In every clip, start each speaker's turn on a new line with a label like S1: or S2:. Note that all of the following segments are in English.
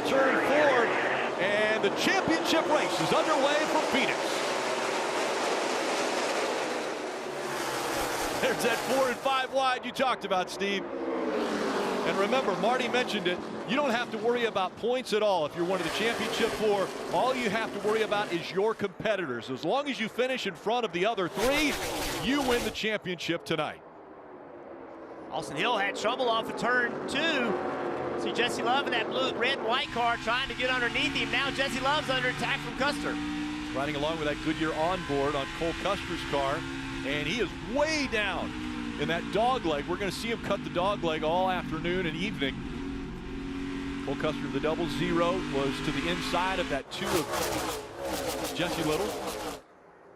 S1: turn 4, and the championship race is underway for Phoenix. There's that 4 and 5 wide you talked about, Steve. And remember, Marty mentioned it, you don't have to worry about points at all if you're one of the championship 4. All you have to worry about is your competitors. As long as you finish in front of the other 3, you win the championship tonight.
S2: Austin Hill had trouble off of turn 2. See Jesse Love in that blue, red, and white car trying to get underneath him. Now Jesse Love's under attack from Custer.
S1: Riding along with that Goodyear onboard on Cole Custer's car, and he is way down in that dog leg. We're going to see him cut the dog leg all afternoon and evening. Cole Custer, the 0-0, was to the inside of that 2 of Jesse Little.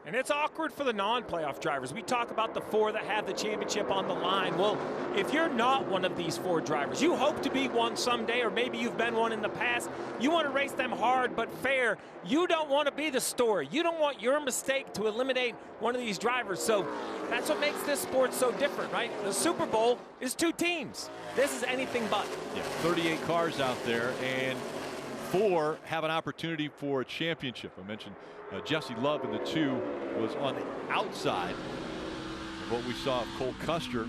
S3: And it's awkward for the non-playoff drivers. We talk about the 4 that have the championship on the line. Well, if you're not one of these 4 drivers, you hope to be one someday, or maybe you've been one in the past. You want to race them hard but fair. You don't want to be the story. You don't want your mistake to eliminate one of these drivers. So that's what makes this sport so different, right? The Super Bowl is 2 teams. This is anything but.
S1: Yeah, 38 cars out there, and 4 have an opportunity for a championship. I mentioned Jesse Love in the 2 was on the outside of what we saw of Cole Custer.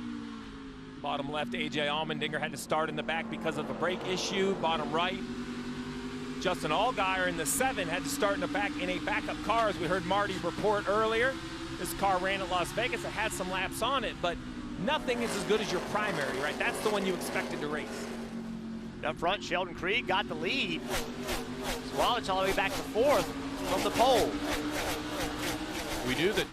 S3: Bottom left, A.J. Allmendinger had to start in the back because of a brake issue. Bottom right, Justin Allgaier in the 7 had to start in the back in a backup car, as we heard Marty report earlier. This car ran at Las Vegas. It had some laps on it, but nothing is as good as your primary, right? That's the one you expected to race.
S2: Up front, Sheldon Creed got the lead. Swalich all the way back to 4th from the pole.
S1: We knew that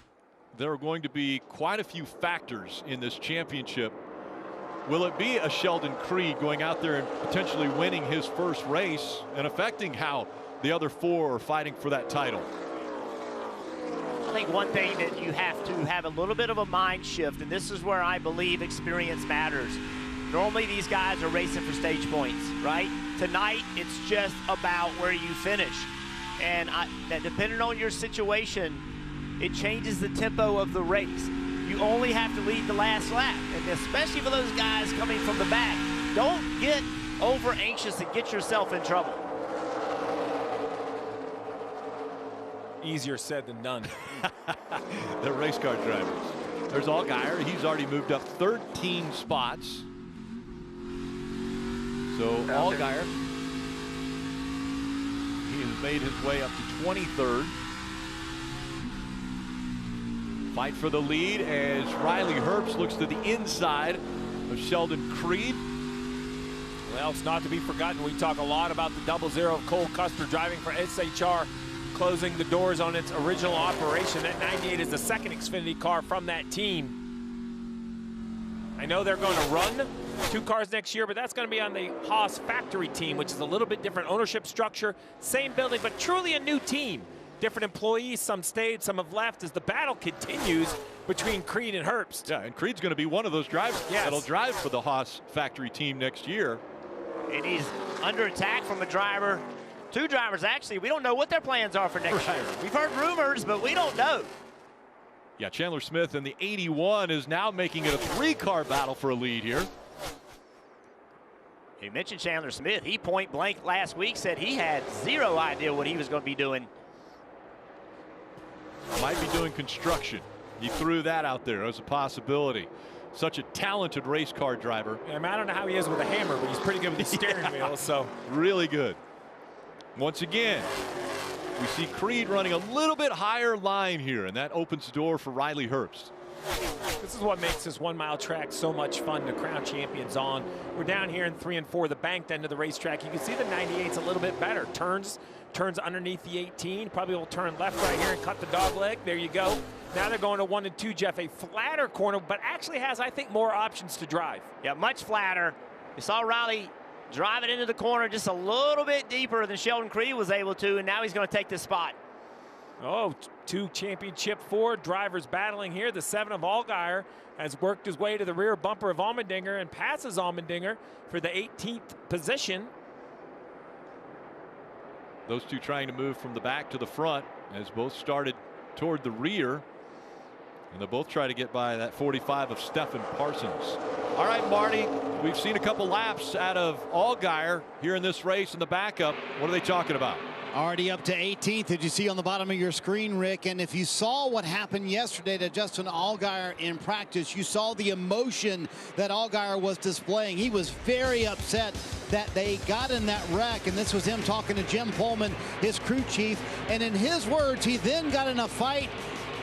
S1: there are going to be quite a few factors in this championship. Will it be a Sheldon Creed going out there and potentially winning his first race and affecting how the other 4 are fighting for that title?
S2: I think one thing that you have to have a little bit of a mind shift, and this is where I believe experience matters. Normally these guys are racing for stage points, right? Tonight it's just about where you finish. And that depending on your situation, it changes the tempo of the race. You only have to lead the last lap, and especially for those guys coming from the back, don't get over anxious and get yourself in trouble.
S3: Easier said than done.
S1: The race car drivers. There's Allgaier. He's already moved up 13 spots. So Allgaier, he has made his way up to 23rd. Fight for the lead as Riley Herbst looks to the inside of Sheldon Creed.
S3: Well, it's not to be forgotten, we talk a lot about the 0-0 of Cole Custer driving for SHR, closing the doors on its original operation. That 98 is the second Xfinity car from that team. I know they're going to run 2 cars next year, but that's going to be on the Haas factory team, which is a little bit different ownership structure, same building, but truly a new team. Different employees, some stayed, some have left, as the battle continues between Creed and Herbst.
S1: Yeah, and Creed's going to be one of those drivers that'll drive for the Haas factory team next year.
S2: And he's under attack from a driver. 2 drivers, actually. We don't know what their plans are for next year. We've heard rumors, but we don't know.
S1: Yeah, Chandler Smith in the 81 is now making it a 3-car battle for a lead here.
S2: You mentioned Chandler Smith. He point blank last week said he had 0 idea what he was going to be doing.
S1: Might be doing construction. He threw that out there as a possibility. Such a talented race car driver.
S3: Yeah, I mean, I don't know how he is with a hammer, but he's pretty good with the steering wheel. So
S1: really good. Once again, we see Creed running a little bit higher line here, and that opens the door for Riley Herbst.
S3: This is what makes this 1-mile track so much fun to crown champions on. We're down here in 3 and 4, the banked end of the racetrack. You can see the 98's a little bit better. Turns underneath the 18. Probably will turn left right here and cut the dog leg. There you go. Now they're going to 1 and 2, Jeff. A flatter corner, but actually has, I think, more options to drive.
S2: Yeah, much flatter. You saw Riley drive it into the corner just a little bit deeper than Sheldon Creed was able to, and now he's going to take this spot.
S3: Oh, 2 championship 4 drivers battling here. The 7 of Allgaier has worked his way to the rear bumper of Allmendinger and passes Allmendinger for the 18th position.
S1: Those 2 trying to move from the back to the front as both started toward the rear. And they both try to get by that 45 of Stephen Parsons. All right, Marty, we've seen a couple laps out of Allgaier here in this race in the backup. What are they talking about?
S4: Already up to 18th, as you see on the bottom of your screen, Rick. And if you saw what happened yesterday to Justin Allgaier in practice, you saw the emotion that Allgaier was displaying. He was very upset that they got in that wreck, and this was him talking to Jim Pullman, his crew chief. And in his words, he then got in a fight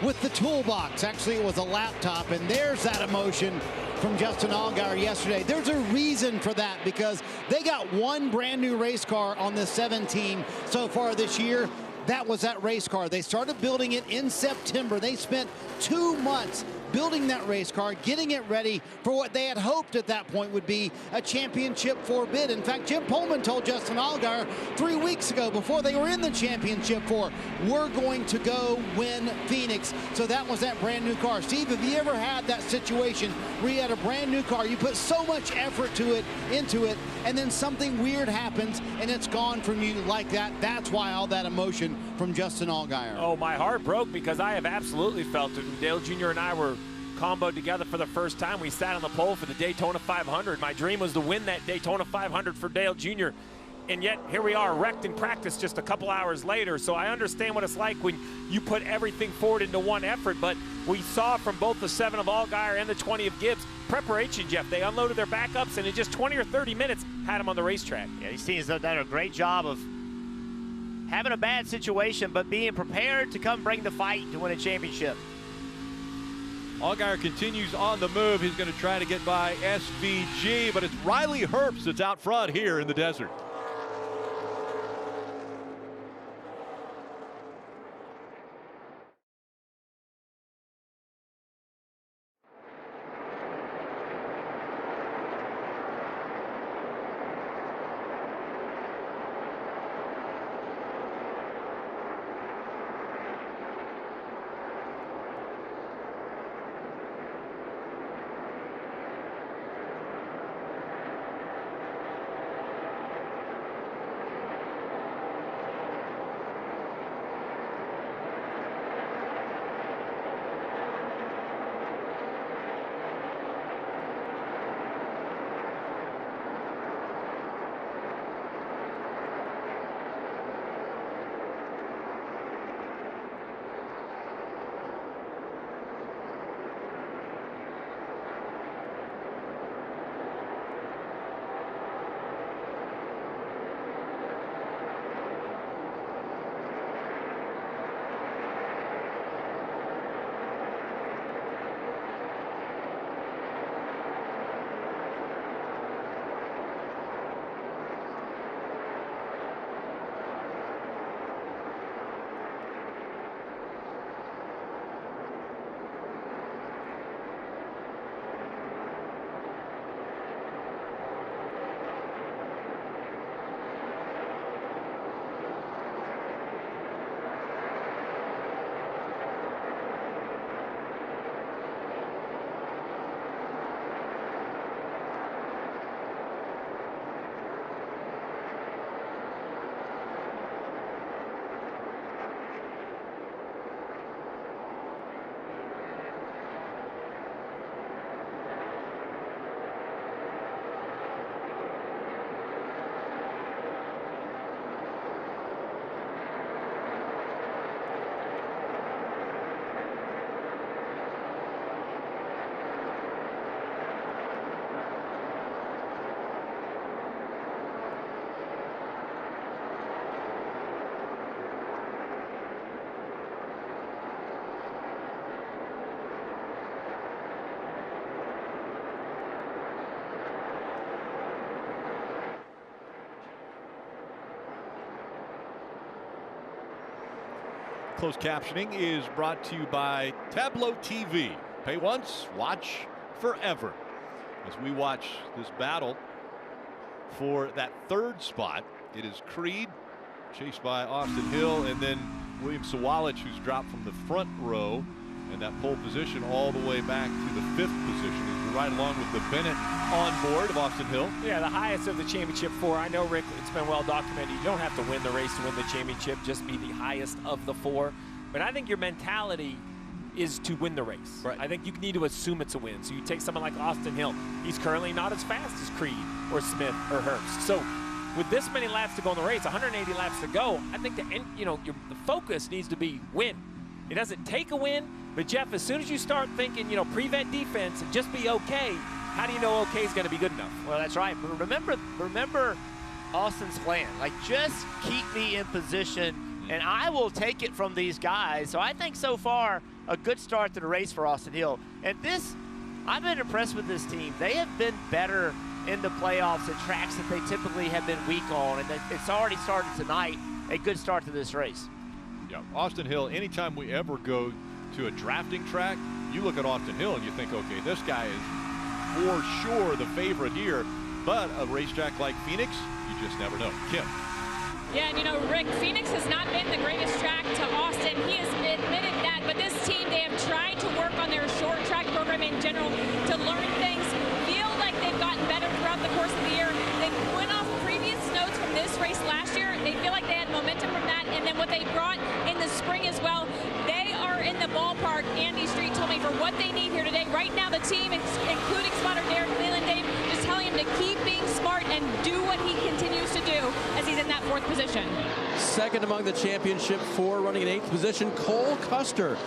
S4: with the toolbox. Actually, it was a laptop, and there's that emotion from Justin Allgaier yesterday. There's a reason for that, because they got one brand new race car on the 17 so far this year. That was that race car. They started building it in September. They spent 2 months building that race car, getting it ready for what they had hoped at that point would be a championship 4 bid. In fact, Jim Pullman told Justin Allgaier 3 weeks ago, before they were in the championship 4, we're going to go win Phoenix. So that was that brand new car. Steve, have you ever had that situation where you had a brand new car, you put so much effort into it, and then something weird happens and it's gone from you like that? That's why all that emotion from Justin Allgaier.
S3: Oh, my heart broke, because I have absolutely felt it. And Dale Jr. and I were comboed together for the first time. We sat on the pole for the Daytona 500. My dream was to win that Daytona 500 for Dale Jr. And yet here we are, wrecked in practice just a couple hours later. So I understand what it's like when you put everything forward into one effort. But we saw from both the 7 of Allgaier and the 20 of Gibbs preparation, Jeff. They unloaded their backups, and in just 20 or 30 minutes had them on the racetrack.
S2: Yeah, these teams have done a great job of having a bad situation, but being prepared to come bring the fight to win a championship.
S1: Allgaier continues on the move. He's going to try to get by SVG, but it's Riley Herbst that's out front here in the desert. Closed captioning is brought to you by Tableau TV. Pay once, watch forever. As we watch this battle for that 3rd spot, it is Creed, chased by Austin Hill, and then William Sawalich, who's dropped from the front row and that pole position all the way back to the 5th position. He's right along with the Bennett on board of Austin Hill.
S3: Yeah, the highest of the championship 4. I know, Rick, it's been well documented. You don't have to win the race to win the championship, just be the highest of the 4. But I think your mentality is to win the race.
S1: Right.
S3: I think you need to assume it's a win. So you take someone like Austin Hill. He's currently not as fast as Creed or Smith or Hurst. So with this many laps to go in the race, 180 laps to go, I think the focus needs to be win. It doesn't take a win, but Jeff, as soon as you start thinking, prevent defense and just be okay, how do you know okay is going to be good enough?
S2: Well, that's right. But remember Austin's plan. Like, just keep me in position, and I will take it from these guys. So I think so far, a good start to the race for Austin Hill. And I've been impressed with this team. They have been better in the playoffs at tracks that they typically have been weak on, and it's already started tonight, a good start to this race.
S1: Yeah, Austin Hill, anytime we ever go to a drafting track, you look at Austin Hill and you think, okay, this guy is for sure the favorite here. But a racetrack like Phoenix, you just never know. Kim.
S5: Yeah, and Rick, Phoenix has not been the greatest track to Austin. He has admitted that, but this team, they have tried to work on their short track program in general to learn things, feel like they've gotten better throughout the course of the year. They went off previous notes from this race last year. They feel like they had momentum from that, and then what they brought in the spring as well, they are in the ballpark. Andy Street told me for what they need here today. Right now, the team, including spotter Derek Leland, Dave, just telling him to keep being smart and do what he continues to do as he's in that 4th position.
S6: Second among the championship 4, running in 8th position, Cole Custer.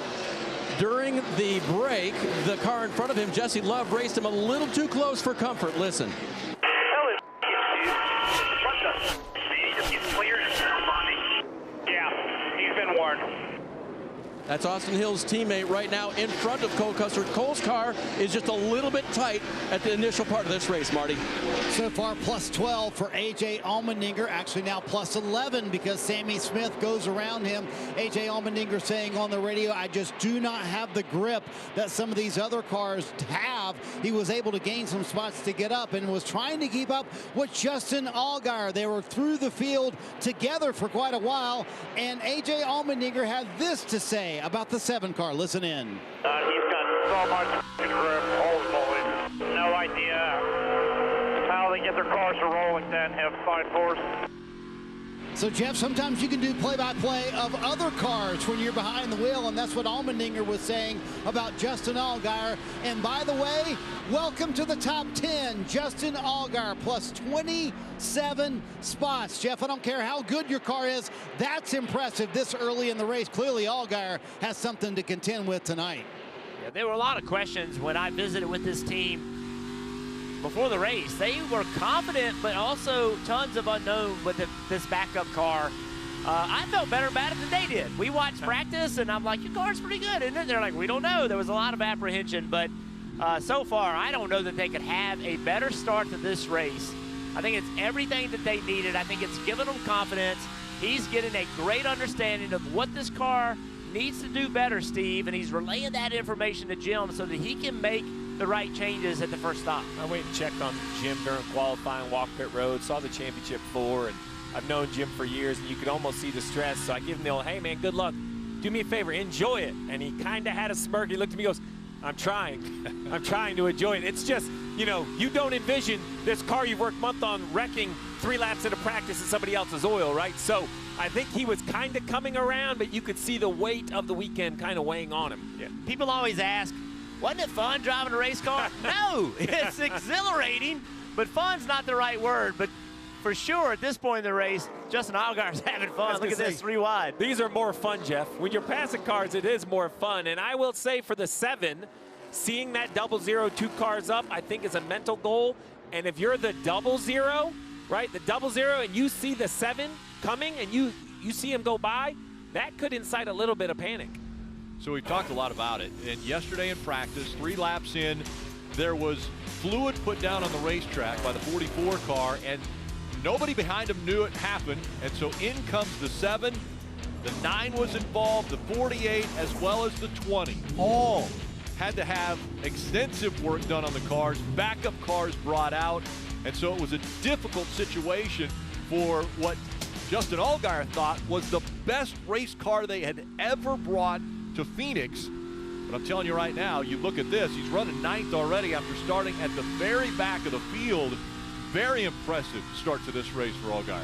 S6: During the break, the car in front of him, Jesse Love, raced him a little too close for comfort. Listen.
S7: Yeah, he's been warned.
S6: That's Austin Hill's teammate right now in front of Cole Custer. Cole's car is just a little bit tight at the initial part of this race, Marty.
S4: So far, plus 12 for A.J. Allmendinger. Actually now plus 11 because Sammy Smith goes around him. A.J. Allmendinger saying on the radio, I just do not have the grip that some of these other cars have. He was able to gain some spots to get up and was trying to keep up with Justin Allgaier. They were through the field together for quite a while, and A.J. Allmendinger had this to say about the 7 car. Listen in.
S7: He's got so much grip, ultimately. No idea how they get their cars to roll like that and have side force.
S4: So, Jeff, sometimes you can do play-by-play of other cars when you're behind the wheel, and that's what Allmendinger was saying about Justin Allgaier. And by the way, welcome to the top 10, Justin Allgaier, plus 27 spots. Jeff, I don't care how good your car is, that's impressive this early in the race. Clearly, Allgaier has something to contend with tonight.
S2: Yeah, there were a lot of questions when I visited with this team before the race. They were confident, but also tons of unknown with this backup car. I felt better about it than they did. We watched practice, and I'm like, your car's pretty good, isn't it? They're like, we don't know. There was a lot of apprehension, but so far, I don't know that they could have a better start to this race. I think it's everything that they needed. I think it's given them confidence. He's getting a great understanding of what this car needs to do better, Steve, and he's relaying that information to Jim so that he can make the right changes at the first stop.
S3: I went and checked on Jim during qualifying, walked pit road, saw the championship 4, and I've known Jim for years, and you could almost see the stress. So I give him the old, hey, man, good luck. Do me a favor, enjoy it. And he kind of had a smirk. He looked at me and goes, I'm trying. I'm trying to enjoy it. It's just, you don't envision this car you've worked month on wrecking 3 laps into practice in somebody else's oil, right? So I think he was kind of coming around, but you could see the weight of the weekend kind of weighing on him.
S2: Yeah. People always ask, wasn't it fun driving a race car? No, it's exhilarating, but fun's not the right word. But for sure, at this point in the race, Justin Allgaier's having fun. Look at this, 3 wide.
S3: These are more fun, Jeff. When you're passing cars, it is more fun. And I will say for the 7, seeing that 0-0, 2 cars up, I think is a mental goal. And if you're the 0-0, right, the 0-0, and you see the 7 coming and you see him go by, that could incite a little bit of panic.
S1: So we've talked a lot about it. And yesterday in practice, 3 laps in, there was fluid put down on the racetrack by the 44 car, and nobody behind him knew it happened. And so in comes the 7. The 9 was involved, the 48, as well as the 20. All had to have extensive work done on the cars, backup cars brought out. And so it was a difficult situation for what Justin Allgaier thought was the best race car they had ever brought to Phoenix. But I'm telling you right now, you look at this, he's running 9th already after starting at the very back of the field. Very impressive start to this race for Allgaier.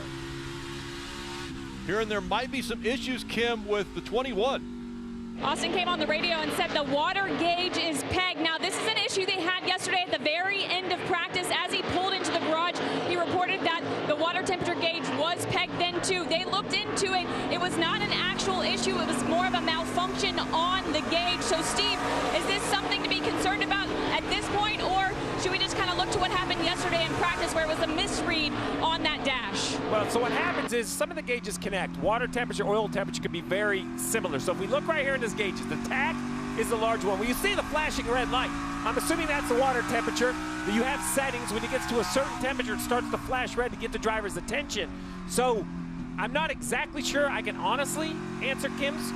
S1: Here and there might be some issues, Kim, with the 21.
S5: Austin came on the radio and said the water gauge is pegged. Now, this is an issue they had yesterday at the very end of practice. As he pulled into the garage, he reported that the water temperature gauge was pegged then, too. They looked into it. It was not an actual issue. It was more of a malfunction on the gauge. So, Steve, is this something to be concerned about at this point, or should we just kind of look to what happened yesterday in practice where it was a misread on that dash?
S3: Well, so what happens is some of the gauges connect. Water temperature, oil temperature can be very similar. So if we look right here in this gauges, the tach is the large one. When you see the flashing red light, I'm assuming that's the water temperature. That you have settings. When it gets to a certain temperature, it starts to flash red to get the driver's attention. So I'm not exactly sure I can honestly answer Kim's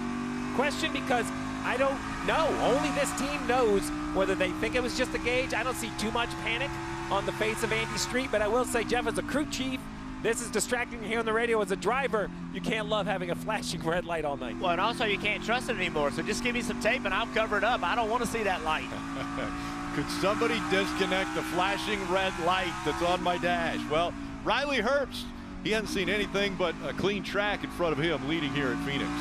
S3: question because I don't know. Only this team knows whether they think it was just a gauge. I don't see too much panic on the face of Andy Street, but I will say, Jeff, as a crew chief, this is distracting you here on the radio. As a driver, you can't love having a flashing red light all night.
S2: Well, and also you can't trust it anymore, so just give me some tape and I'll cover it up. I don't want to see that light.
S1: Could somebody disconnect the flashing red light that's on my dash? Well, Riley Herbst, he hasn't seen anything but a clean track in front of him leading here at Phoenix.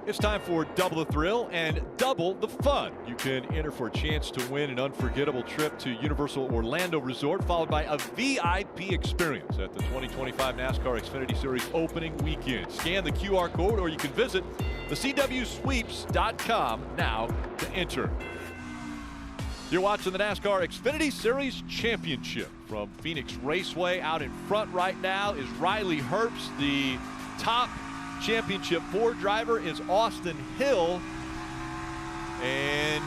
S1: It's time for double the thrill and double the fun. You can enter for a chance to win an unforgettable trip to Universal Orlando Resort, followed by a VIP experience at the 2025 NASCAR Xfinity Series opening weekend. Scan the QR code, or you can visit the CWSweeps.com now to enter. You're watching the NASCAR Xfinity Series Championship from Phoenix Raceway. Out in front right now is Riley Herbst. The top Championship 4 driver is Austin Hill, and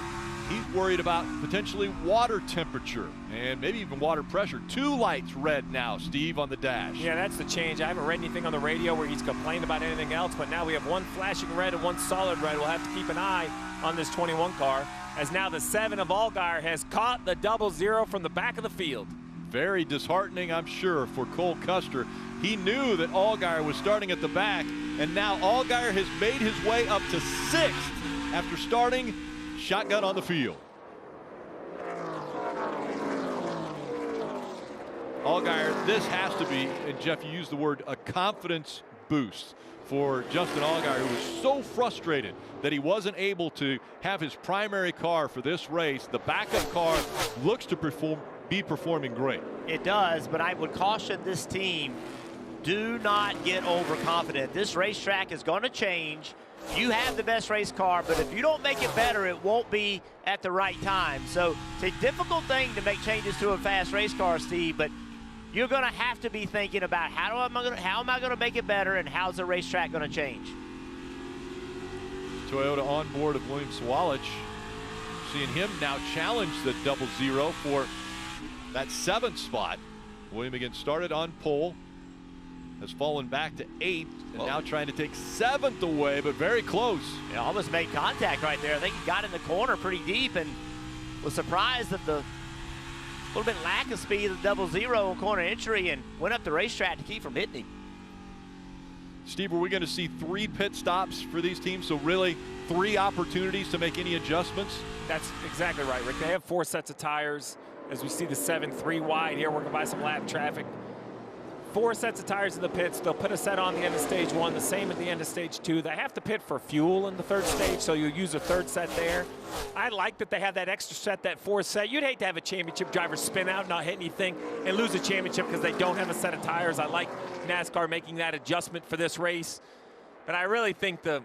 S1: he's worried about potentially water temperature and maybe even water pressure. 2 lights red now, Steve, on the dash.
S3: Yeah, that's the change. I haven't read anything on the radio where he's complained about anything else, but now we have 1 flashing red and 1 solid red. We'll have to keep an eye on this 21 car, as now the 7 of Allgaier has caught the 00 from the back of the field.
S1: Very disheartening, I'm sure, for Cole Custer. He knew that Allgaier was starting at the back, and now Allgaier has made his way up to 6th after starting shotgun on the field. Allgaier, this has to be, and Jeff, you used the word, a confidence boost for Justin Allgaier, who was so frustrated that he wasn't able to have his primary car for this race. The backup car looks to be performing great.
S2: It does, but I would caution this team, do not get overconfident. This racetrack is going to change. You have the best race car, but if you don't make it better, it won't be at the right time. So it's a difficult thing to make changes to a fast race car, Steve, but you're going to have to be thinking about how am I going to make it better, and how's the racetrack going to change?
S1: Toyota on board of William Sawalich, seeing him now challenge the 00 for that 7th spot. William again started on pole, has fallen back to 8th, and now trying to take 7th away, but very close.
S2: It almost made contact right there. I think he got in the corner pretty deep and was surprised at the little bit lack of speed of the 00 on corner entry, and went up the racetrack to keep from hitting him.
S1: Steve, are we going to see 3 pit stops for these teams? So really 3 opportunities to make any adjustments?
S3: That's exactly right, Rick. They have 4 sets of tires. As we see the 7-3 wide here, working by some lap traffic. 4 sets of tires in the pits. They'll put a set on the end of stage 1, the same at the end of stage 2. They have to pit for fuel in the 3rd stage, so you'll use a 3rd set there. I like that they have that extra set, that 4th set. You'd hate to have a championship driver spin out, not hit anything, and lose a championship because they don't have a set of tires. I like NASCAR making that adjustment for this race. But I really think the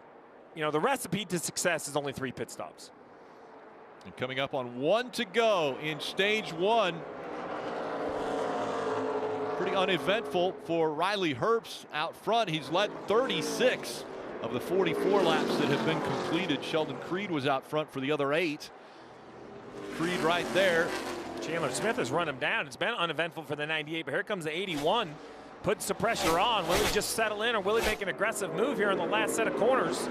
S3: recipe to success is only 3 pit stops.
S1: And coming up on 1 to go in stage 1. Pretty uneventful for Riley Herbst out front. He's led 36 of the 44 laps that have been completed. Sheldon Creed was out front for the other 8. Creed right there.
S3: Chandler Smith has run him down. It's been uneventful for the 98, but here comes the 81. Puts some pressure on. Will he just settle in, or will he make an aggressive move here in the last set of corners?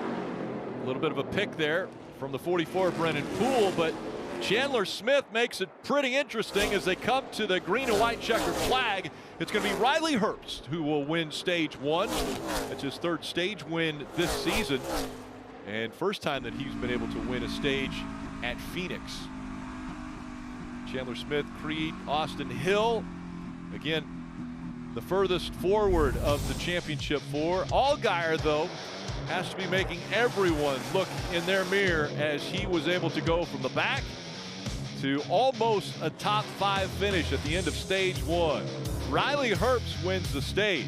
S1: A little bit of a pick there from the 44 Brennan Poole, but Chandler Smith makes it pretty interesting as they come to the green and white checkered flag. It's going to be Riley Herbst who will win stage 1. That's his 3rd stage win this season, and first time that he's been able to win a stage at Phoenix. Chandler Smith, Creed, Austin Hill, again, the furthest forward of the championship 4. Allgaier, though, has to be making everyone look in their mirror as he was able to go from the back to almost a top 5 finish at the end of stage 1. Riley Herbst wins the stage.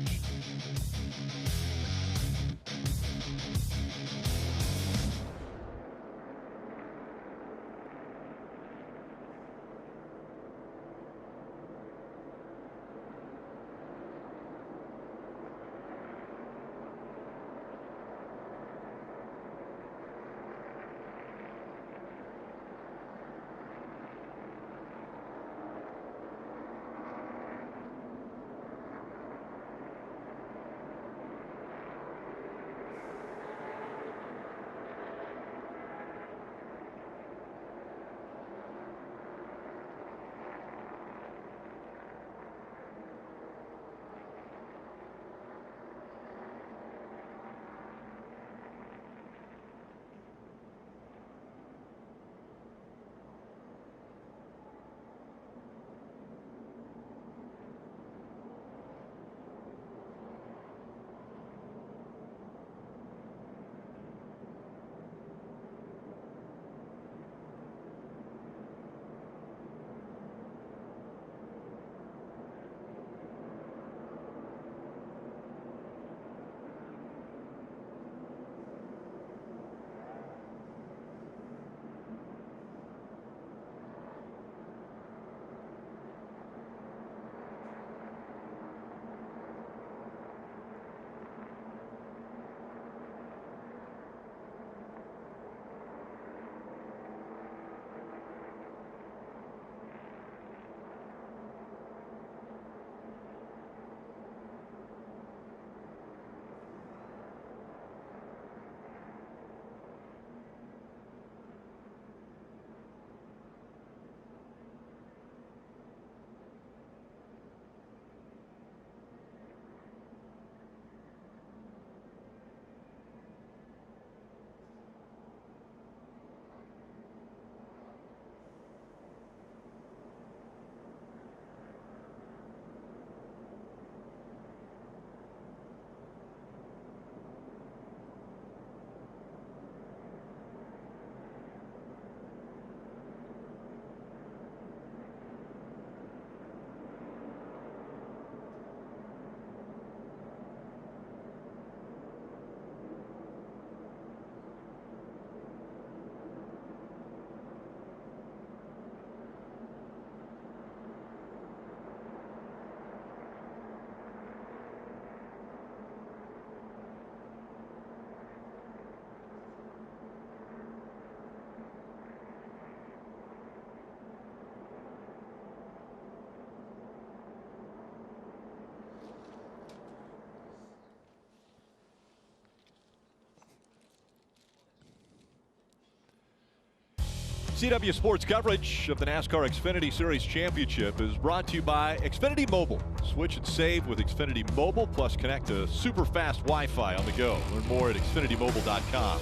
S1: CW Sports coverage of the NASCAR Xfinity Series Championship is brought to you by Xfinity Mobile. Switch and save with Xfinity Mobile, plus connect to super fast Wi-Fi on the go. Learn more at xfinitymobile.com.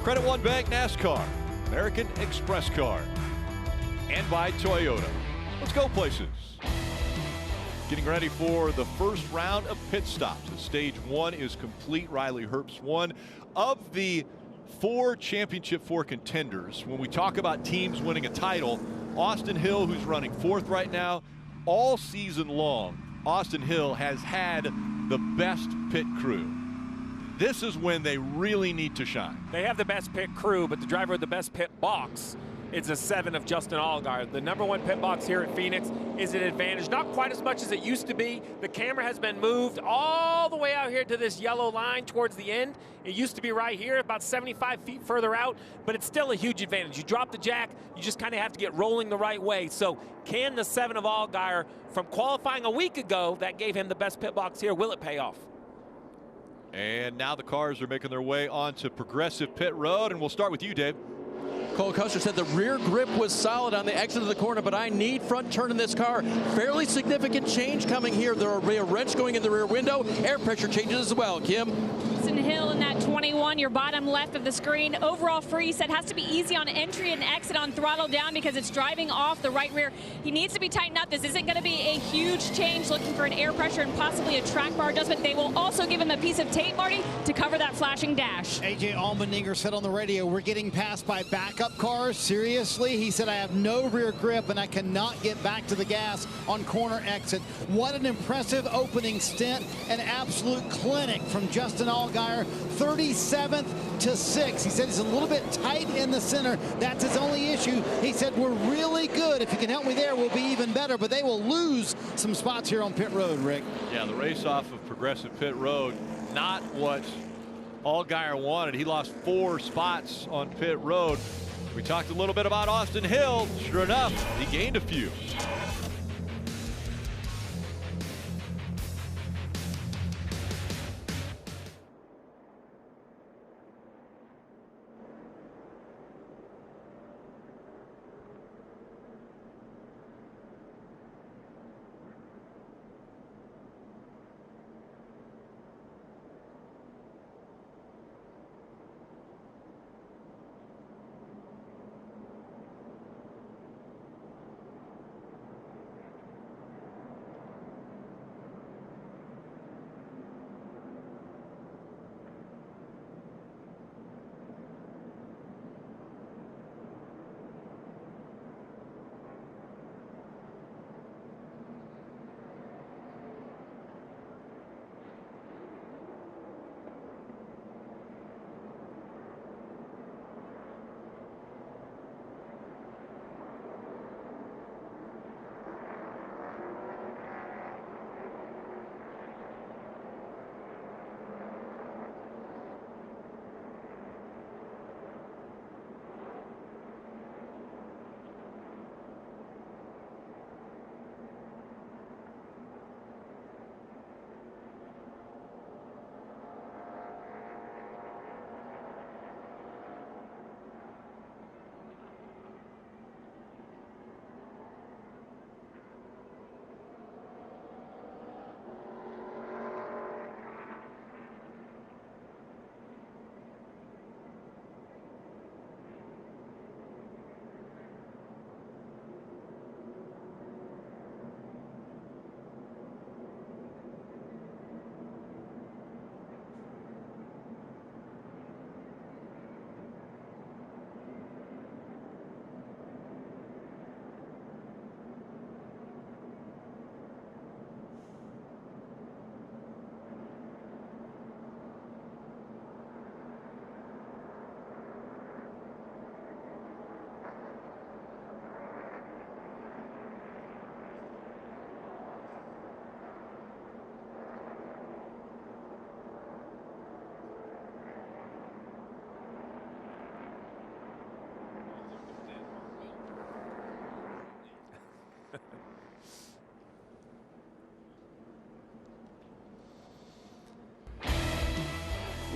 S1: Credit One Bank NASCAR, American Express Card, and by Toyota. Let's go places. Getting ready for the first round of pit stops. Stage 1 is complete. Riley Herbst, one of the 4 Championship 4 contenders. When we talk about teams winning a title, Austin Hill, who's running 4th right now, all season long, Austin Hill has had the best pit crew. This is when they really need to shine.
S3: They have the best pit crew, but the driver with the best pit box is a 7 of Justin Allgaier. The #1 pit box here at Phoenix is an advantage. Not quite as much as it used to be. The camera has been moved all the way out here to this yellow line towards the end. It used to be right here, about 75 feet further out, but it's still a huge advantage. You drop the jack, you just kind of have to get rolling the right way. So can the 7 of Allgaier from qualifying a week ago, that gave him the best pit box here, will it pay off?
S1: And now the cars are making their way onto Progressive Pit Road, and we'll start with you, Dave.
S6: Cole Custer said the rear grip was solid on the exit of the corner, but I need front turn in this car. Fairly significant change coming here. There will be a wrench going in the rear window. Air pressure changes as well. Kim?
S5: Austin Hill in that 21, your bottom left of the screen. Overall free set has to be easy on entry and exit on throttle down because it's driving off the right rear. He needs to be tightened up. This isn't going to be a huge change, looking for an air pressure and possibly a track bar adjustment. They will also give him a piece of tape, Marty, to cover that flashing dash.
S4: A.J. Allmendinger said on the radio, we're getting passed by backup cars. Seriously? He said, I have no rear grip and I cannot get back to the gas on corner exit. What an impressive opening stint. An absolute clinic from Justin Allgaier. 37th to 6. He said he's a little bit tight in the center. That's his only issue. He said, we're really good. If you can help me there, we'll be even better. But they will lose some spots here on pit road, Rick.
S1: Yeah, the race off of Progressive Pit Road, not what Allgaier wanted. He lost 4 spots on pit road. We talked a little bit about Austin Hill. Sure enough, he gained a few.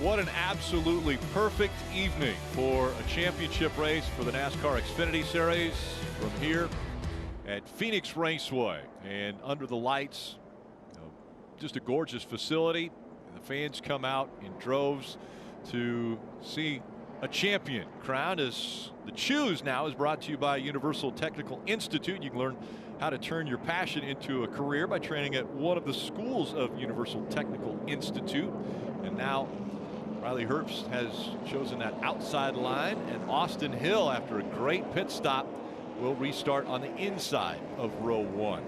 S1: What an absolutely perfect evening for a championship race for the NASCAR Xfinity Series from here at Phoenix Raceway. And under the lights, just a gorgeous facility. And the fans come out in droves to see a champion crowned. As the Choose now is brought to you by Universal Technical Institute. You can learn how to turn your passion into a career by training at one of the schools of Universal Technical Institute. And now Riley Herbst has chosen that outside line, and Austin Hill, after a great pit stop, will restart on the inside of row 1.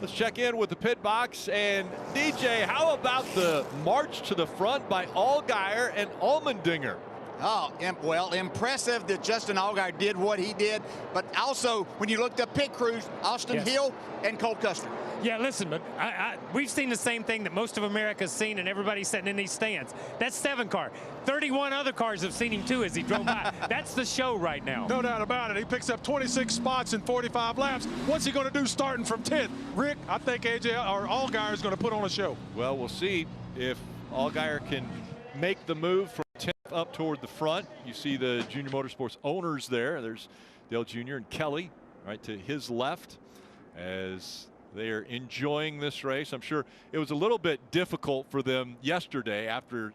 S1: Let's check in with the pit box. And DJ, how about the march to the front by Allgaier and Allmendinger?
S8: Oh, well, impressive that Justin Allgaier did what he did, but also when you looked up pit crews, Austin Hill and Cole Custer.
S9: Yeah, listen, but we've seen the same thing that most of America's seen, and everybody's sitting in these stands. That's 7 car. 31 other cars have seen him too as he drove by. That's the show right now.
S10: No doubt about it. He picks up 26 spots in 45 laps. What's he going to do starting from 10th? Rick, I think AJ or Allgaier is going to put on a show.
S1: Well, we'll see if Allgaier can make the move from 10th up toward the front. You see the Junior Motorsports owners there. There's Dale Jr. and Kelly right to his left as they are enjoying this race. I'm sure it was a little bit difficult for them yesterday after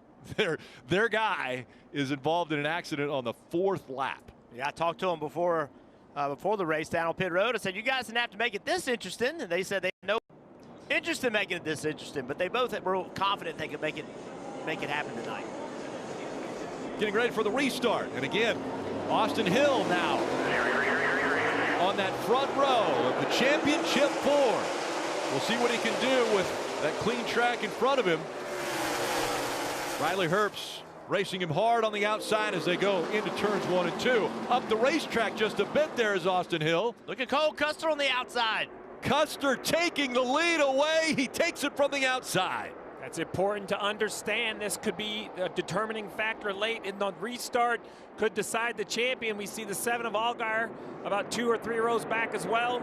S1: their guy is involved in an accident on the 4th lap.
S2: Yeah, I talked to him before the race down on pit road. I said, you guys didn't have to make it this interesting. And they said they had no interest in making it this interesting, but they both were confident they could make it happen tonight.
S1: Getting ready for the restart. And again, Austin Hill now on that front row of the championship 4. We'll see what he can do with that clean track in front of him. Riley Herbst racing him hard on the outside as they go into turns 1 and 2. Up the racetrack just a bit there is Austin Hill.
S2: Look at Cole Custer on the outside.
S1: Custer taking the lead away. He takes it from the outside.
S3: That's important to understand. This could be a determining factor late in the restart. Could decide the champion. We see the 7 of Allgaier about 2 or 3 rows back as well.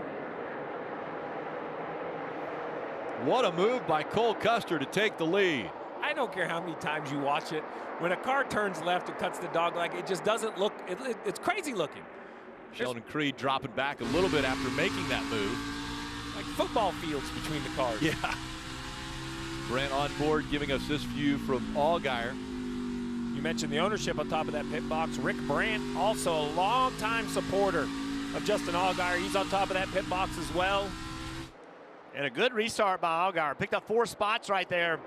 S1: What a move by Cole Custer to take the lead.
S3: I don't care how many times you watch it. When a car turns left and cuts the dogleg, it just doesn't look, it's crazy looking.
S1: Sheldon Creed dropping back a little bit after making that move.
S3: Like football fields between the cars.
S1: Yeah. Brent on board giving us this view from Allgaier.
S3: You mentioned the ownership on top of that pit box. Rick Brandt, also a longtime supporter of Justin Allgaier. He's on top of that pit box as well.
S2: And a good restart by Allgaier. Picked up 4 spots right there.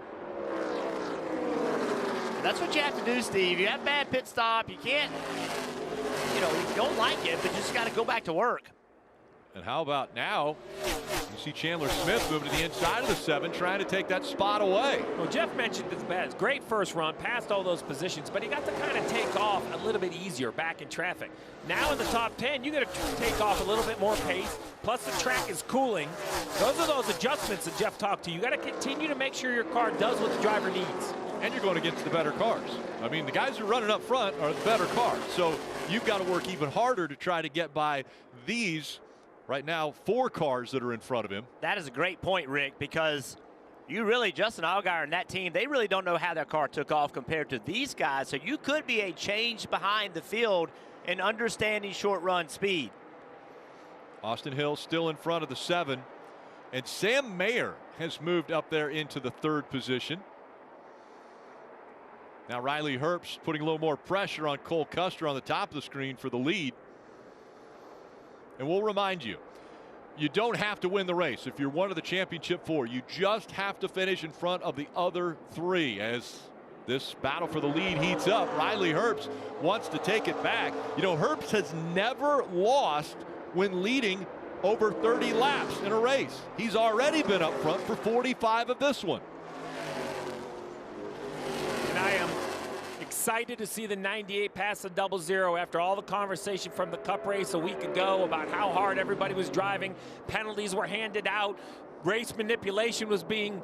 S2: And that's what you have to do, Steve. You have a bad pit stop. You can't, you don't like it, but you just got to go back to work.
S1: And how about now? You see Chandler Smith moving to the inside of the 7, trying to take that spot away.
S3: Well, Jeff mentioned this bad. Great first run, passed all those positions, but he got to kind of take off a little bit easier back in traffic. Now in the top 10, you got to take off a little bit more pace. Plus the track is cooling. Those are those adjustments that Jeff talked to. You got to continue to make sure your car does what the driver needs.
S1: And you're going against the better cars. I mean, the guys who are running up front are the better cars. So you've got to work even harder to try to get by these. Right now, 4 cars that are in front of him.
S2: That is a great point, Rick, because Justin Allgaier and that team, they really don't know how their car took off compared to these guys. So you could be a change behind the field in understanding short run speed.
S1: Austin Hill still in front of the 7. And Sam Mayer has moved up there into the 3rd position. Now Riley Herbst putting a little more pressure on Cole Custer on the top of the screen for the lead. And we'll remind you, you don't have to win the race. If you're one of the championship 4, you just have to finish in front of the other 3 as this battle for the lead heats up. Riley Herbst wants to take it back. Herbst has never lost when leading over 30 laps in a race. He's already been up front for 45 of this one.
S3: And I am excited to see the 98 pass the 00 after all the conversation from the Cup race a week ago about how hard everybody was driving. Penalties were handed out. Race manipulation was being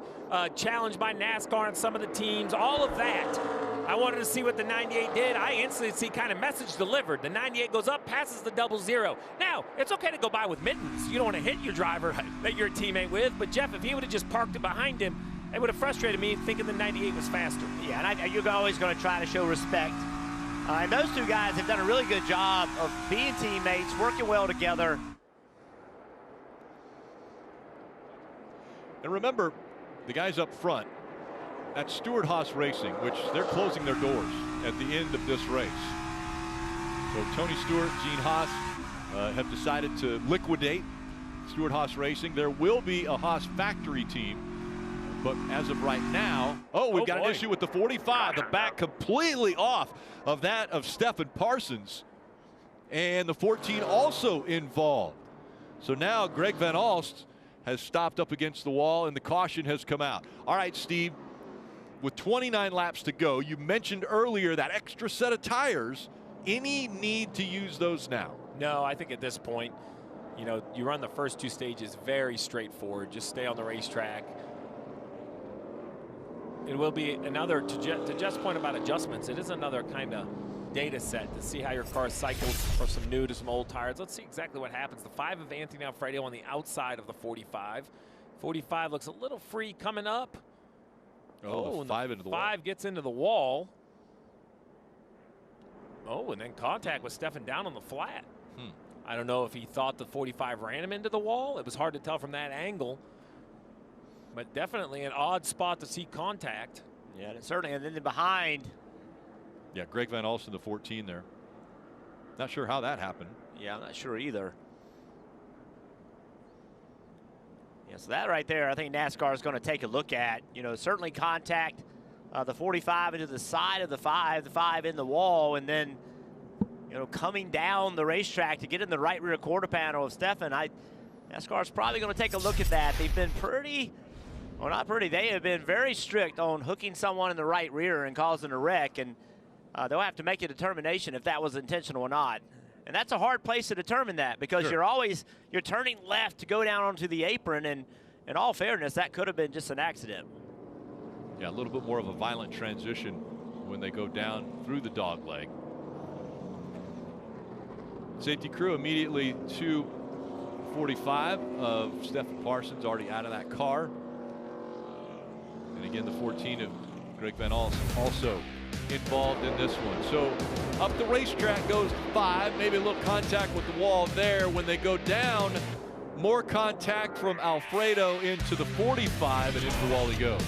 S3: challenged by NASCAR and some of the teams. All of that. I wanted to see what the 98 did. I instantly see kind of message delivered. The 98 goes up, passes the 00. Now, it's okay to go by with mittens. You don't want to hit your driver that you're a teammate with. But, Jeff, if he would have just parked it behind him, It would have frustrated me thinking the 98 was faster.
S2: Yeah, and you're always going to try to show respect. And those two guys have done a really good job of being teammates, working well together.
S1: And remember, the guys up front, at Stewart-Haas Racing, which they're closing their doors at the end of this race. So Tony Stewart, Gene Haas have decided to liquidate Stewart-Haas Racing. There will be a Haas factory team, but as of right now, we've got an issue with the 45. The back completely off of that of Stephen Parsons, and the 14 also involved. So now Greg Van Alst has stopped up against the wall, and the caution has come out. All right, Steve, with 29 laps to go, you mentioned earlier that extra set of tires. Any need to use those now?
S3: No, I think at this point, you know, you run the first two stages very straightforward. Just stay on the racetrack. It will be another, to Jeff's point about adjustments, it is another kind of data set to see how your car cycles from some new to some old tires. Let's see exactly what happens. The 5 of Anthony Alfredo on the outside of the 45. 45 looks a little free coming up.
S1: The 5 into the wall.
S3: 5 gets into the wall. Oh, and then contact with Stefan down on the flat. I don't know if he thought the 45 ran him into the wall. It was hard to tell from that angle. But definitely an odd spot to see contact.
S2: Yeah, certainly. And then behind.
S1: Yeah, Greg Van Alst in the 14 there. Not sure how that happened.
S2: Yeah, I'm not sure either. Yeah, so that right there, I think NASCAR is going to take a look at. You know, certainly contact the 45 into the side of the 5 in the wall, and then, you know, coming down the racetrack to get in the right rear quarter panel of Stefan. NASCAR is probably going to take a look at that. They've been pretty, well, not pretty, they have been very strict on hooking someone in the right rear and causing a wreck, and they'll have to make a determination if that was intentional or not. And that's a hard place to determine that, because you're turning left to go down onto the apron, and in all fairness, that could have been just an accident.
S1: Yeah, a little bit more of a violent transition when they go down through the dog leg. Safety crew immediately to 45 of Stephen Parsons, already out of that car. And again, the 14 of Greg Van Alst also involved in this one. So up the racetrack goes 5, maybe a little contact with the wall there. When they go down, more contact from Alfredo into the 45, and into the wall he goes.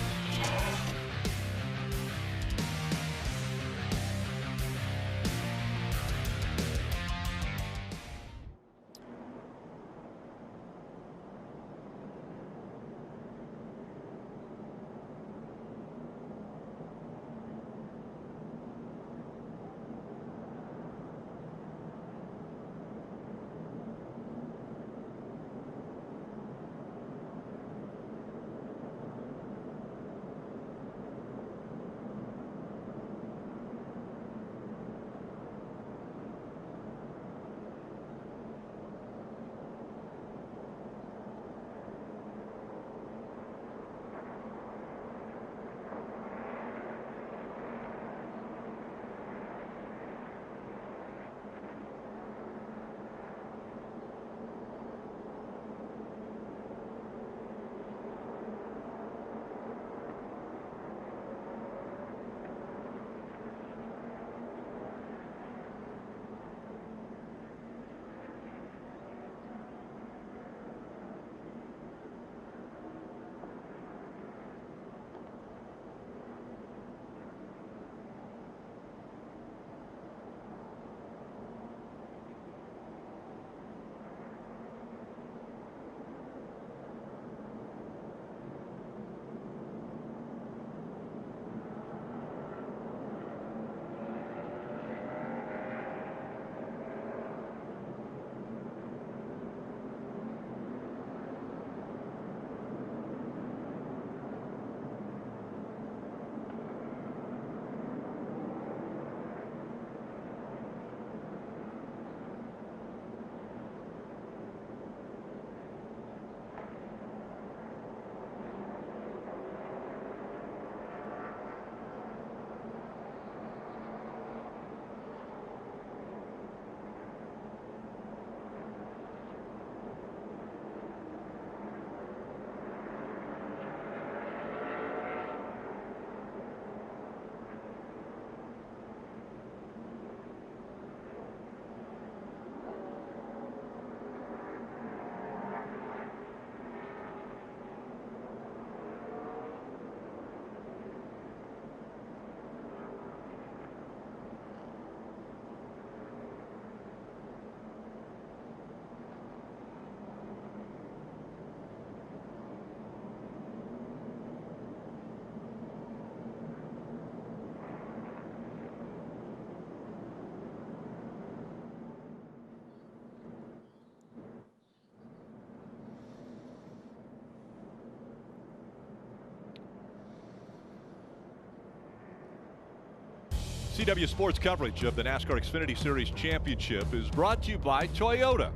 S1: CW Sports coverage of the NASCAR Xfinity Series Championship is brought to you by Toyota.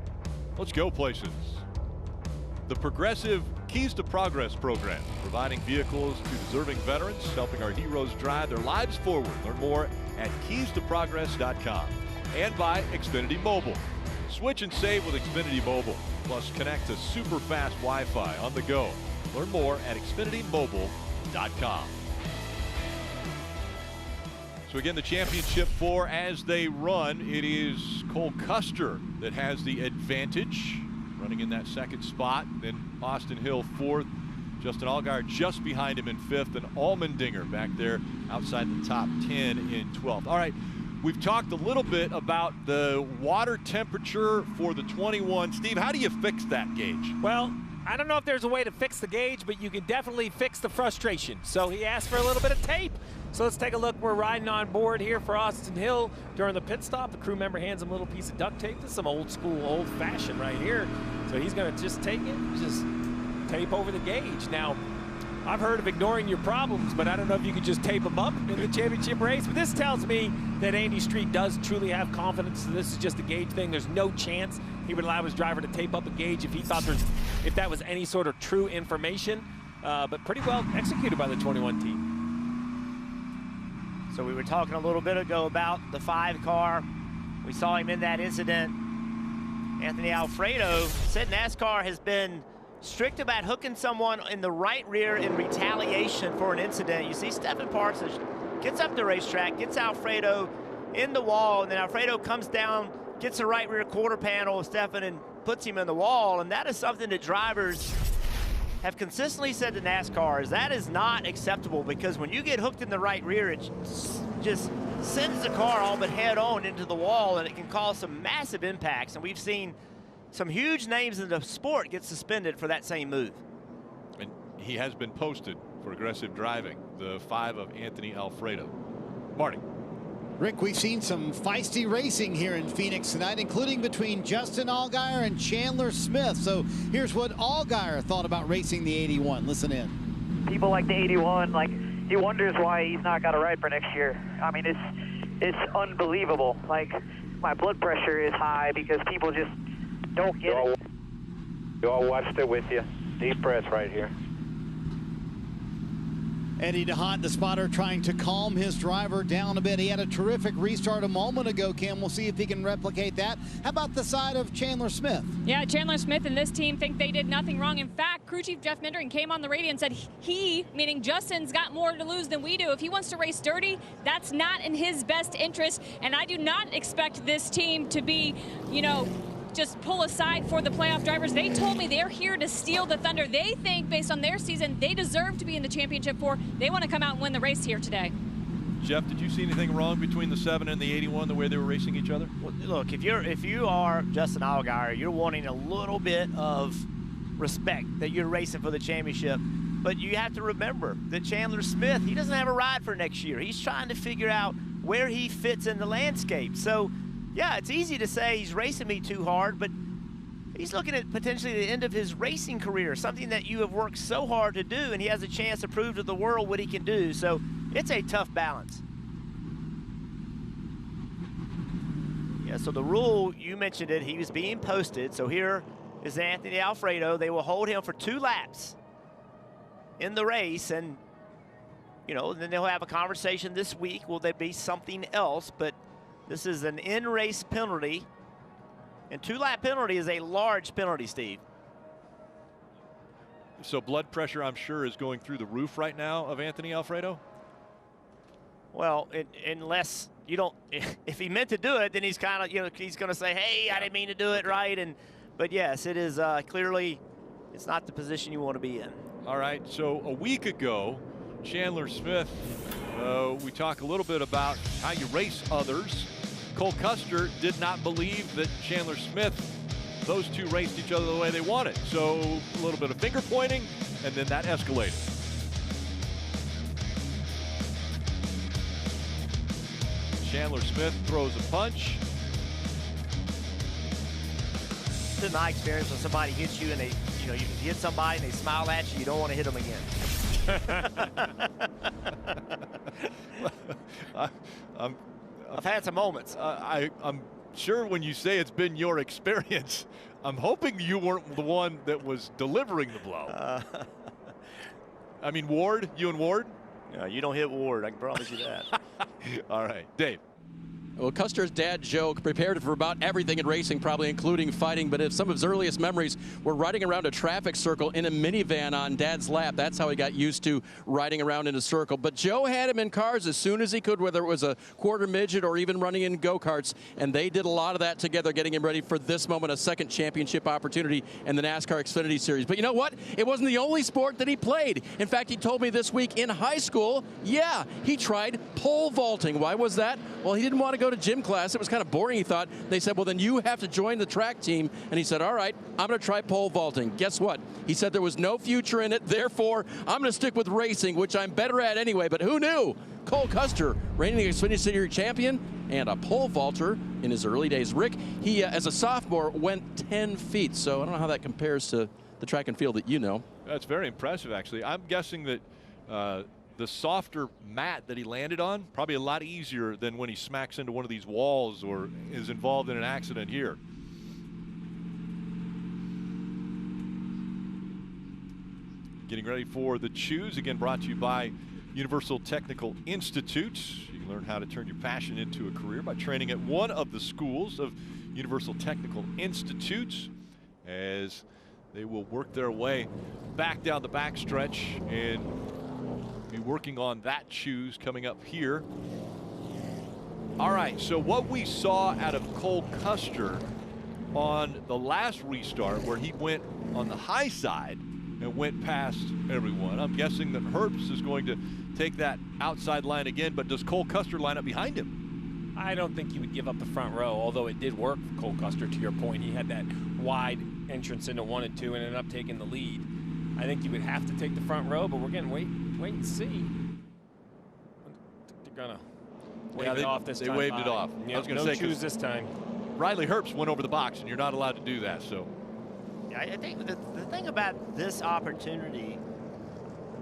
S1: Let's go places. The Progressive Keys to Progress program, providing vehicles to deserving veterans, helping our heroes drive their lives forward. Learn more at keystoprogress.com. And by Xfinity Mobile. Switch and save with Xfinity Mobile. Plus, connect to super fast Wi-Fi on the go. Learn more at xfinitymobile.com. So again, the championship four as they run, it is Cole Custer that has the advantage, running in that second spot. Then Austin Hill fourth, Justin Allgaier just behind him in fifth, and Allmendinger back there outside the top 10 in 12th. All right, we've talked a little bit about the water temperature for the 21. Steve, how do you fix that gauge?
S3: Well, I don't know if there's a way to fix the gauge, but you can definitely fix the frustration. So he asked for a little bit of tape. So let's take a look. We're riding on board here for Austin Hill during the pit stop. The crew member hands him a little piece of duct tape. This is some old school, old fashioned right here. So he's going to just take it, just tape over the gauge. Now, I've heard of ignoring your problems, but I don't know if you could just tape them up in the championship race. But this tells me that Andy Street does truly have confidence that this is just a gauge thing. There's no chance he would allow his driver to tape up a gauge if he thought if that was any sort of true information. But pretty well executed by the 21 team.
S2: So we were talking a little bit ago about the 5 car. We saw him in that incident. Anthony Alfredo said NASCAR has been strict about hooking someone in the right rear in retaliation for an incident. You see Stephen Parsons gets up the racetrack, gets Alfredo in the wall, and then Alfredo comes down, gets the right rear quarter panel of Stephen and puts him in the wall. And that is something that drivers have consistently said to NASCAR is that is not acceptable, because when you get hooked in the right rear, it just sends the car all but head on into the wall, and it can cause some massive impacts. And we've seen some huge names in the sport get suspended for that same move.
S1: And he has been posted for aggressive driving, the 5 of Anthony Alfredo. Marty.
S4: Rick, we've seen some feisty racing here in Phoenix tonight, including between Justin Allgaier and Chandler Smith. So here's what Allgaier thought about racing the 81. Listen in.
S11: People like the 81, like, he wonders why he's not got a ride for next year. I mean, it's unbelievable. Like, my blood pressure is high because people just don't get it.
S12: You all watched it with you. Deep breath right here.
S4: Eddie DeHaan, the spotter, trying to calm his driver down a bit. He had a terrific restart a moment ago, Kim. We'll see if he can replicate that. How about the side of Chandler Smith?
S5: Yeah, Chandler Smith and this team think they did nothing wrong. In fact, crew chief Jeff Mindering came on the radio and said he, meaning Justin's, got more to lose than we do. If he wants to race dirty, that's not in his best interest. And I do not expect this team to be, you know, just pull aside for the playoff drivers. They told me they're here to steal the thunder. They think, based on their season, they deserve to be in the championship 4. They want to come out and win the race here today.
S1: Jeff, did you see anything wrong between the 7 and the 81, the way they were racing each other?
S2: Well, look, if you are Justin Allgaier, you're wanting a little bit of respect that you're racing for the championship. But you have to remember that Chandler Smith, he doesn't have a ride for next year. He's trying to figure out where he fits in the landscape. So, yeah, it's easy to say he's racing me too hard, but he's looking at potentially the end of his racing career, something that you have worked so hard to do, and he has a chance to prove to the world what he can do. So it's a tough balance. Yeah, so the rule, you mentioned it, he was being posted. So here is Anthony Alfredo. They will hold him for 2 laps in the race, and, you know, then they'll have a conversation this week. Will there be something else? But this is an in-race penalty, and 2-lap penalty is a large penalty, Steve.
S1: So blood pressure, I'm sure, is going through the roof right now of Anthony Alfredo?
S2: Well, unless you don't, if he meant to do it, then he's kind of, you know, he's going to say, hey, I didn't mean to do it, right? But yes, it is clearly, it's not the position you want to be in.
S1: All right, so a week ago, Chandler Smith, we talked a little bit about how you race others. Cole Custer did not believe that Chandler Smith, those two raced each other the way they wanted. So a little bit of finger pointing, and then that escalated. Chandler Smith throws a punch.
S2: This is my experience when somebody hits you and they, you know, you hit somebody and they smile at you, you don't want to hit them again. I've had some moments.
S1: I'm sure when you say it's been your experience, I'm hoping you weren't the one that was delivering the blow. I mean, Ward, you and Ward?
S2: No, you don't hit Ward. I can promise you that.
S1: All right, Dave.
S6: Well, Custer's dad, Joe, prepared for about everything in racing, probably including fighting, but if some of his earliest memories were riding around a traffic circle in a minivan on Dad's lap. That's how he got used to riding around in a circle. But Joe had him in cars as soon as he could, whether it was a quarter midget or even running in go-karts, and they did a lot of that together, getting him ready for this moment, a second championship opportunity in the NASCAR Xfinity Series. But you know what? It wasn't the only sport that he played. In fact, he told me this week in high school, yeah, he tried pole vaulting. Why was that? Well, he didn't want to go to gym class. It was kind of boring, he thought. They said, well, then you have to join the track team. And he said, all right, I'm going to try pole vaulting. Guess what? He said there was no future in it. Therefore, I'm going to stick with racing, which I'm better at anyway. But who knew? Cole Custer, reigning Xfinity Series champion and a pole vaulter in his early days. Rick, he, as a sophomore, went 10 feet. So I don't know how that compares to the track and field that you know.
S1: That's very impressive, actually. I'm guessing that the softer mat that he landed on, probably a lot easier than when he smacks into one of these walls or is involved in an accident here. Getting ready for the Choose, again brought to you by Universal Technical Institute. You can learn how to turn your passion into a career by training at one of the schools of Universal Technical Institute, as they will work their way back down the backstretch and be working on that Choose coming up here. All right, so what we saw out of Cole Custer on the last restart, where he went on the high side and went past everyone, I'm guessing that Herbst is going to take that outside line again, but does Cole Custer line up behind him?
S3: I don't think you would give up the front row, although it did work for Cole Custer, to your point. He had that wide entrance into 1 and 2 and ended up taking the lead. I think you would have to take the front row, but we're going to wait and see. They're going to wave it off this time.
S1: They waved it off.
S3: Yeah,
S1: I was going to
S3: no
S1: say,
S3: Choose this time.
S1: Riley Herbst went over the box, and you're not allowed to do that. So,
S2: yeah, I think the thing about this opportunity,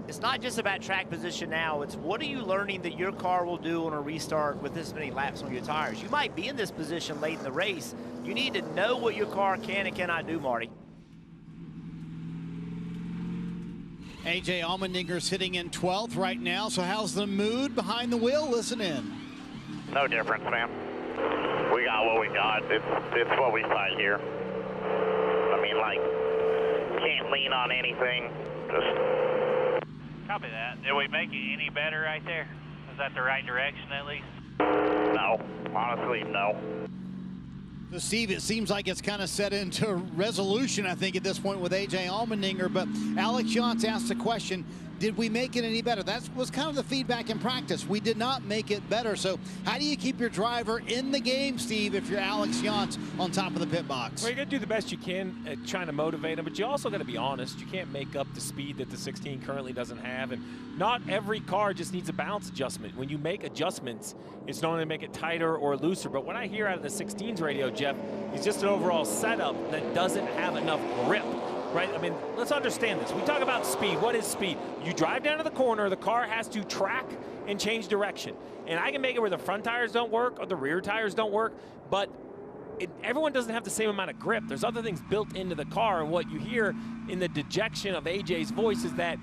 S2: it's not just about track position now. It's what are you learning that your car will do on a restart with this many laps on your tires. You might be in this position late in the race. You need to know what your car can and cannot do, Marty.
S4: A.J. Allmendinger's sitting in 12th right now, so how's the mood behind the wheel? Listen in.
S7: No difference, man. We got what we got. It's what we fight here. I mean, like, can't lean on anything. Just
S13: copy that. Did we make it any better right there? Is that the right direction at least?
S7: no. Honestly, no.
S4: So Steve, it seems like it's kind of set into resolution, I think, at this point with A.J. Allmendinger. But Alex Yantz asked the question, did we make it any better? That was kind of the feedback in practice. We did not make it better. So how do you keep your driver in the game, Steve, if you're Alex Yantz on top of the pit box?
S3: Well, you got to do the best you can at trying to motivate him, but you also got to be honest. You can't make up the speed that the 16 currently doesn't have, and not every car just needs a balance adjustment. When you make adjustments, it's not only to make it tighter or looser, but what I hear out of the 16's radio, Jeff, is just an overall setup that doesn't have enough grip. Right? I mean, let's understand this. We talk about speed. What is speed? You drive down to the corner, the car has to track and change direction. And I can make it where the front tires don't work or the rear tires don't work, but everyone doesn't have the same amount of grip. There's other things built into the car, and what you hear in the dejection of AJ's voice is that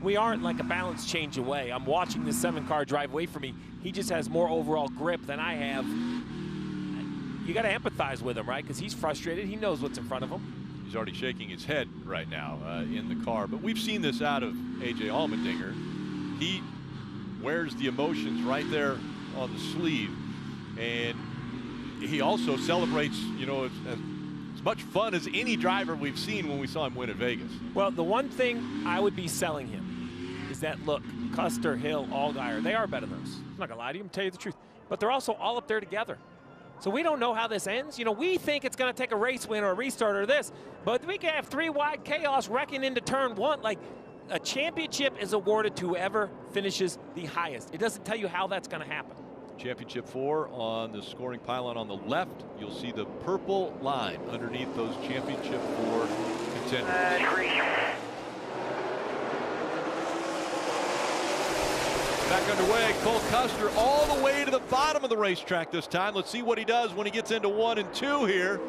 S3: we aren't like a balance change away. I'm watching this 7-car drive away from me. He just has more overall grip than I have. You got to empathize with him, right? Because he's frustrated. He knows what's in front of him.
S1: He's already shaking his head right now in the car. But we've seen this out of A.J. Allmendinger. He wears the emotions right there on the sleeve. And he also celebrates, you know, as much fun as any driver we've seen when we saw him win at Vegas.
S3: Well, the one thing I would be selling him is that, look, Custer, Hill, Allgaier, they are better than us. I'm not going to lie to you, I'm tell you the truth. But they're also all up there together. So we don't know how this ends. You know, we think it's going to take a race win or a restart or this, but we can have 3 wide chaos wrecking into turn 1. Like, a championship is awarded to whoever finishes the highest. It doesn't tell you how that's going to happen.
S1: Championship 4 on the scoring pylon on the left. You'll see the purple line underneath those championship 4 contenders. back underway. Cole Custer all the way to the bottom of the racetrack this time. Let's see what he does when he gets into 1 and 2 here.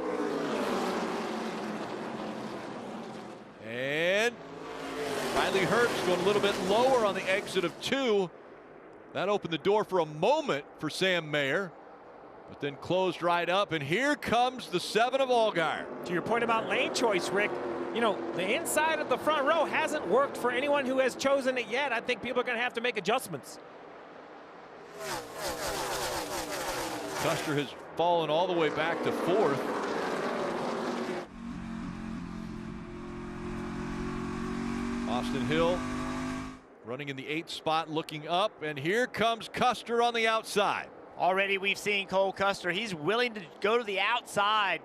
S1: And Riley Herbst going a little bit lower on the exit of 2. That opened the door for a moment for Sam Mayer, but then closed right up. And here comes the 7 of Allgaier.
S3: To your point about lane choice, Rick, you know, the inside of the front row hasn't worked for anyone who has chosen it yet. I think people are going to have to make adjustments.
S1: Custer has fallen all the way back to 4th. Austin Hill running in the 8th spot, looking up, and here comes Custer on the outside.
S2: Already we've seen Cole Custer. He's willing to go to the outside.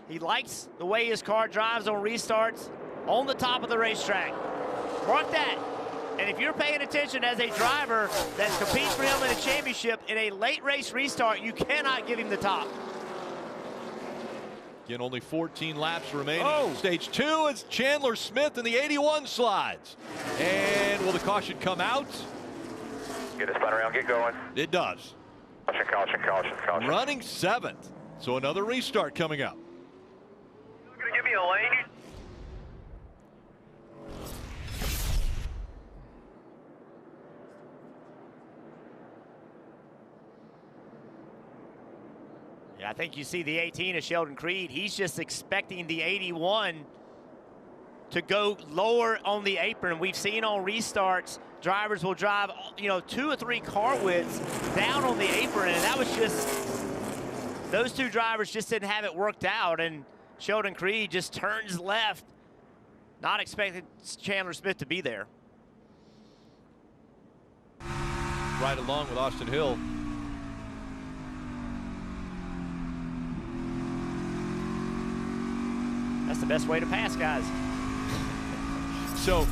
S2: He likes the way his car drives on restarts on the top of the racetrack. Mark that. And if you're paying attention as a driver that competes for him in a championship in a late race restart, you cannot give him the top.
S1: Again, only 14 laps remaining. Stage 2 is Chandler Smith in the 81 slides. And will the caution come out?
S12: Get a spun around, get going.
S1: It does.
S12: Caution, caution, caution, caution.
S1: Running 7th. So another restart coming up.
S12: Gonna give me a lane.
S2: Yeah, I think you see the 18 of Sheldon Creed. He's just expecting the 81 to go lower on the apron. We've seen on restarts, drivers will drive, you know, 2 or 3 car widths down on the apron, and that was just, those 2 drivers just didn't have it worked out, and Sheldon Creed just turns left, not expecting Chandler Smith to be there.
S1: Right along with Austin Hill.
S2: That's the best way to pass, guys.
S1: So,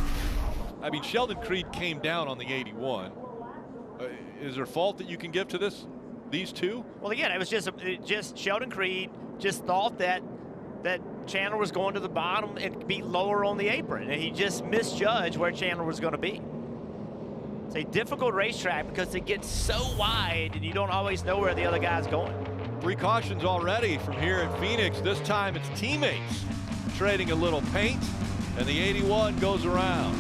S1: I mean, Sheldon Creed came down on the 81. Is there fault that you can give to these 2?
S2: Well, again, it was just Sheldon Creed just thought that Chandler was going to the bottom and be lower on the apron, and he just misjudged where Chandler was going to be. It's a difficult racetrack because it gets so wide and you don't always know where the other guy's going.
S1: 3 cautions already from here at Phoenix. This time it's teammates trading a little paint, and the 81 goes around.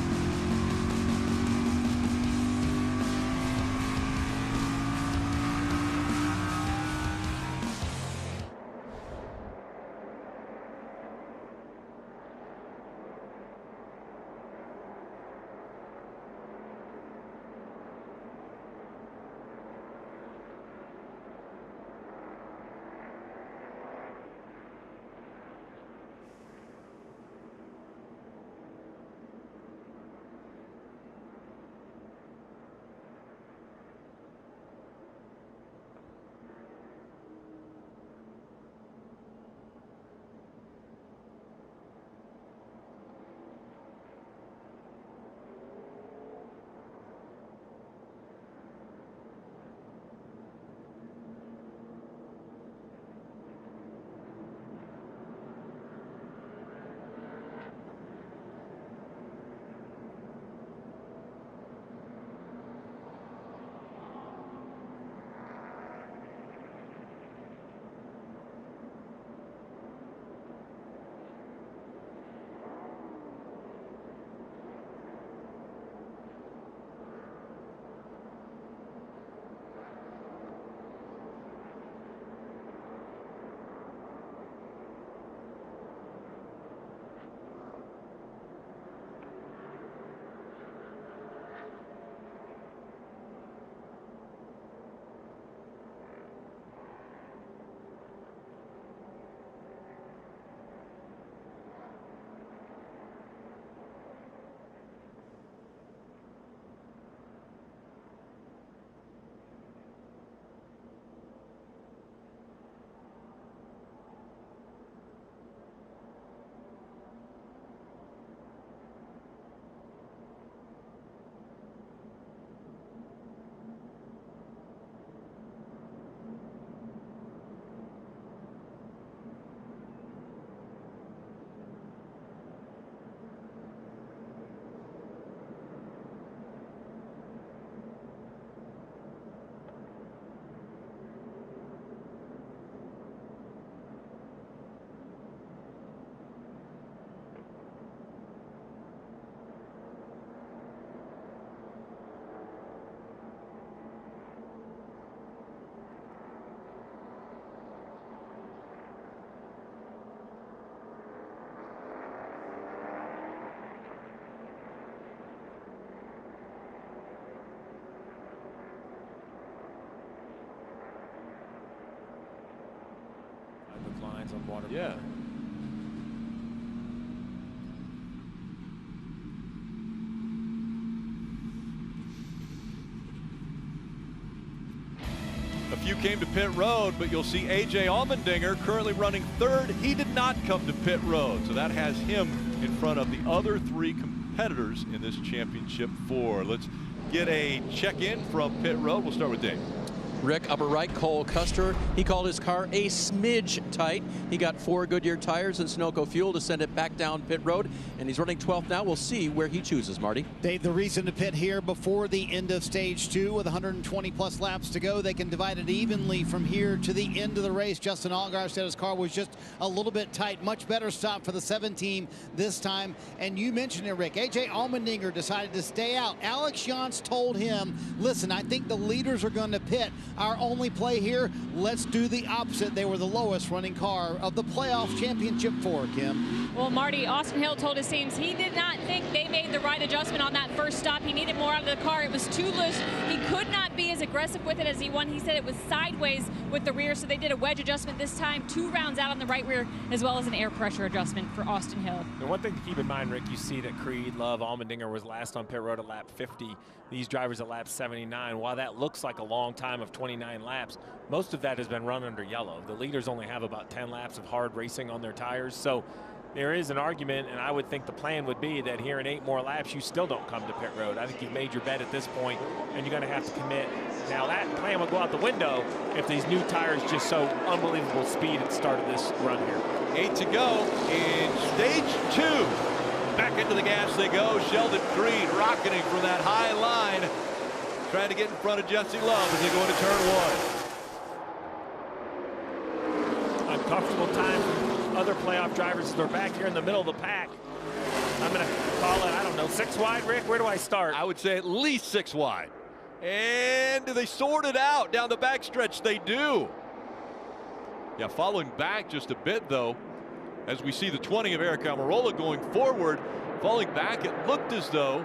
S3: lines on water.
S1: Yeah. A few came to pit road, but you'll see A.J. Allmendinger currently running third. He did not come to pit road, so that has him in front of the other three competitors in this championship 4. Let's get a check-in from pit road. We'll start with Dave.
S6: Rick, upper right, Cole Custer. He called his car a smidge tight. He got 4 Goodyear tires and Sunoco fuel to send it back down pit road, and he's running 12th now. We'll see where he chooses, Marty.
S4: Dave, the reason to pit here before the end of stage 2 with 120+ laps to go. They can divide it evenly from here to the end of the race. Justin Allgaier said his car was just a little bit tight. Much better stop for the 7 team this time. And you mentioned it, Rick. A.J. Allmendinger decided to stay out. Alex Jans told him, listen, I think the leaders are going to pit. Our only play here, let's do the opposite. They were the lowest running car of the playoff championship 4, Kim.
S5: Well, Marty, Austin Hill told his teams he did not think they made the right adjustment on that first stop. He needed more out of the car. It was too loose. He could not be as aggressive with it as he wanted. He said it was sideways with the rear, so they did a wedge adjustment this time, 2 rounds out on the right rear, as well as an air pressure adjustment for Austin Hill.
S3: And one thing to keep in mind, Rick, you see that Creed, Love, Allmendinger was last on pit road at lap 50. These drivers at lap 79. While that looks like a long time of 29 laps, most of that has been run under yellow. The leaders only have about 10 laps of hard racing on their tires. So there is an argument, and I would think the plan would be that here in 8 more laps, you still don't come to pit road. I think you've made your bet at this point, and you're going to have to commit. Now, that plan would go out the window if these new tires just so unbelievable speed at the start of this run here.
S1: 8 to go in stage 2. Back into the gas they go. Sheldon Creed rocketing from that high line, trying to get in front of Jesse Love as they go into turn 1.
S3: Uncomfortable time for other playoff drivers. They're back here in the middle of the pack. I'm going to call it, I don't know, 6 wide, Rick? Where do I start?
S1: I would say at least 6 wide. And do they sort it out down the backstretch? They do. Yeah, following back just a bit, though, as we see the 20 of Eric Almirola going forward. Falling back, it looked as though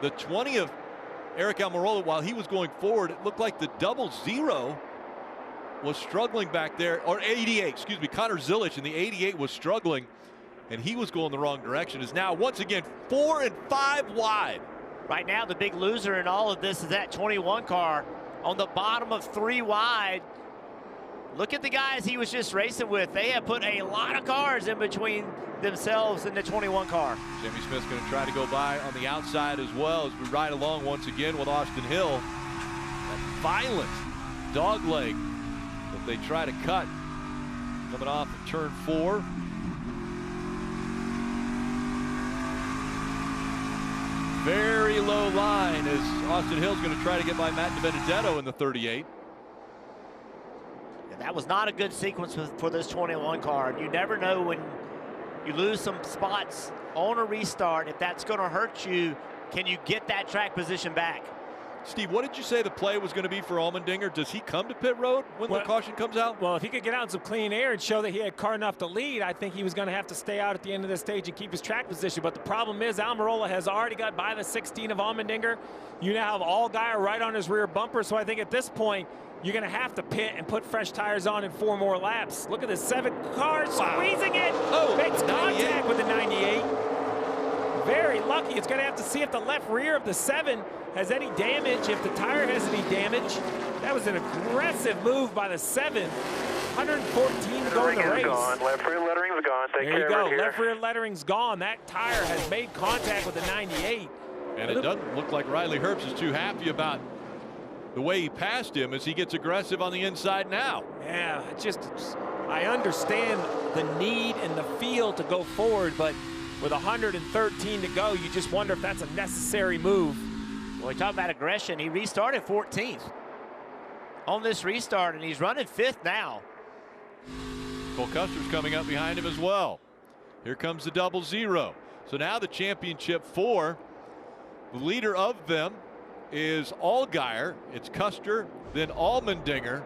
S1: the 20 of Eric Almirola, while he was going forward, it looked like the 00 was struggling back there, or 88, excuse me, Connor Zilich in the 88 was struggling, and he was going the wrong direction. Is now once again 4 and 5 wide.
S2: Right now, the big loser in all of this is that 21 car on the bottom of 3 wide. Look at the guys he was just racing with. They have put a lot of cars in between themselves and the 21 car.
S1: Jimmy Smith's going to try to go by on the outside as well as we ride along once again with Austin Hill. That violent dog leg that they try to cut coming off of turn 4. Very low line as Austin Hill's going to try to get by Matt DiBenedetto in the 38.
S2: That was not a good sequence for this 21 car. You never know when you lose some spots on a restart, if that's going to hurt you. Can you get that track position back?
S1: Steve, what did you say the play was going to be for Allmendinger? Does he come to pit road when the caution comes out?
S3: Well, if he could get out in some clean air and show that he had car enough to lead, I think he was going to have to stay out at the end of the stage and keep his track position. But the problem is Almirola has already got by the 16 of Allmendinger. You now have Allgaier right on his rear bumper. So I think at this point, you're going to have to pit and put fresh tires on in 4 more laps. Look at the 7 car squeezing it.
S1: Oh,
S3: makes contact with the 98. Very lucky. It's going to have to see if the left rear of the 7 has any damage, if the tire has any damage. That was an aggressive move by the 7. 114 to go in the race.
S12: Gone. Left rear lettering's gone. Take
S3: there you
S12: care
S3: go.
S12: of it
S3: Left rear lettering's gone. That tire has made contact with the 98.
S1: And it doesn't look like Riley Herbst is too happy about the way he passed him as he gets aggressive on the inside now.
S3: Yeah, I understand the need and the feel to go forward, but with 113 to go, you just wonder if that's a necessary move.
S2: Well, we talk about aggression. He restarted 14th on this restart, and he's running 5th now.
S1: Cole Custer's coming up behind him as well. Here comes the 00. So now the championship 4, the leader of them is Allgaier. It's Custer, then Allmendinger.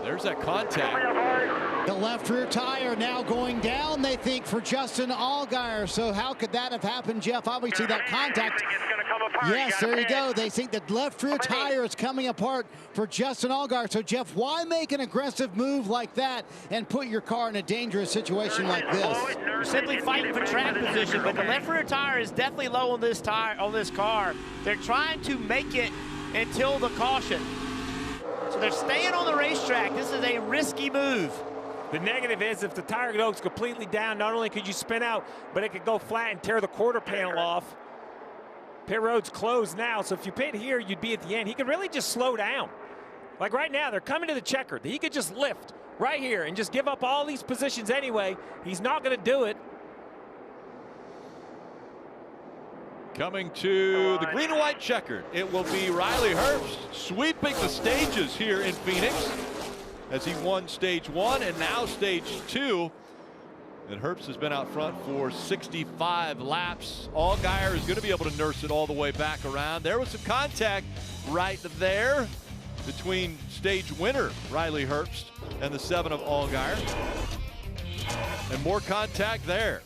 S1: There's that contact.
S4: The left rear tire now going down, they think, for Justin Allgaier. So how could that have happened, Jeff? Obviously that contact. Yes, there you go. They think the left rear tire is coming apart for Justin Allgaier. So, Jeff, why make an aggressive move like that and put your car in a dangerous situation like this?
S2: You're simply fighting for track position, but the left rear tire is definitely low on this car. They're trying to make it until the caution. So they're staying on the racetrack. This is a risky move.
S3: The negative is if the tire goes completely down, not only could you spin out, but it could go flat and tear the quarter panel off. Pit road's closed now, so if you pit here, you'd be at the end. He could really just slow down. Like right now, they're coming to the checker. He could just lift right here and just give up all these positions anyway. He's not going to do it.
S1: Coming to the green and white checkered, it will be Riley Herbst sweeping the stages here in Phoenix as he won stage 1 and now stage 2. And Herbst has been out front for 65 laps. Allgaier is going to be able to nurse it all the way back around. There was some contact right there between stage winner Riley Herbst and the 7 of Allgaier. And more contact there.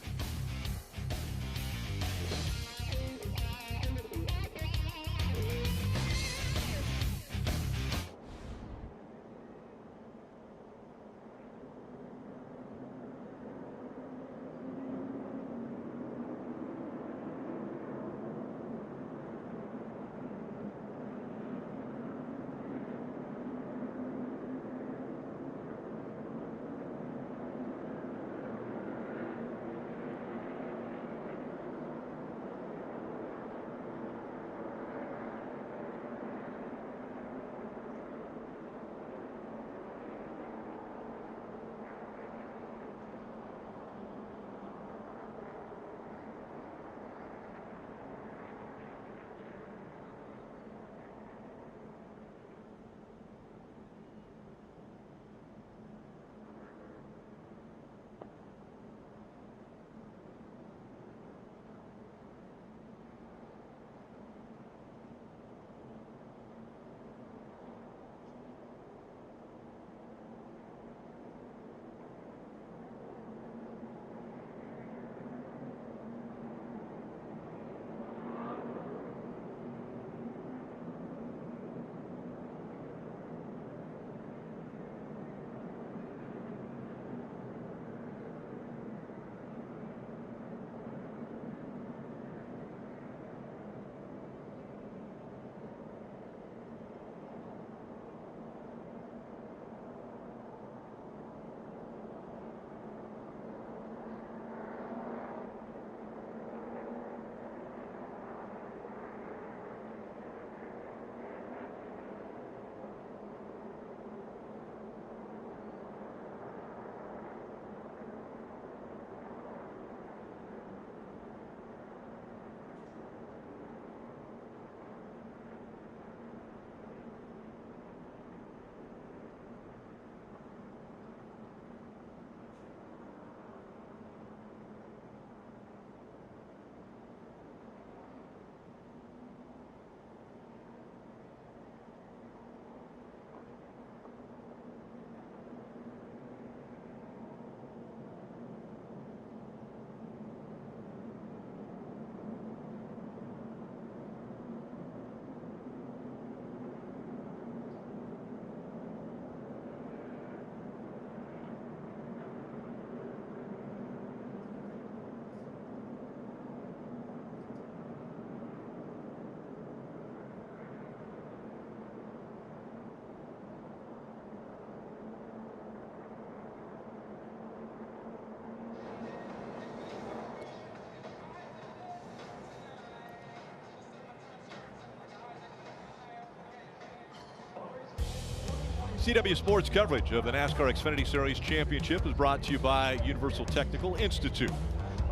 S1: CW Sports coverage of the NASCAR Xfinity Series Championship is brought to you by Universal Technical Institute.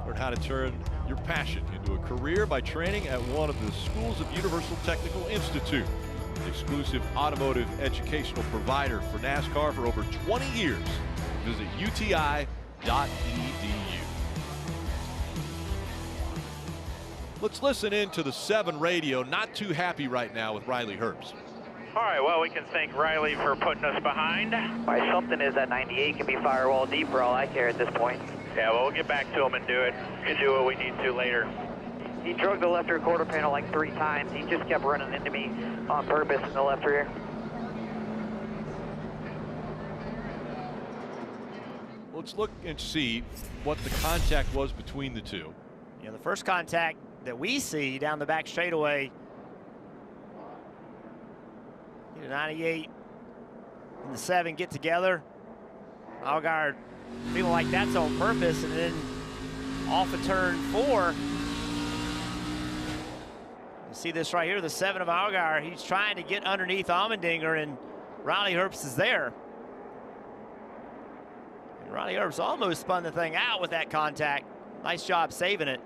S1: Learn how to turn your passion into a career by training at one of the schools of Universal Technical Institute, an exclusive automotive educational provider for NASCAR for over 20 years. Visit uti.edu. Let's listen in to the 7 radio. Not too happy right now with Riley Herbst.
S13: All right, well, we can thank Riley for putting us behind.
S11: Why, something is that 98 can be firewall deep for all I care at this point.
S13: Yeah, well, we'll get back to him and do it. We can do what we need to later.
S11: He drug the left rear quarter panel like 3 times. He just kept running into me on purpose in the left rear.
S1: Let's look and see what the contact was between the two.
S2: You know, the first contact that we see down the back straightaway, the 98 and the 7 get together. Allgaier feeling like that's on purpose, and then off of turn 4. You see this right here, the 7 of Allgaier. He's trying to get underneath Allmendinger, and Riley Herbst is there. And Riley Herbst almost spun the thing out with that contact. Nice job saving it.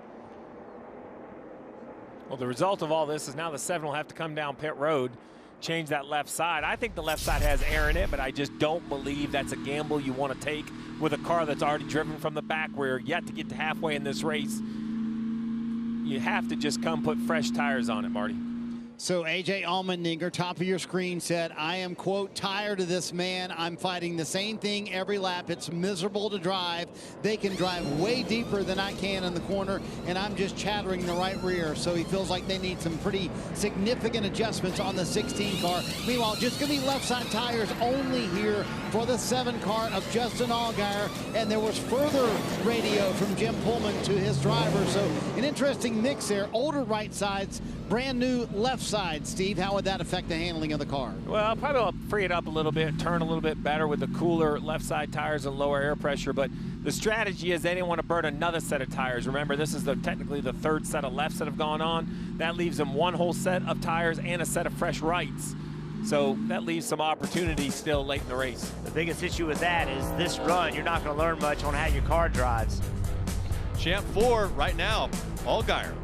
S3: Well, the result of all this is now the 7 will have to come down pit road, change that left side. I think the left side has air in it, but I just don't believe that's a gamble you want to take with a car that's already driven from the back. We're yet to get to halfway in this race. You have to just come put fresh tires on it, Marty.
S4: So A.J. Allmendinger, top of your screen, said, I am, quote, tired of this, man. I'm fighting the same thing every lap. It's miserable to drive. They can drive way deeper than I can in the corner, and I'm just chattering the right rear. So he feels like they need some pretty significant adjustments on the 16 car. Meanwhile, just going to be left side tires only here for the 7 car of Justin Allgaier. And there was further radio from Jim Pullman to his driver. So an interesting mix there. Older right sides, brand new left side. Steve, how would that affect the handling of the car?
S3: Well, probably will free it up a little bit, turn a little bit better with the cooler left side tires and lower air pressure. But the strategy is they didn't want to burn another set of tires. Remember, this is technically the 3rd set of lefts that have gone on. That leaves them 1 whole set of tires and a set of fresh rights. So that leaves some opportunity still late in the race.
S2: The biggest issue with that is this run, you're not going to learn much on how your car drives.
S1: Champ 4 right now, Allgaier.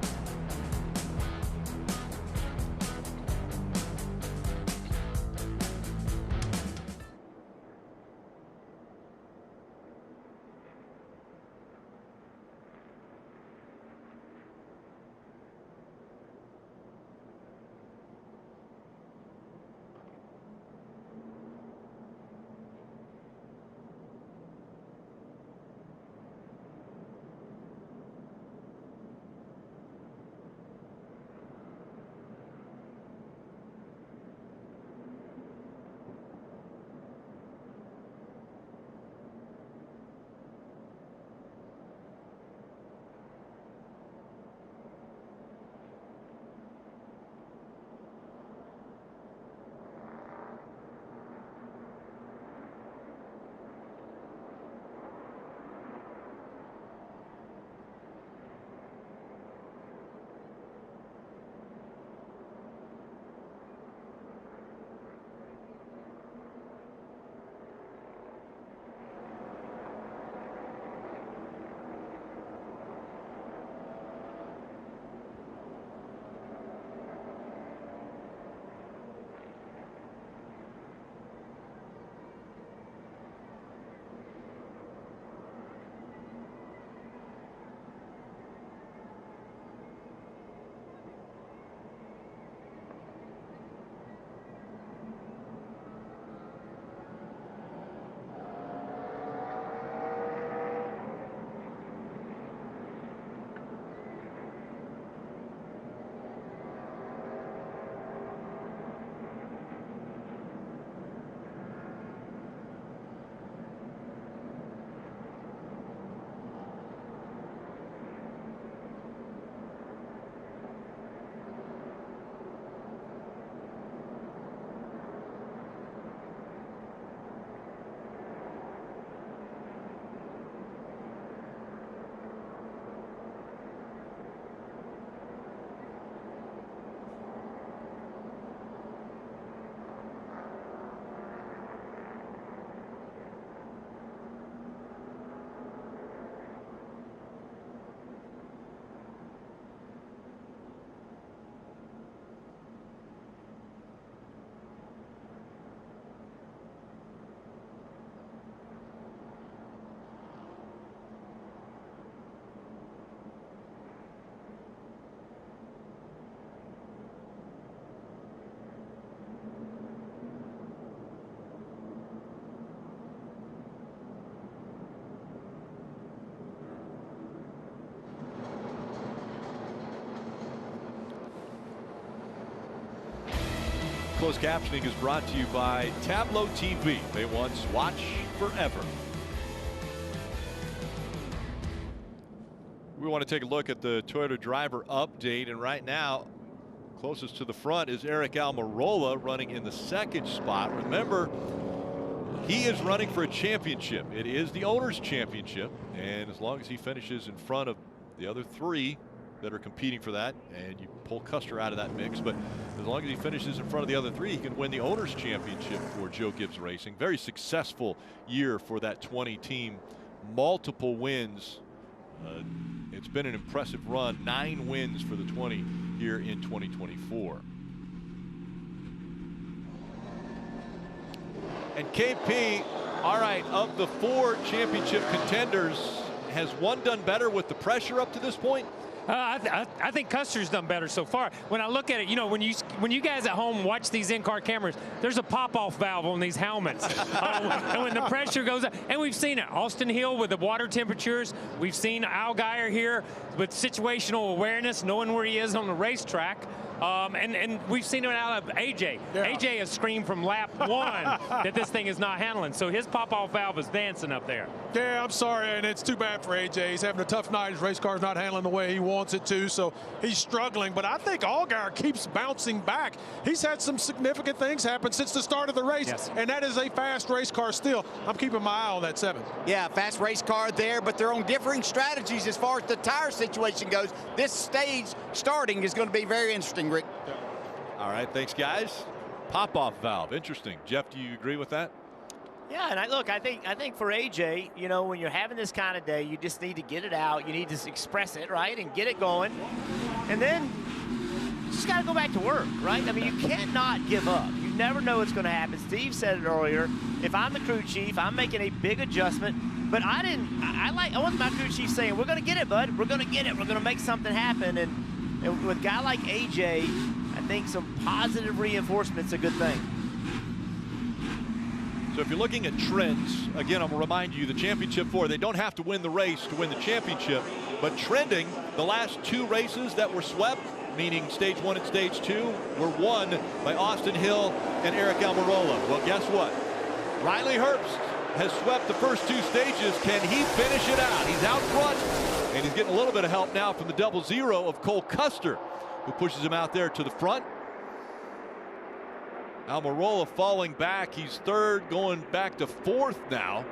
S1: Closed captioning is brought to you by Tableau TV. They once, watch forever. We want to take a look at the Toyota driver update, and right now, closest to the front is Eric Almirola running in the second spot. Remember, he is running for a championship. It is the Owners' Championship, and as long as he finishes in front of the other three that are competing for that, and you pull Custer out of that mix, but as long as he finishes in front of the other three, he can win the Owners' Championship for Joe Gibbs Racing. Very successful year for that 20 team, multiple wins. It's been an impressive run, 9 wins for the 20 here in 2024. And KP, all right, of the 4 championship contenders, has one done better with the pressure up to this point?
S9: I think Custer's done better so far. When I look at it, you know, when you guys at home watch these in-car cameras, there's a pop-off valve on these helmets. And when the pressure goes up, and we've seen it. Austin Hill with the water temperatures. We've seen Allgaier here with situational awareness, knowing where he is on the racetrack. And we've seen it out of AJ. Yeah. AJ has screamed from lap 1 that this thing is not handling. So his pop-off valve is dancing up there.
S10: Yeah, I'm sorry, and it's too bad for AJ. He's having a tough night. His race car's not handling the way he wants it to, so he's struggling. But I think Allgaier keeps bouncing back. He's had some significant things happen since the start of the race, yes, and that is a fast race car still. I'm keeping my eye on that 7.
S8: Yeah, fast race car there, but they're on differing strategies as far as the tire situation goes. This stage starting is going to be very interesting, Rick.
S1: Yeah. All right, thanks, guys. Pop-off valve, interesting. Jeff, do you agree with that?
S2: Yeah, and I think for AJ, you know, when you're having this kind of day, you just need to get it out. You need to express it, right, and get it going. And then you just got to go back to work, right? I mean, you cannot give up. You never know what's going to happen. Steve said it earlier. If I'm the crew chief, I'm making a big adjustment. But I wasn't my crew chief saying, we're going to get it, bud. We're going to get it. We're going to make something happen. And with a guy like AJ, I think some positive reinforcement's a good thing.
S1: So if you're looking at trends, again, I'm going to remind you, the championship 4, they don't have to win the race to win the championship. But trending, the last 2 races that were swept, meaning stage 1 and stage 2, were won by Austin Hill and Eric Almirola. Well, guess what? Riley Herbst has swept the first 2 stages. Can he finish it out? He's out front, and he's getting a little bit of help now from the 00 of Cole Custer, who pushes him out there to the front. Almirola falling back. He's 3rd, going back to 4th now.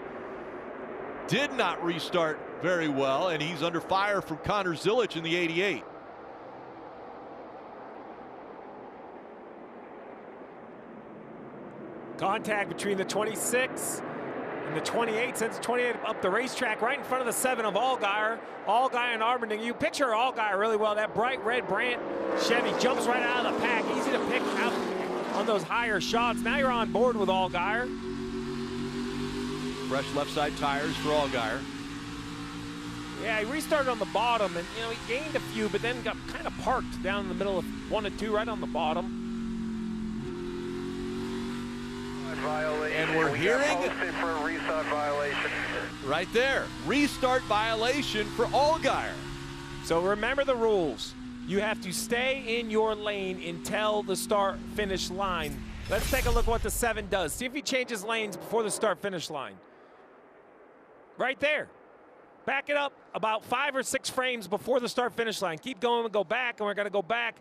S1: Did not restart very well, and he's under fire from Connor Zilic in the 88.
S3: Contact between the 26 and the 28, sends the 28 up the racetrack right in front of the 7 of Allgaier. Allgaier and Arbending. You picture Allgaier really well. That bright red Brandt Chevy jumps right out of the pack. Easy to pick out on those higher shots. Now you're on board with Allgaier.
S1: Fresh left side tires for Allgaier.
S3: Yeah, he restarted on the bottom, and you know he gained a few, but then got kind of parked down in the middle of 1 and 2, right on the bottom.
S1: And we're hearing
S12: for a restart violation.
S1: Right there, restart violation for Allgaier.
S3: So remember the rules. You have to stay in your lane until the start-finish line. Let's take a look what the 7 does. See if he changes lanes before the start-finish line. Right there. Back it up about 5 or 6 frames before the start-finish line. Keep going and go back, and we're going to go back.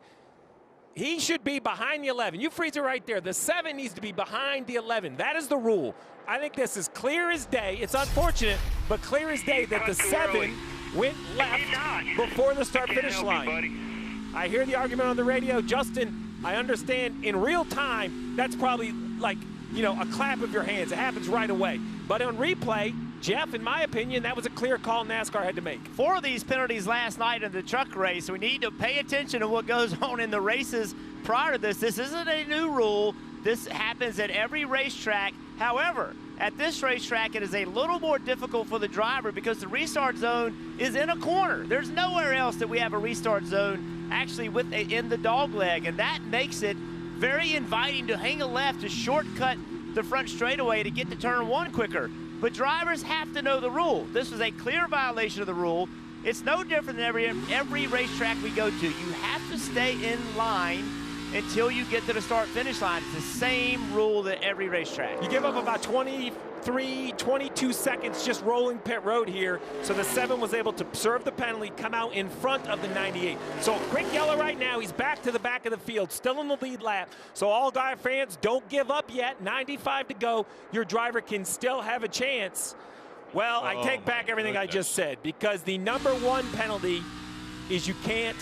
S3: He should be behind the 11. You freeze it right there. The 7 needs to be behind the 11. That is the rule. I think this is clear as day. It's unfortunate, but clear as day that the 7 went left before the start-finish line. I hear the argument on the radio. Justin, I understand in real time, that's probably like, you know, a clap of your hands. It happens right away. But on replay, Jeff, in my opinion, that was a clear call NASCAR had to make.
S2: 4 of these penalties last night in the truck race. We need to pay attention to what goes on in the races prior to this. This isn't a new rule. This happens at every racetrack. However, at this racetrack, it is a little more difficult for the driver because the restart zone is in a corner. There's nowhere else that we have a restart zone actually in the dog leg, and that makes it very inviting to hang a left to shortcut the front straightaway to get to turn 1 quicker. But drivers have to know the rule. This was a clear violation of the rule. It's no different than every racetrack we go to. You have to stay in line until you get to the start-finish line. It's the same rule at every racetrack.
S3: You give up about 22 seconds just rolling pit road here, so the 7 was able to serve the penalty, come out in front of the 98. So quick yellow right now. He's back to the back of the field, still in the lead lap. So Allgaier fans, don't give up yet. 95 to go. Your driver can still have a chance. Well, I take back everything I just said, because the #1 penalty is you can't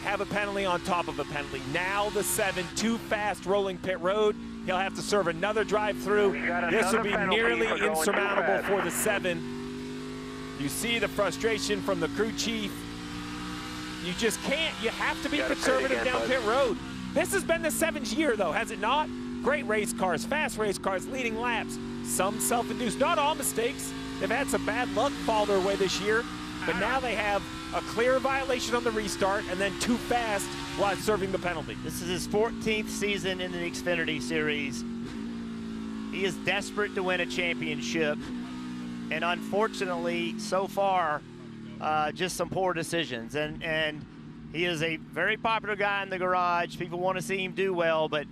S3: have a penalty on top of a penalty. Now the 7, too fast rolling pit road. He'll have to serve another drive-through. This will be nearly insurmountable for the 7. You see the frustration from the crew chief. You just can't. You have to be conservative down pit road. This has been the 7's year, though, has it not? Great race cars, fast race cars, leading laps. Some self-induced, not all mistakes. They've had some bad luck fall their way this year, but now they have a clear violation on the restart and then too fast while serving the penalty.
S2: This is his 14th season in the Xfinity Series. He is desperate to win a championship, and unfortunately, so far, just some poor decisions. And he is a very popular guy in the garage. People want to see him do well, but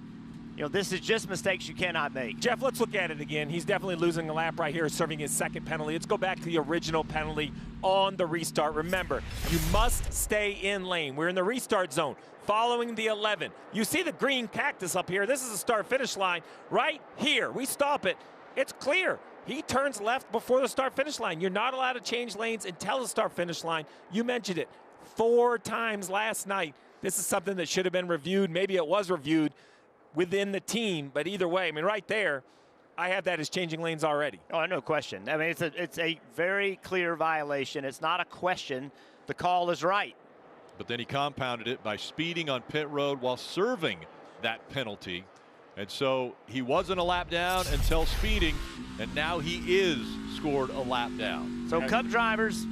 S2: you know, this is just mistakes you cannot make.
S3: Jeff, let's look at it again. He's definitely losing a lap right here, serving his 2nd penalty. Let's go back to the original penalty on the restart. Remember, you must stay in lane. We're in the restart zone, following the 11. You see the green cactus up here. This is the start-finish line right here. We stop it. It's clear. He turns left before the start-finish line. You're not allowed to change lanes until the start-finish line. You mentioned it 4 times last night. This is something that should have been reviewed. Maybe it was reviewed within the team, but either way, I mean, right there, I have that as changing lanes already.
S2: Oh, no question. I mean, it's a very clear violation. It's not a question. The call is right.
S1: But then he compounded it by speeding on pit road while serving that penalty. And so he wasn't a lap down until speeding, and now he is scored a lap down.
S2: So Cup drivers,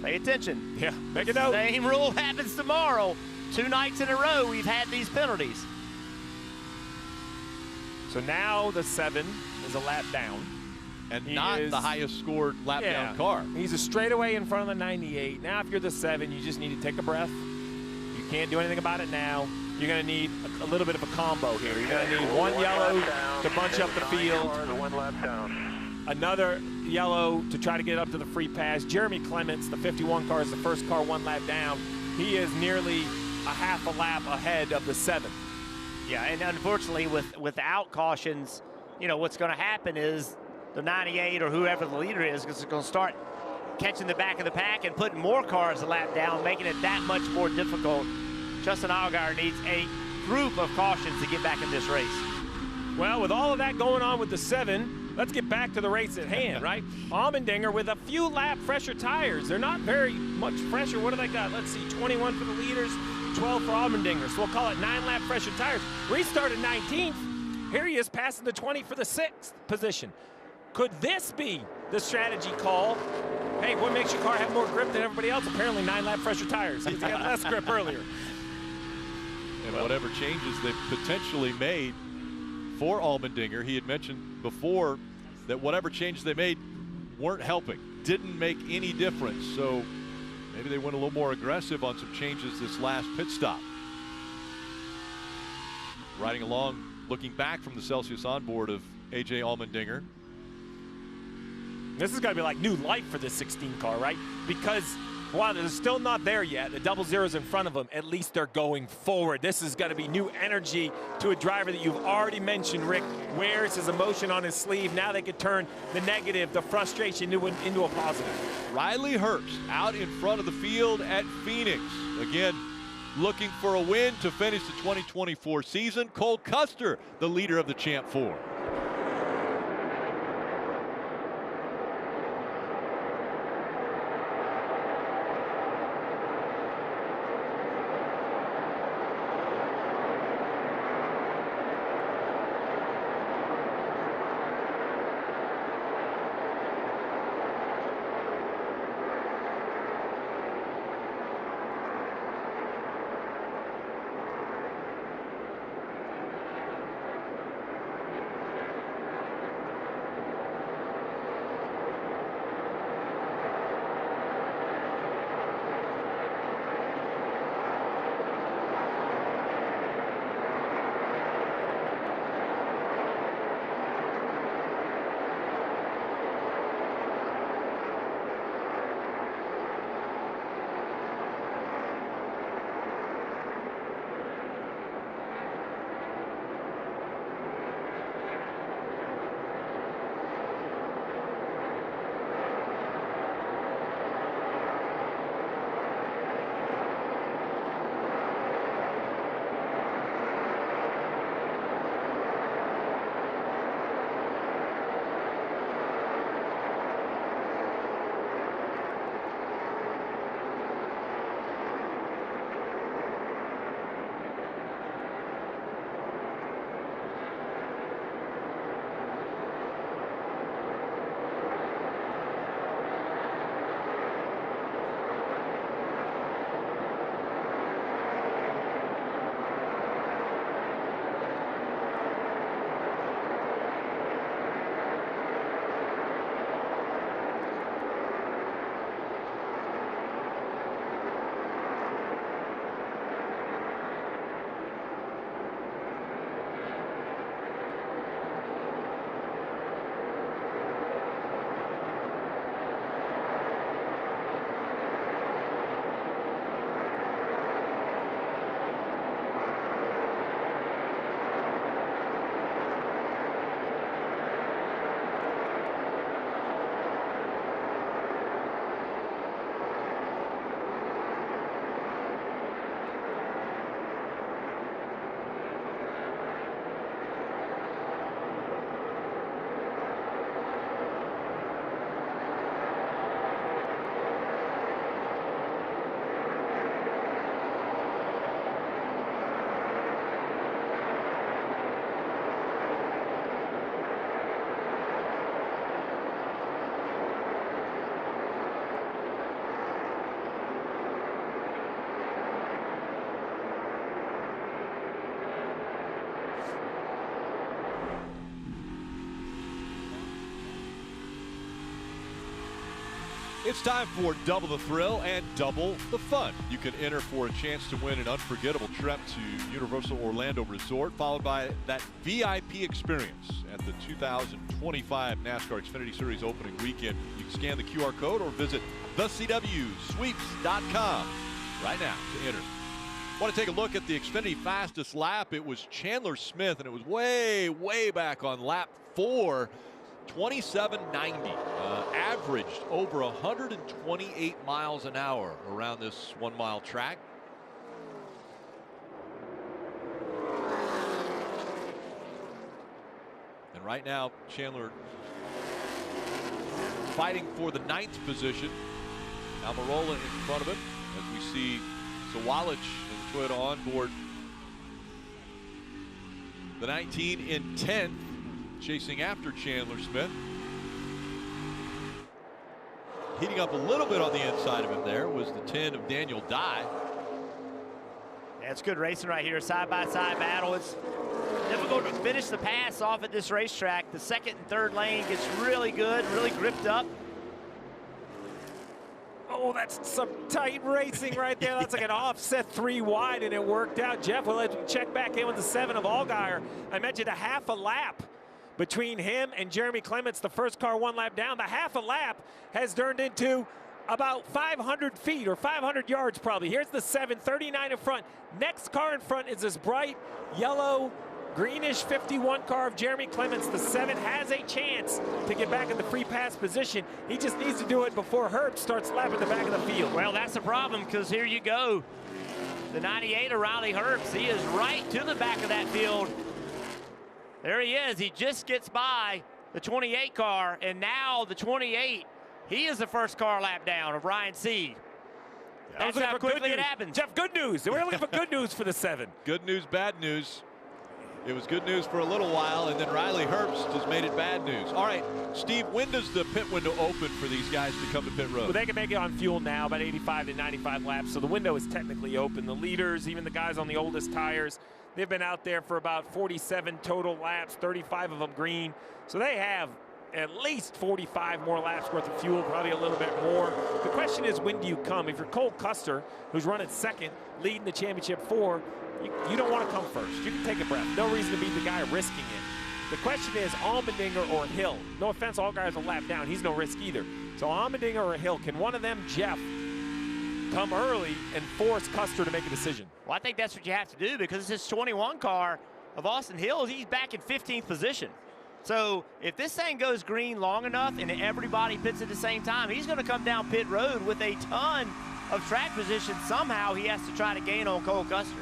S2: pay attention.
S3: Yeah, make a note.
S2: Same rule happens tomorrow. 2 nights in a row we've had these penalties.
S3: So now the 7 is a lap down.
S1: And not the highest scored lap down car.
S3: He's a straightaway in front of the 98. Now if you're the 7, you just need to take a breath. You can't do anything about it now. You're going to need a little bit of a combo here. You're going to need 1 yellow to bunch up the field.
S12: 1 lap down.
S3: Another yellow to try to get up to the free pass. Jeremy Clements, the 51 car, is the first car 1 lap down. He is nearly a half a lap ahead of the 7.
S2: Yeah, and unfortunately, without cautions, you know, what's going to happen is the 98 or whoever the leader is going to start catching the back of the pack and putting more cars a lap down, making it that much more difficult. Justin Allgaier needs a group of cautions to get back in this race.
S3: Well, with all of that going on with the 7, let's get back to the race at hand, right? Allmendinger with a few lap fresher tires. They're not very much fresher. What do they got? Let's see, 21 for the leaders, 12 for Allmendinger. So we'll call it 9 lap fresher tires. Restarted 19th. Here he is passing the 20 for the 6th position. Could this be the strategy call? Hey, what makes your car have more grip than everybody else? Apparently 9 lap fresher tires. He had less grip earlier.
S1: And whatever changes they've potentially made for Allmendinger, he had mentioned before that whatever changes they made weren't helping, didn't make any difference. So maybe they went a little more aggressive on some changes this last pit stop. Riding along, looking back from the Celsius onboard of A.J. Allmendinger.
S3: This is going to be like new life for this 16 car, right? Because while they're still not there yet, the double zero's in front of them, at least they're going forward. This is going to be new energy to a driver that you've already mentioned, Rick, wears his emotion on his sleeve. Now they could turn the negative, the frustration into a positive.
S1: Riley Herbst out in front of the field at Phoenix. Again, looking for a win to finish the 2024 season. Cole Custer, the leader of the Champ 4. It's time for double the thrill and double the fun. You can enter for a chance to win an unforgettable trip to Universal Orlando Resort, followed by that VIP experience at the 2025 NASCAR Xfinity Series opening weekend. You can scan the QR code or visit thecwsweeps.com right now to enter. Want to take a look at the Xfinity fastest lap? It was Chandler Smith, and it was way back on lap 4. 27.90, averaged over 128 miles an hour around this 1 mile track. And right now, Chandler fighting for the 9th position. Almirola in front of him as we see Sawalich in the Toyota onboard. The 19 in 10th. Chasing after Chandler Smith. Heating up a little bit on the inside of him there was the 10 of Daniel Dye.
S2: Yeah, it's good racing right here, side-by-side battle. It's difficult to finish the pass off at this racetrack. The second and third lane gets really good, really gripped up.
S3: Oh, that's some tight racing right there. That's like an offset 3 wide, and it worked out. Jeff, we'll let you check back in with the 7 of Allgaier. I mentioned a half a lap between him and Jeremy Clements, the first car 1 lap down. The half a lap has turned into about 500 feet or 500 yards probably. Here's the 7, 39 in front. Next car in front is this bright yellow, greenish 51 car of Jeremy Clements. The 7 has a chance to get back in the free pass position. He just needs to do it before Herb starts lapping the back of the field.
S2: Well, that's the problem, because here you go. The 98 of Riley Herbst, he is right to the back of that field. There he is. He just gets by the 28 car, and now the 28, he is the first car lap down of Ryan Seed. That's how quickly it happens.
S3: Jeff, good news. We're looking for good news for the 7.
S1: Good news, bad news. It was good news for a little while, and then Riley Herbst has made it bad news. All right, Steve, when does the pit window open for these guys to come to pit road?
S3: Well, they can make it on fuel now, about 85 to 95 laps, so the window is technically open. The leaders, even the guys on the oldest tires, they've been out there for about 47 total laps, 35 of them green. So they have at least 45 more laps worth of fuel, probably a little bit more. The question is, when do you come? If you're Cole Custer, who's running 2nd, leading the championship 4, you don't want to come first. You can take a breath. No reason to be the guy risking it. The question is Allmendinger or Hill. No offense, all guys a lap down. He's no risk either. So Allmendinger or Hill, can one of them, Jeff, come early and force Custer to make a decision?
S2: Well, I think that's what you have to do, because this 21 car of Austin Hill, he's back in 15th position. So if this thing goes green long enough and everybody pits at the same time, he's going to come down pit road with a ton of track position. Somehow he has to try to gain on Cole Custer.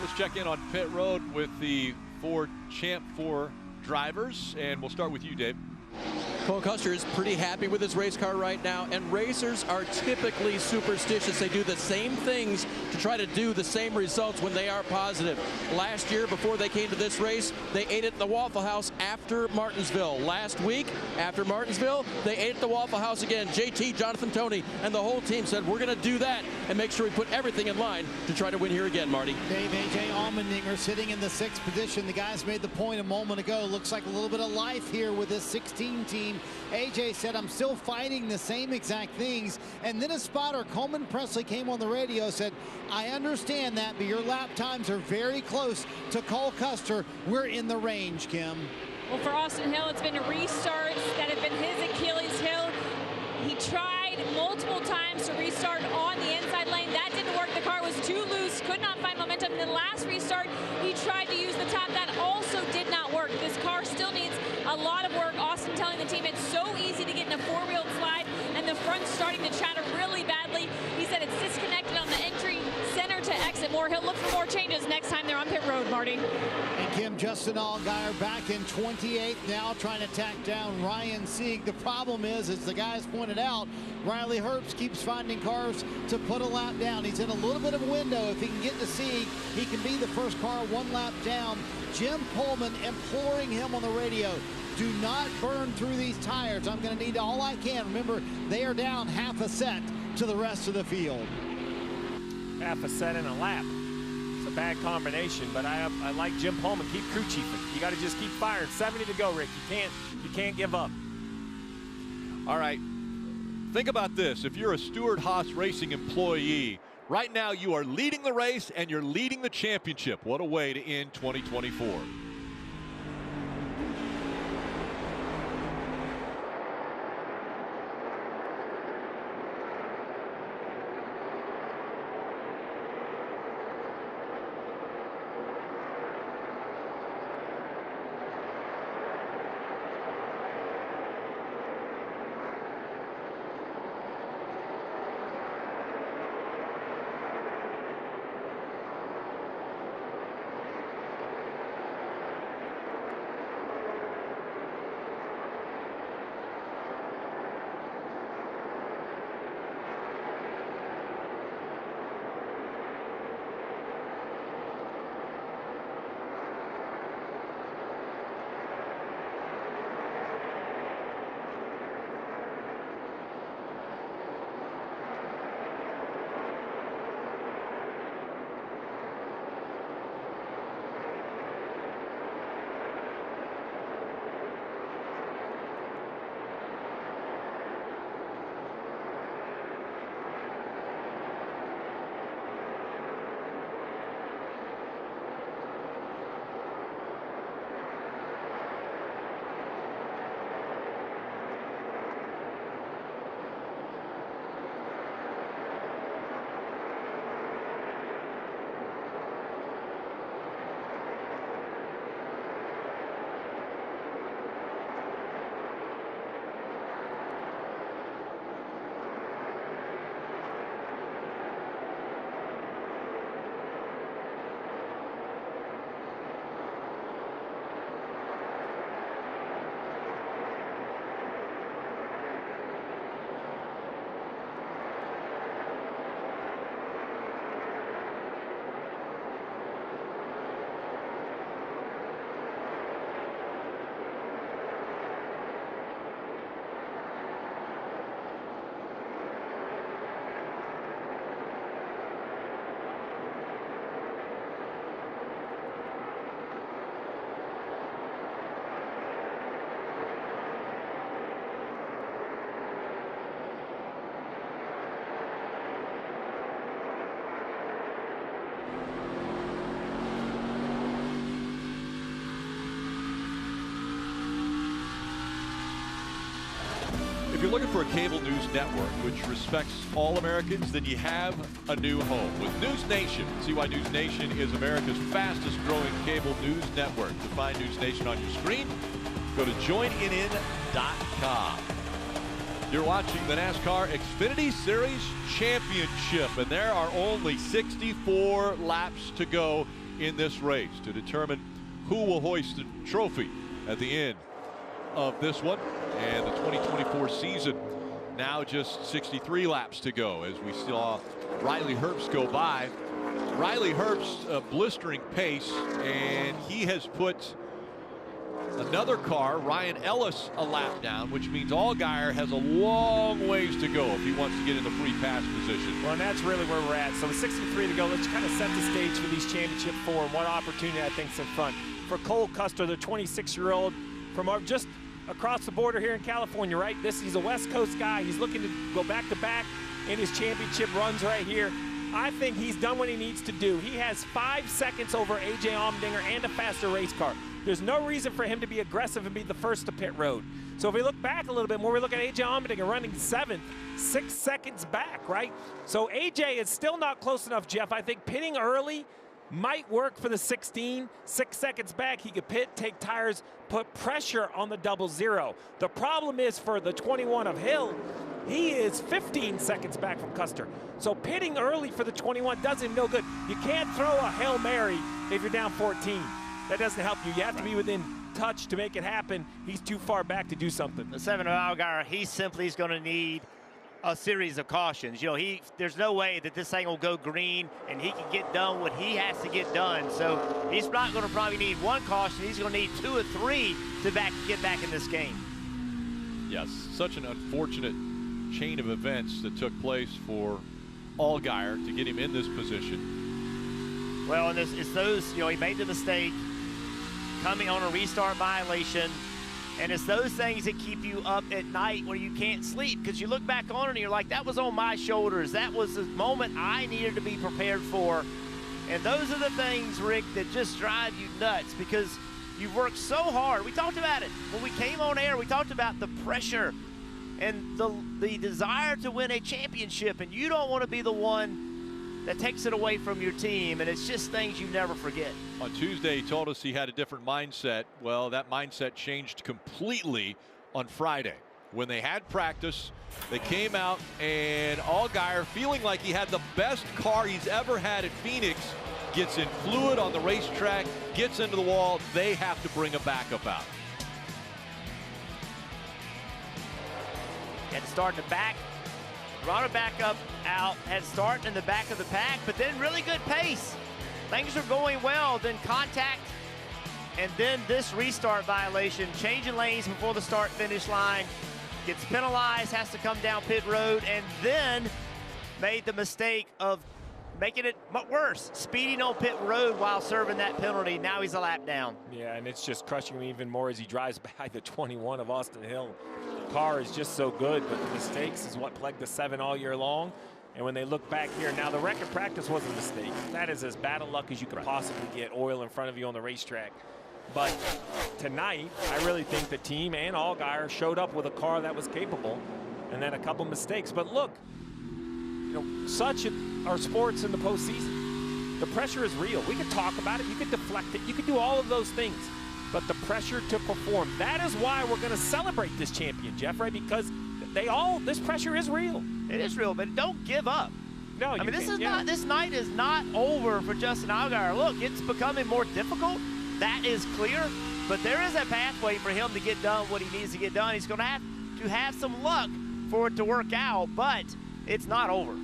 S1: Let's check in on pit road with the 4 Champ 4 drivers, and we'll start with you, Dave.
S6: Cole Custer is pretty happy with his race car right now, and racers are typically superstitious. They do the same things to try to do the same results when they are positive. Last year, before they came to this race, they ate at the Waffle House after Martinsville. Last week, after Martinsville, they ate at the Waffle House again. JT, Jonathan Toney, and the whole team said, we're going to do that and make sure we put everything in line to try to win here again, Marty.
S4: Dave, A.J. Allmendinger sitting in the 6th position. The guys made the point a moment ago. Looks like a little bit of life here with this 16 team. AJ said, I'm still fighting the same exact things. And then a spotter, Coleman Presley, came on the radio, said, I understand that, but your lap times are very close to Cole Custer. We're in the range, Kim.
S5: Well, for Austin Hill, it's been restarts that have been his Achilles heel. He tried multiple times to restart on the inside lane. That didn't work. The car was too loose, could not find momentum. In the last restart, he tried to use the top. That also did not work. This car still needs a lot of work. Austin telling the team it's so easy to get in a 4-wheel slide, and the front's starting to chatter really badly. He said it's disconnected on the entry center to exit more. He'll look for more changes next time they're on pit road, Marty.
S4: And Kim, Justin Allgaier back in 28th now, trying to tack down Ryan Sieg. The problem is, as the guys pointed out, Riley Herbst keeps finding cars to put a lap down. He's in a little bit of a window. If he can get to Sieg, he can be the first car 1 lap down. Jim Pullman imploring him on the radio, do not burn through these tires. I'm going to need all I can. Remember, they are down half a set to the rest of the field.
S3: Half a set in a lap. It's a bad combination, but I like Jim Pullman. Keep crew chiefing. You got to just keep firing. 70 to go, Rick. You can't give up.
S1: All right, think about this. If you're a Stewart-Haas Racing employee, right now you are leading the race and you're leading the championship. What a way to end 2024. If you're looking for a cable news network which respects all Americans, then you have a new home with News Nation. See why News Nation is America's fastest growing cable news network. To find News Nation on your screen, go to joininn.com. You're watching the NASCAR Xfinity Series Championship, and there are only 64 laps to go in this race to determine who will hoist the trophy at the end of this one. And the 2024 season now just 63 laps to go as we saw Riley Herbst go by. Riley Herbst a blistering pace, and he has put another car, Ryan Ellis, a lap down, which means Allgaier has a long ways to go if he wants to get in the free pass position.
S3: Well, and that's really where we're at. So with 63 to go, let's kind of set the stage for these championship four and what opportunity I think is in front. For Cole Custer, the 26-year-old from just across the border here in California, right? He's a West Coast guy. He's looking to go back-to-back in his championship runs right here. I think he's done what he needs to do. He has 5 seconds over A.J. Allmendinger and a faster race car. There's no reason for him to be aggressive and be the first to pit road. So if we look back a little bit more, we look at A.J. Allmendinger running 7th, 6 seconds back, right? So A.J. is still not close enough, Jeff. I think pitting early might work for the 16. 6 seconds back, he could pit, take tires, put pressure on the 00. The problem is for the 21 of Hill, he is 15 seconds back from Custer. So pitting early for the 21 does him no good. You can't throw a Hail Mary if you're down 14. That doesn't help you. You have to be within touch to make it happen. He's too far back to do something.
S2: The 7 of Allgaier, he simply is going to need a series of cautions. You know, there's no way that this thing will go green and he can get done what he has to get done. So he's not going to probably need 1 caution. He's going to need 2 or 3 to get back in this game.
S1: Yes, such an unfortunate chain of events that took place for Allgaier to get him in this position.
S2: Well, and it's those, you know, he made the mistake coming on a restart violation, And it's those things that keep you up at night when you can't sleep, because you look back on it and you're like, that was on my shoulders. That was the moment I needed to be prepared for. And those are the things, Rick, that just drive you nuts, because you've worked so hard. We talked about it when we came on air. We talked about the pressure and the desire to win a championship, and you don't want to be the one that takes it away from your team, and it's just things you never forget.
S1: On Tuesday, he told us he had a different mindset. Well, that mindset changed completely on Friday. When they had practice, they came out, and Allgaier, feeling like he had the best car he's ever had at Phoenix, gets in fluid on the racetrack, gets into the wall. They have to bring a backup out.
S2: And start in the back. Brought a backup out, had start in the back of the pack, but then really good pace. Things are going well, then contact, and then this restart violation, changing lanes before the start-finish line, gets penalized, has to come down pit road, and then made the mistake of making it worse, speeding on pit road while serving that penalty. Now he's a lap down.
S3: Yeah, and it's just crushing him even more as he drives by the 21 of Austin Hill. The car is just so good, but the mistakes is what plagued the 7 all year long. And when they look back here, now the record practice was a mistake. That is as bad a luck as you could possibly get, oil in front of you on the racetrack. But tonight, I really think the team and Allgaier showed up with a car that was capable, and then a couple mistakes. But look, you know, such are sports in the postseason. The pressure is real. We could talk about it. You could deflect it. You could do all of those things. But the pressure to perform, that is why we're going to celebrate this champion, Jeff, right? Because this pressure is real.
S2: It is real, but don't give up.
S3: No,
S2: I mean, this night is not over for Justin Allgaier. Look, it's becoming more difficult. That is clear. But there is a pathway for him to get done what he needs to get done. He's going to have some luck for it to work out, but it's not over.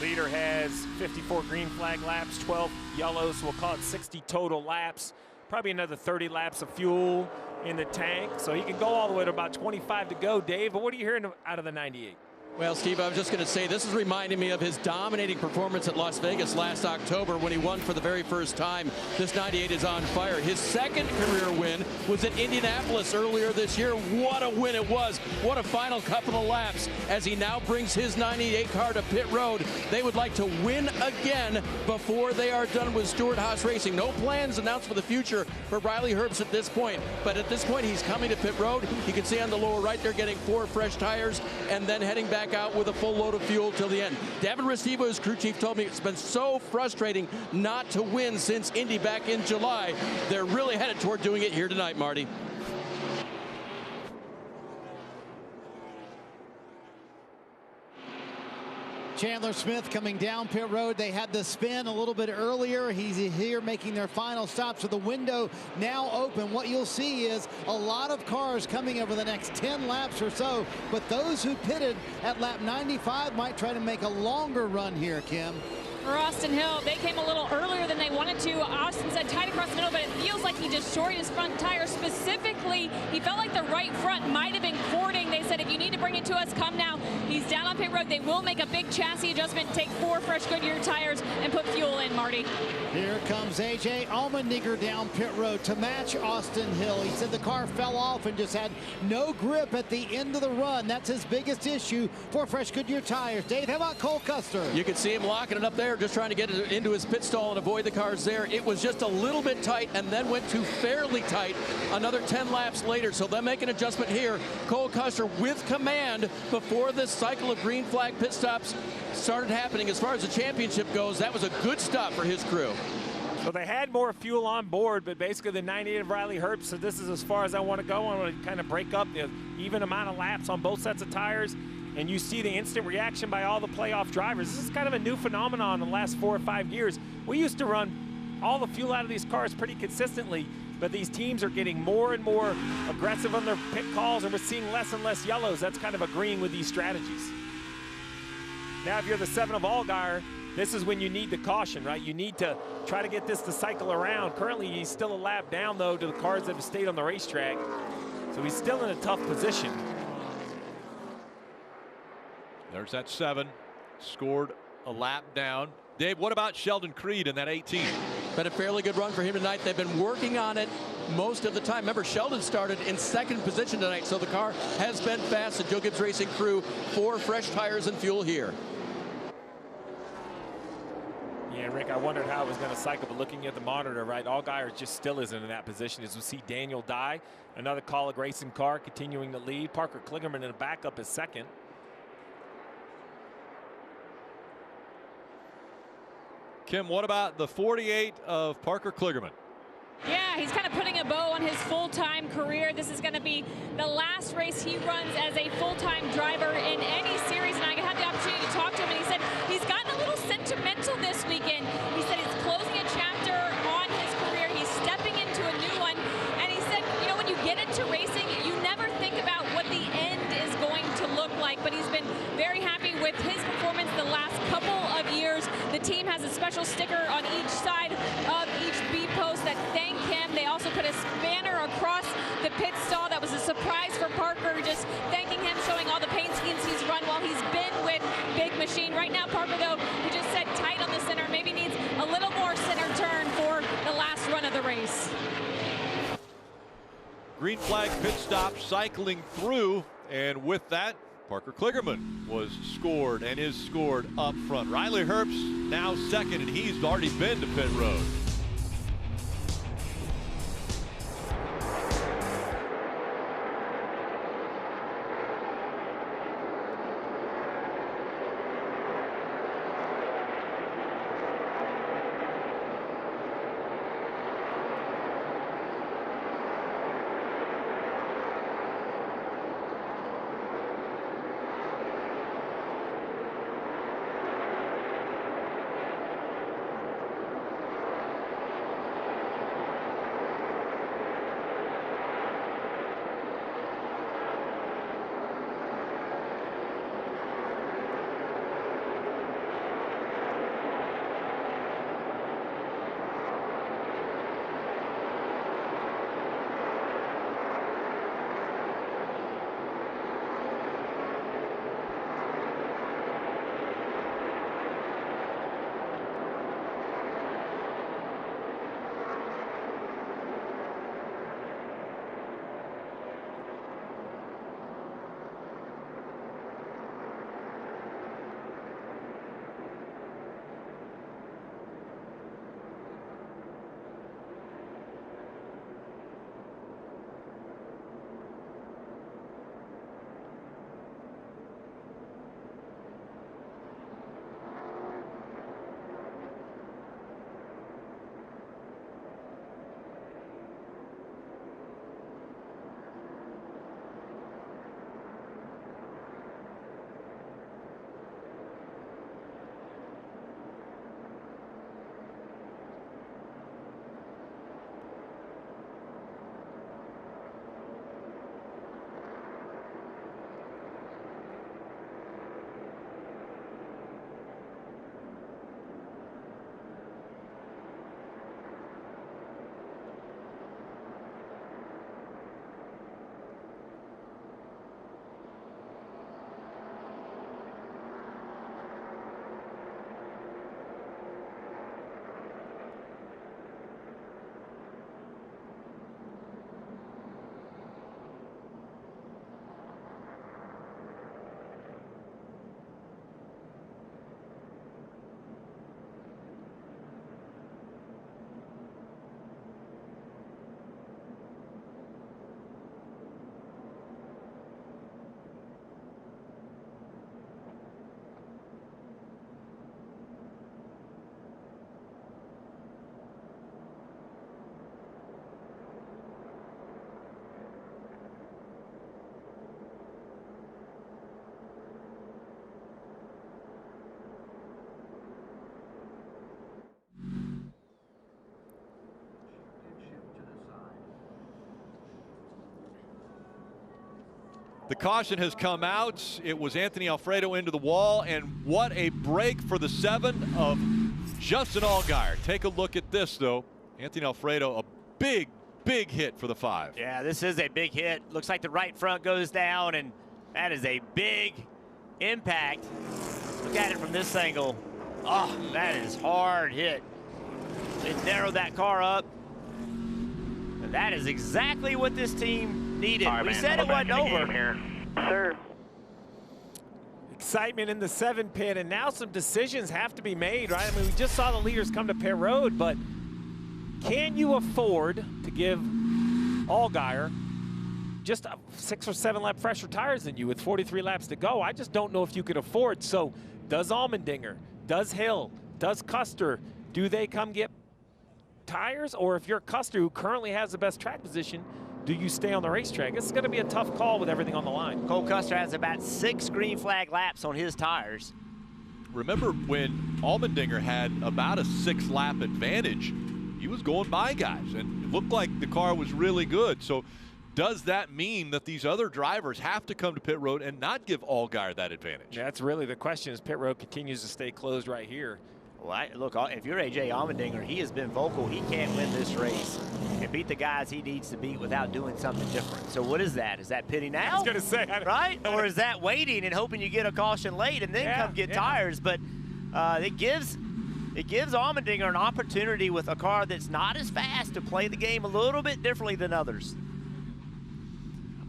S3: Leader has 54 green flag laps, 12 yellows, so we'll call it 60 total laps. Probably another 30 laps of fuel in the tank, so he can go all the way to about 25 to go, Dave. But what are you hearing out of the 98?
S6: Well, Steve, I was just going to say, this is reminding me of his dominating performance at Las Vegas last October when he won for the very first time. This 98 is on fire. His second career win was at Indianapolis earlier this year. What a win it was. What a final couple of laps as he now brings his 98 car to pit road. They would like to win again before they are done with Stewart-Haas Racing. No plans announced for the future for Riley Herbst at this point. But at this point, he's coming to pit road. You can see on the lower right, they're getting 4 fresh tires and then heading back out with a full load of fuel till the end. Devin Restivo, his crew chief, told me it's been so frustrating not to win since Indy back in July. They're really headed toward doing it here tonight, Marty.
S4: Chandler Smith coming down pit road. They had the spin a little bit earlier. He's here making their final stop. So the window now open. What you'll see is a lot of cars coming over the next 10 laps or so. But those who pitted at lap 95 might try to make a longer run here, Kim.
S5: For Austin Hill, they came a little earlier than they wanted to. Austin said tight across the middle, but it feels like he just shorted his front tire. Specifically, he felt like the right front might have been cording. They said, if you need to bring it to us, come now. He's down on pit road. They will make a big chassis adjustment, take 4 fresh Goodyear tires, and put fuel in, Marty.
S4: Here comes A.J. Allmendinger down pit road to match Austin Hill. He said the car fell off and just had no grip at the end of the run. That's his biggest issue for fresh Goodyear tires. Dave, how about Cole Custer?
S6: You can see him locking it up there, just trying to get it into his pit stall and avoid the cars there. It was just a little bit tight and then went to fairly tight another 10 laps later. So they'll make an adjustment here. Cole Custer with command before this cycle of green flag pit stops started happening. As far as the championship goes, that was a good stop for his crew.
S3: So they had more fuel on board, but basically the 98 of Riley Herbst said, this is as far as I want to go. I want to kind of break up the even amount of laps on both sets of tires. And you see the instant reaction by all the playoff drivers. This is kind of a new phenomenon in the last 4 or 5 years. We used to run all the fuel out of these cars pretty consistently, but these teams are getting more and more aggressive on their pit calls, and we're seeing less and less yellows. That's kind of agreeing with these strategies. Now, if you're the 7 of Allgaier, this is when you need the caution, right? You need to try to get this to cycle around. Currently, he's still a lap down, though, to the cars that have stayed on the racetrack. So he's still in a tough position.
S1: There's that 7, scored a lap down. Dave, what about Sheldon Creed in that 18?
S6: Been a fairly good run for him tonight. They've been working on it most of the time. Remember, Sheldon started in second position tonight, so the car has been fast. The Joe Gibbs Racing crew, 4 fresh tires and fuel here.
S3: Yeah, Rick, I wondered how it was going to cycle, but looking at the monitor, right, Allgaier just still isn't in that position. As we see Daniel Dye, another Kaulig Racing car, continuing to lead. Parker Kligerman in the backup is second.
S1: Kim, what about the 48 of Parker Kligerman?
S5: Yeah, he's kind of putting a bow on his full-time career. This is going to be the last race he runs as a full-time driver in any series, and I had the opportunity to talk to him, and he said he's gotten a little sentimental this weekend. He said he's closing a chapter on his career. He's stepping into a new one, and he said, you know, when you get into racing, you never think about what the end is going to look like, but he's been very happy with his performance the last couple of years. The team has a special sticker on each side of each B post that thank him. They also put a banner across the pit stall that was a surprise for Parker, just thanking him, showing all the paint schemes he's run while he's been with Big Machine. Right now, Parker, though, he just said tight on the center, maybe needs a little more center turn for the last run of the race.
S1: Green flag pit stop cycling through, and with that, Parker Kligerman was scored and is scored up front. Riley Herbst now second, and he's already been to pit road. The caution has come out. It was Anthony Alfredo into the wall, and what a break for the 7 of Justin Allgaier. Take a look at this, though. Anthony Alfredo, a big, big hit for the 5.
S2: Yeah, this is a big hit. Looks like the right front goes down, and that is a big impact. Look at it from this angle. Oh, that is hard hit. it narrowed that car up. And that is exactly what this team needed.
S7: All right,
S2: We
S7: man,
S2: said it wasn't over.
S7: Here.
S11: Sir.
S3: Excitement in the 7 pit, and now some decisions have to be made, right? I mean, we just saw the leaders come to pit road, but can you afford to give Allgaier just 6 or 7 lap fresher tires than you with 43 laps to go? I just don't know if you could afford. So does Allmendinger, does Hill, does Custer, do they come get tires? Or if you're Custer, who currently has the best track position, do you stay on the racetrack? This is going to be a tough call with everything on the line.
S2: Cole Custer has about 6 green flag laps on his tires.
S1: Remember when Allmendinger had about a 6-lap advantage, he was going by guys, and it looked like the car was really good. So does that mean that these other drivers have to come to pit road and not give Allgaier that advantage?
S3: Yeah, that's really the question, as pit road continues to stay closed right here.
S2: Well, look, if you're A.J. Allmendinger, he has been vocal. He can't win this race and beat the guys he needs to beat without doing something different. So what is that? Is that pitting now?
S3: I was going to say.
S2: Right? Or is that waiting and hoping you get a caution late and then come get tires? But it gives Allmendinger an opportunity with a car that's not as fast to play the game a little bit differently than others.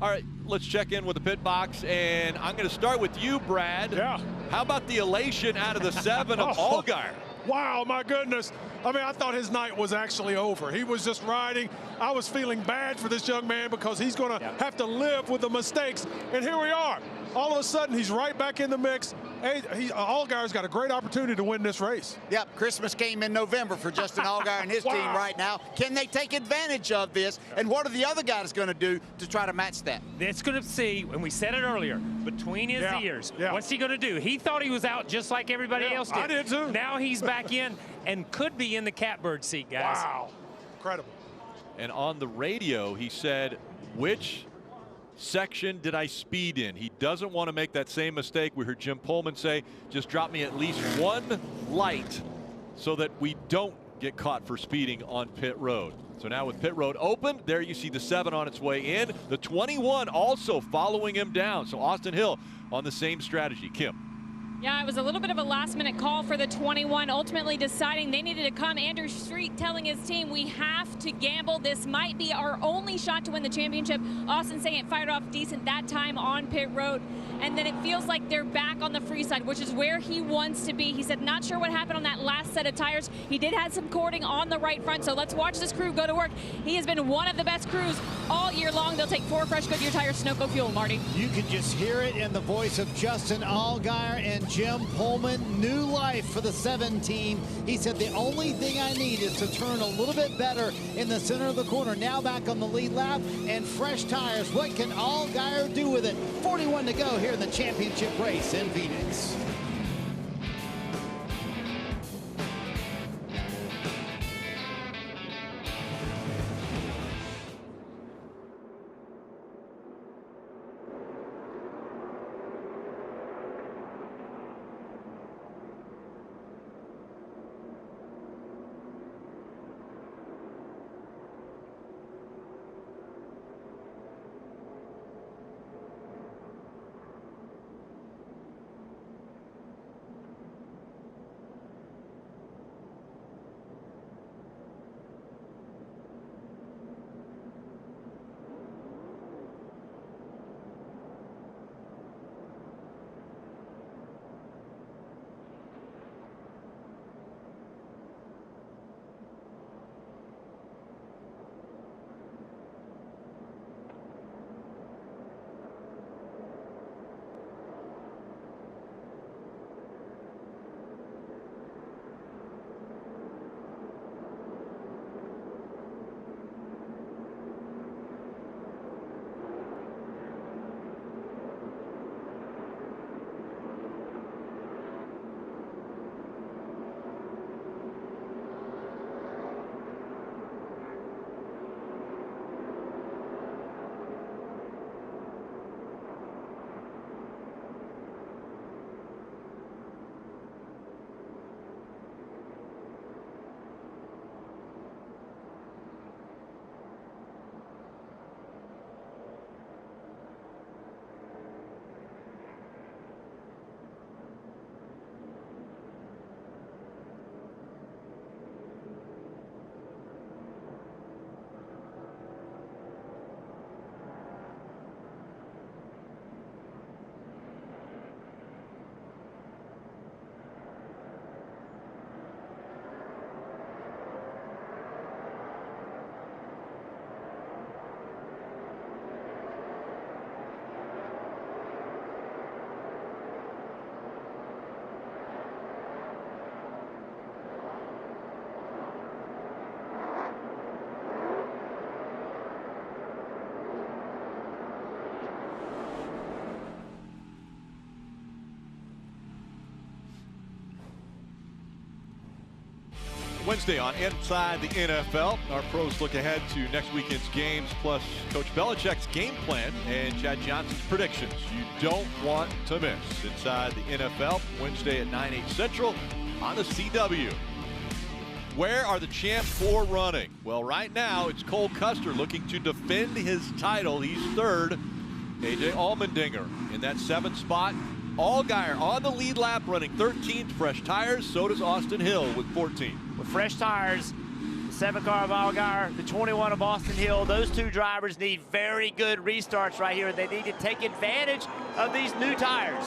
S1: All right, let's check in with the pit box, and I'm going to start with you, Brad.
S10: Yeah.
S1: How about the elation out of the 7 of Allgaier?
S10: Wow, my goodness. I mean, I thought his night was actually over. He was just riding. I was feeling bad for this young man because he's going to have to live with the mistakes. And here we are. All of a sudden, he's right back in the mix. Allgaier's got a great opportunity to win this race.
S8: Yep, Christmas came in November for Justin Allgaier and his team right now. Can they take advantage of this? And what are the other guys going to do to try to match that?
S9: It's going to see, and we said it earlier, between his ears. What's he going to do? He thought he was out just like everybody else did.
S10: I did too.
S9: Now he's back in and could be in the catbird seat, guys.
S10: Wow, incredible.
S1: And on the radio, he said, which section did I speed in? He doesn't want to make that same mistake. We heard Jim Pullman say, just drop me at least 1 light so that we don't get caught for speeding on pit road. So now with pit road open, there you see the 7 on its way in. The 21 also following him down. So Austin Hill on the same strategy. Kim.
S5: Yeah, it was a little bit of a last-minute call for the 21, ultimately deciding they needed to come. Andrew Street telling his team, we have to gamble. This might be our only shot to win the championship. Austin saying it fired off decent that time on pit road. And then it feels like they're back on the free side, which is where he wants to be. He said, not sure what happened on that last set of tires. He did have some cording on the right front, so let's watch this crew go to work. He has been one of the best crews all year long. They'll take 4 fresh Goodyear tires, Sunoco fuel, Marty.
S4: You can just hear it in the voice of Justin Allgaier and Jim Pullman. New life for the 17. He said the only thing I need is to turn a little bit better in the center of the corner. Now back on the lead lap and fresh tires. What can Allgaier do with it? 41 to go here in the championship race in Phoenix.
S1: Wednesday on Inside the NFL. Our pros look ahead to next weekend's games, plus Coach Belichick's game plan and Chad Johnson's predictions. You don't want to miss Inside the NFL, Wednesday at 9/8 Central on the CW. Where are the Champ 4 running? Well, right now it's Cole Custer looking to defend his title. He's third. AJ Allmendinger in that 7th spot. Allgaier on the lead lap running 13th, fresh tires. So does Austin Hill with 14.
S2: With fresh tires, the 7 car of Allgaier, the 21 of Austin Hill, those two drivers need very good restarts right here. They need to take advantage of these new tires.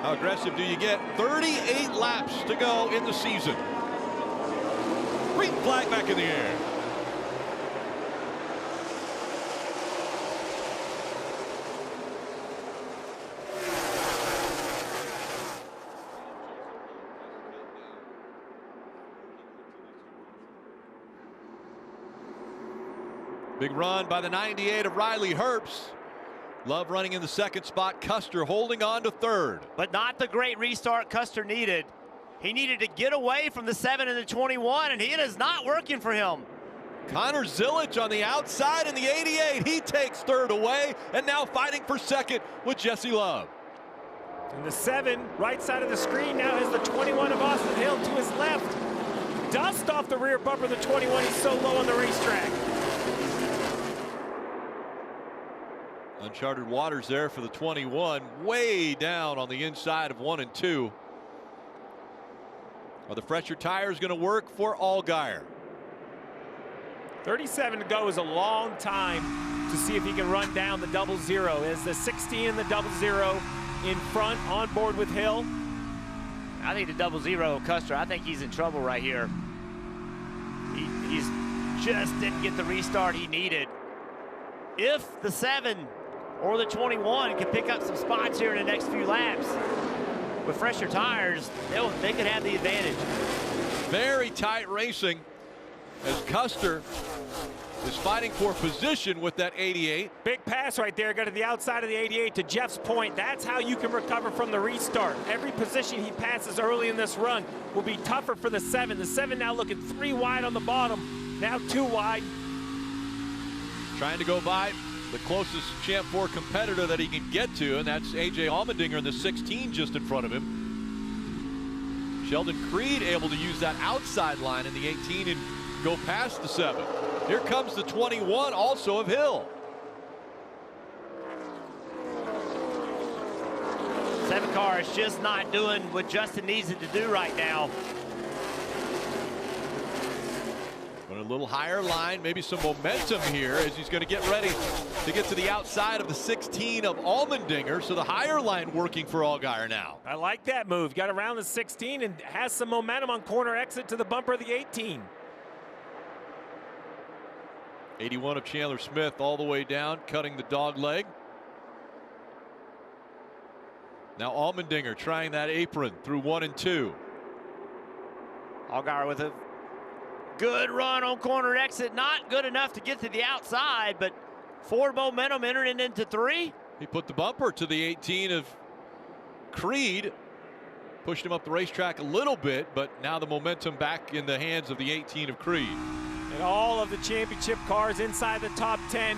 S1: How aggressive do you get? 38 laps to go in the season. Green flag back in the air. Big run by the 98 of Riley Herbst. Love running in the 2nd spot. Custer holding on to 3rd.
S2: But not the great restart Custer needed. He needed to get away from the 7 and the 21, and it is not working for him.
S1: Connor Zilic on the outside in the 88. He takes 3rd away, and now fighting for 2nd with Jesse Love.
S3: And the 7, right side of the screen, now has the 21 of Austin Hill to his left. Dust off the rear bumper of the 21. He's so low on the racetrack.
S1: Uncharted waters there for the 21, way down on the inside of 1 and 2. Are the fresher tires going to work for Allgaier?
S3: 37 to go is a long time to see if he can run down the 00. Is the 16 and the 00 in front on board with Hill?
S2: I think the 00 Custer, I think he's in trouble right here. He's just didn't get the restart he needed. If the 7 or the 21 can pick up some spots here in the next few laps with fresher tires, they could have the advantage.
S1: Very tight racing as Custer is fighting for position with that 88.
S3: Big pass right there, go to the outside of the 88 to Jeff's point. That's how you can recover from the restart. Every position he passes early in this run will be tougher for the 7. The 7 now looking 3 wide on the bottom, now 2 wide.
S1: Trying to go by the closest Champ 4 competitor that he can get to, and that's AJ Allmendinger in the 16 just in front of him. Sheldon Creed able to use that outside line in the 18 and go past the 7. Here comes the 21, also of Hill.
S2: 7 car is just not doing what Justin needs it to do right now.
S1: A little higher line, maybe some momentum here as he's going to get ready to get to the outside of the 16 of Allmendinger. So the higher line working for Allgaier now.
S3: I like that move. Got around the 16 and has some momentum on corner exit to the bumper of the 18.
S1: 81 of Chandler Smith all the way down, cutting the dog leg. Now Allmendinger trying that apron through 1 and 2.
S2: Allgaier with a good run on corner exit, not good enough to get to the outside, but forward momentum entering into 3.
S1: He put the bumper to the 18 of Creed, pushed him up the racetrack a little bit, but now the momentum back in the hands of the 18 of Creed.
S3: And all of the championship cars inside the top 10.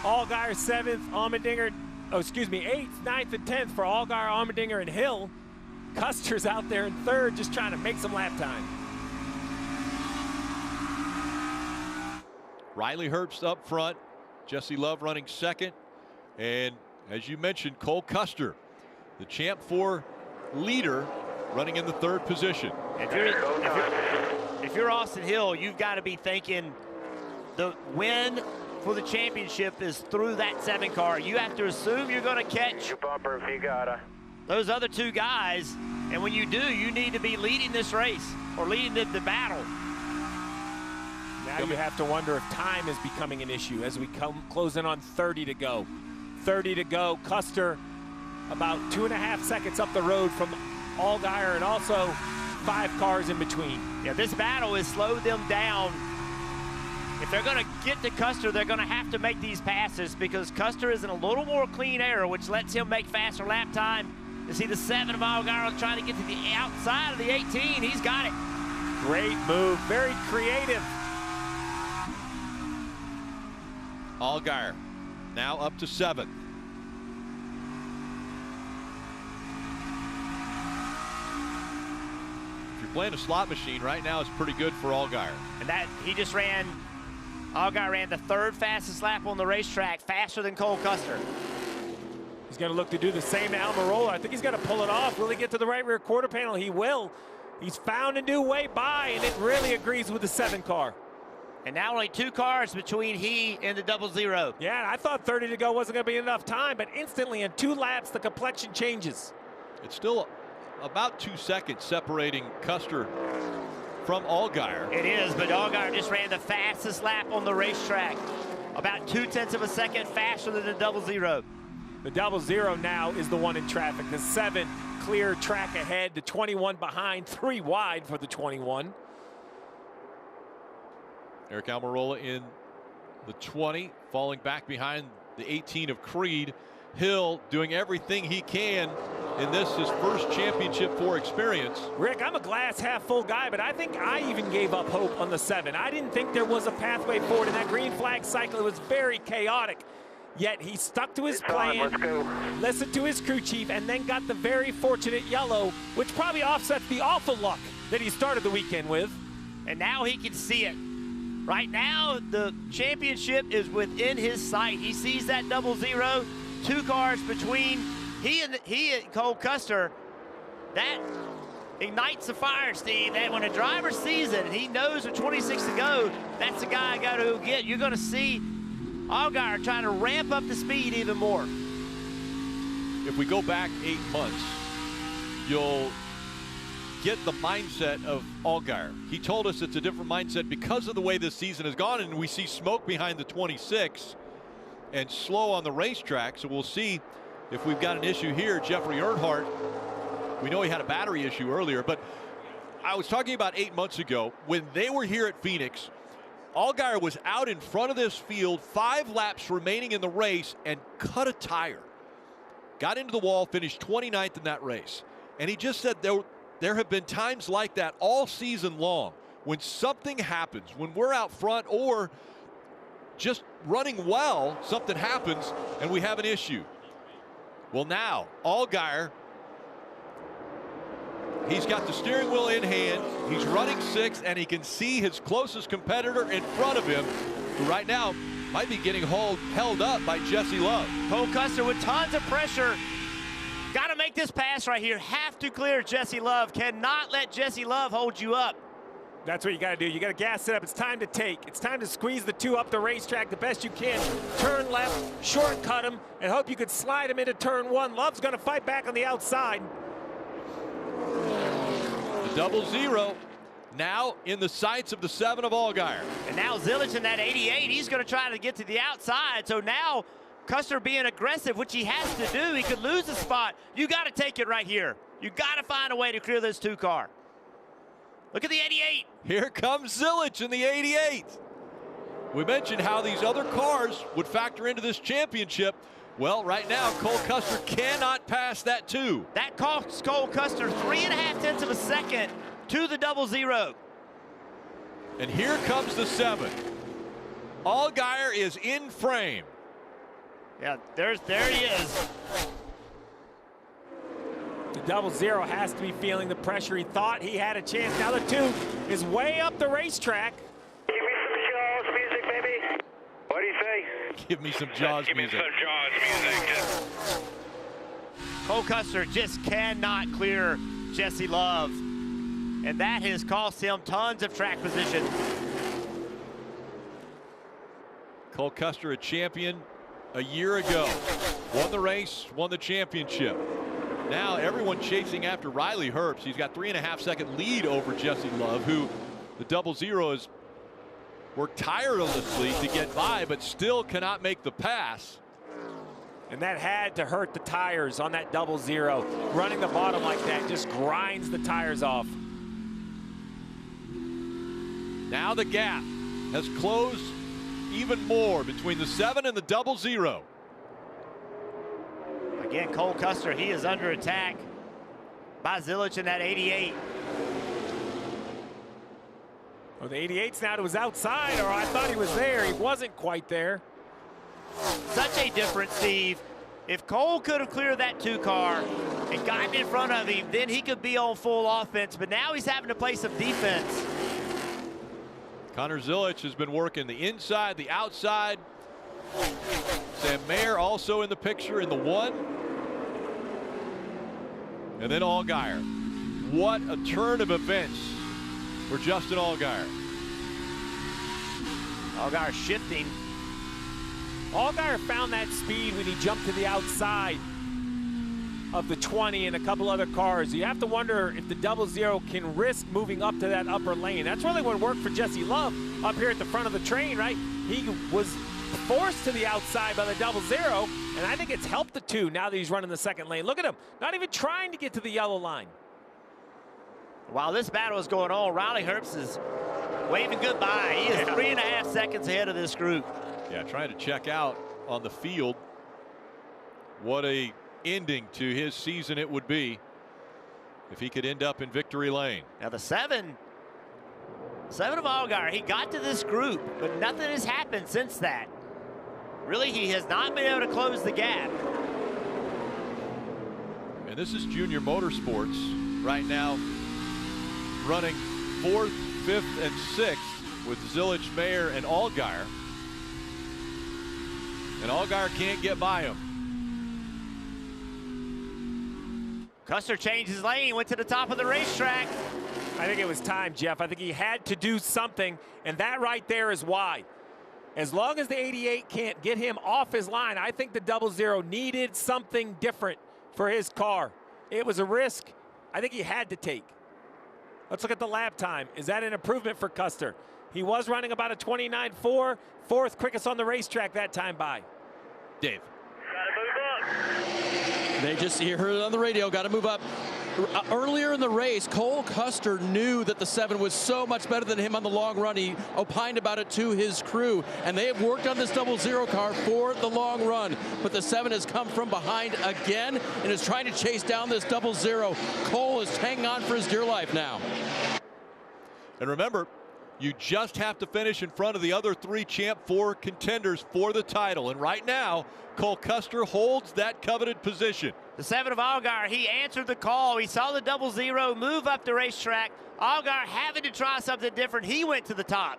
S3: Allgaier 7th, Allmendinger, 8th, 9th, and 10th for Allgaier, Allmendinger, and Hill. Custer's out there in 3rd, just trying to make some lap time.
S1: Riley Herbst up front, Jesse Love running 2nd, and as you mentioned, Cole Custer, the Champ 4 leader, running in the 3rd position.
S2: If you're Austin Hill, you've got to be thinking the win for the championship is through that 7 car. You have to assume you're going to catch
S12: your bumper if you gotta.
S2: Those other 2 guys, and when you do, you need to be leading this race or leading the battle.
S3: Now you have to wonder if time is becoming an issue as we close in on 30 to go. 30 to go. Custer about 2.5 seconds up the road from Allgaier, and also 5 cars in between.
S2: Yeah, this battle has slowed them down. If they're going to get to Custer, they're going to have to make these passes because Custer is in a little more clean air, which lets him make faster lap time. You see the 7 of Allgaier trying to get to the outside of the 18. He's got it.
S3: Great move, very creative.
S1: Allgaier now up to 7th. If you're playing a slot machine right now, it's pretty good for Allgaier.
S2: And that he just ran, Allgaier ran the 3rd fastest lap on the racetrack, faster than Cole Custer.
S3: He's going to look to do the same to Almirola. I think he's going to pull it off. Will he get to the right rear quarter panel? He will. He's found a new way by, and it really agrees with the 7 car.
S2: And now only 2 cars between he and the 00.
S3: Yeah, I thought 30 to go wasn't going to be enough time, but instantly in 2 laps, the complexion changes.
S1: It's still about 2 seconds separating Custer from Allgaier.
S2: It is, but Allgaier just ran the fastest lap on the racetrack. About 0.2 of a second faster than the 00.
S3: The 00 now is the one in traffic. The 7 clear track ahead, the 21 behind, 3 wide for the 21.
S1: Eric Almirola in the 20, falling back behind the 18 of Creed. Hill doing everything he can in this, his first championship 4 experience.
S3: Rick, I'm a glass half full guy, but I think I even gave up hope on the 7. I didn't think there was a pathway forward in that green flag cycle. It was very chaotic. Yet he stuck to his plan, listened to his crew chief, and then got the very fortunate yellow, which probably offsets the awful luck that he started the weekend with.
S2: And now he can see it. Right now, the championship is within his sight. He sees that 00, 2 cars between he and Cole Custer. That ignites the fire, Steve. That when a driver sees it and he knows with 26 to go, that's the guy I got to get. You're going to see Allgaier trying to ramp up the speed even more.
S1: If we go back 8 months, you'll get the mindset of Allgaier. He told us it's a different mindset because of the way this season has gone, and we see smoke behind the 26 and slow on the racetrack. So we'll see if we've got an issue here. Jeffrey Earnhardt, we know he had a battery issue earlier, but I was talking about 8 months ago when they were here at Phoenix. Allgaier was out in front of this field, 5 laps remaining in the race, and cut a tire. Got into the wall, finished 29th in that race. And he just said there have been times like that all season long when something happens, when we're out front or just running well, something happens and we have an issue. Well, now Allgaier, he's got the steering wheel in hand, he's running 6th, and he can see his closest competitor in front of him, who right now might be getting held up by Jesse Love.
S2: Cole Custer with tons of pressure. Got to make this pass right here. Have to clear Jesse Love. Cannot let Jesse Love hold you up.
S3: That's what you got to do. You got to gas it up. It's time to take. It's time to squeeze the 2 up the racetrack the best you can. Turn left, shortcut him, and hope you could slide him into turn 1. Love's going to fight back on the outside.
S1: The 00 now in the sights of the 7 of Allgaier.
S2: And now Zilich in that 88, he's going to try to get to the outside. So now Custer being aggressive, which he has to do. He could lose the spot. You got to take it right here. You got to find a way to clear this 2 car. Look at the 88.
S1: Here comes Zilich in the 88. We mentioned how these other cars would factor into this championship. Well, right now, Cole Custer cannot pass that 2.
S2: That costs Cole Custer 3.5 of a second to the 00.
S1: And here comes the 7. Allgaier is in frame.
S2: Yeah, there he is.
S3: The 00 has to be feeling the pressure. He thought he had a chance. Now the 2 is way up the racetrack.
S12: Give me some Jaws music, baby. What do you say?
S1: Give me some Jaws music.
S12: Give me some Jaws music.
S2: Cole Custer just cannot clear Jesse Love. And that has cost him tons of track position.
S1: Cole Custer, a champion a year ago. Won the race, won the championship. Now everyone chasing after Riley Herbst. He's got 3.5-second lead over Jesse Love, who the 00 has worked tirelessly to get by, but still cannot make the pass.
S3: And that had to hurt the tires on that 00. Running the bottom like that just grinds the tires off.
S1: Now the gap has closed even more between the 7 and the 00.
S2: Again, Cole Custer, he is under attack by Zilich in that 88.
S3: Well, the 88's now to his outside, or I thought he was there. He wasn't quite there.
S2: Such a difference, Steve. If Cole could have cleared that 2 car and gotten in front of him, then he could be on full offense. But now he's having to play some defense.
S1: Connor Zilich has been working the inside, the outside. Sam Mayer also in the picture in the 1. And then Allgaier. What a turn of events for Justin Allgaier.
S2: Allgaier shifting.
S3: Allgaier found that speed when he jumped to the outside of the 20 and a couple other cars. You have to wonder if the 00 can risk moving up to that upper lane. That's really what worked for Jesse Love up here at the front of the train, right? He was forced to the outside by the 00, and I think it's helped the 2 now that he's running the second lane. Look at him, not even trying to get to the yellow line.
S2: While this battle is going on, Riley Herbst is waving goodbye. He is 3.5 seconds ahead of this group.
S1: Yeah, trying to check out on the field. What a ending to his season it would be if he could end up in victory lane.
S2: Now the 7 of Allgaier, he got to this group, but nothing has happened since that. Really, he has not been able to close the gap.
S1: And this is Junior Motorsports right now, running 4th, 5th, and 6th with Zilich, Mayer, and Allgaier. And Allgaier can't get by him.
S2: Custer changed his lane, went to the top of the racetrack.
S3: I think it was time, Jeff. I think he had to do something, and that right there is why. As long as the 88 can't get him off his line, I think the 00 needed something different for his car. It was a risk I think he had to take. Let's look at the lap time. Is that an improvement for Custer? He was running about a 29.4, 4th quickest on the racetrack that time by.
S1: Dave.
S6: They just, you heard it on the radio, got to move up. Earlier in the race, Cole Custer knew that the 7 was so much better than him on the long run. He opined about it to his crew, and they have worked on this 00 car for the long run. But the 7 has come from behind again and is trying to chase down this 00. Cole is hanging on for his dear life now.
S1: And remember, you just have to finish in front of the other 3 Champ 4 contenders for the title. And right now, Cole Custer holds that coveted position.
S2: The 7 of Allgaier, he answered the call. He saw the 00 move up the racetrack. Allgaier having to try something different. He went to the top.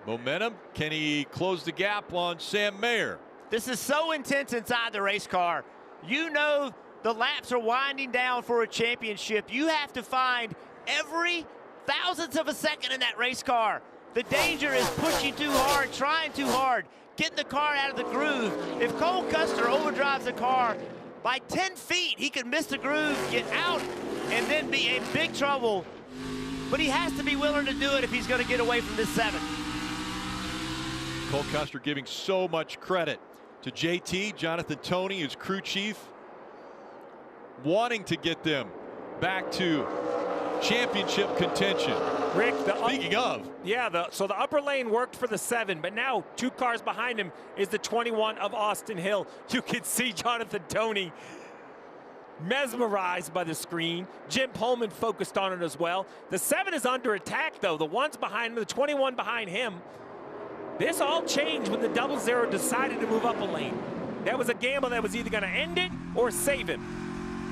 S1: Momentum. Can he close the gap on Sam Mayer?
S2: This is so intense inside the race car. You know the laps are winding down for a championship. You have to find every thousandth of a second in that race car. The danger is pushing too hard, trying too hard, getting the car out of the groove. If Cole Custer overdrives the car by 10 feet, he could miss the groove, get out, and then be in big trouble. But he has to be willing to do it if he's going to get away from this 7.
S1: Cole Custer giving so much credit to JT, Jonathan Toney, his crew chief, wanting to get them back to championship contention.
S3: Rick,
S1: speaking of.
S3: Yeah, so the upper lane worked for the 7, but now 2 cars behind him is the 21 of Austin Hill. You can see Jonathan Toney mesmerized by the screen. Jim Pullman focused on it as well. The 7 is under attack, though. The 1's behind him, the 21 behind him. This all changed when the 00 decided to move up a lane. That was a gamble that was either going to end it or save him.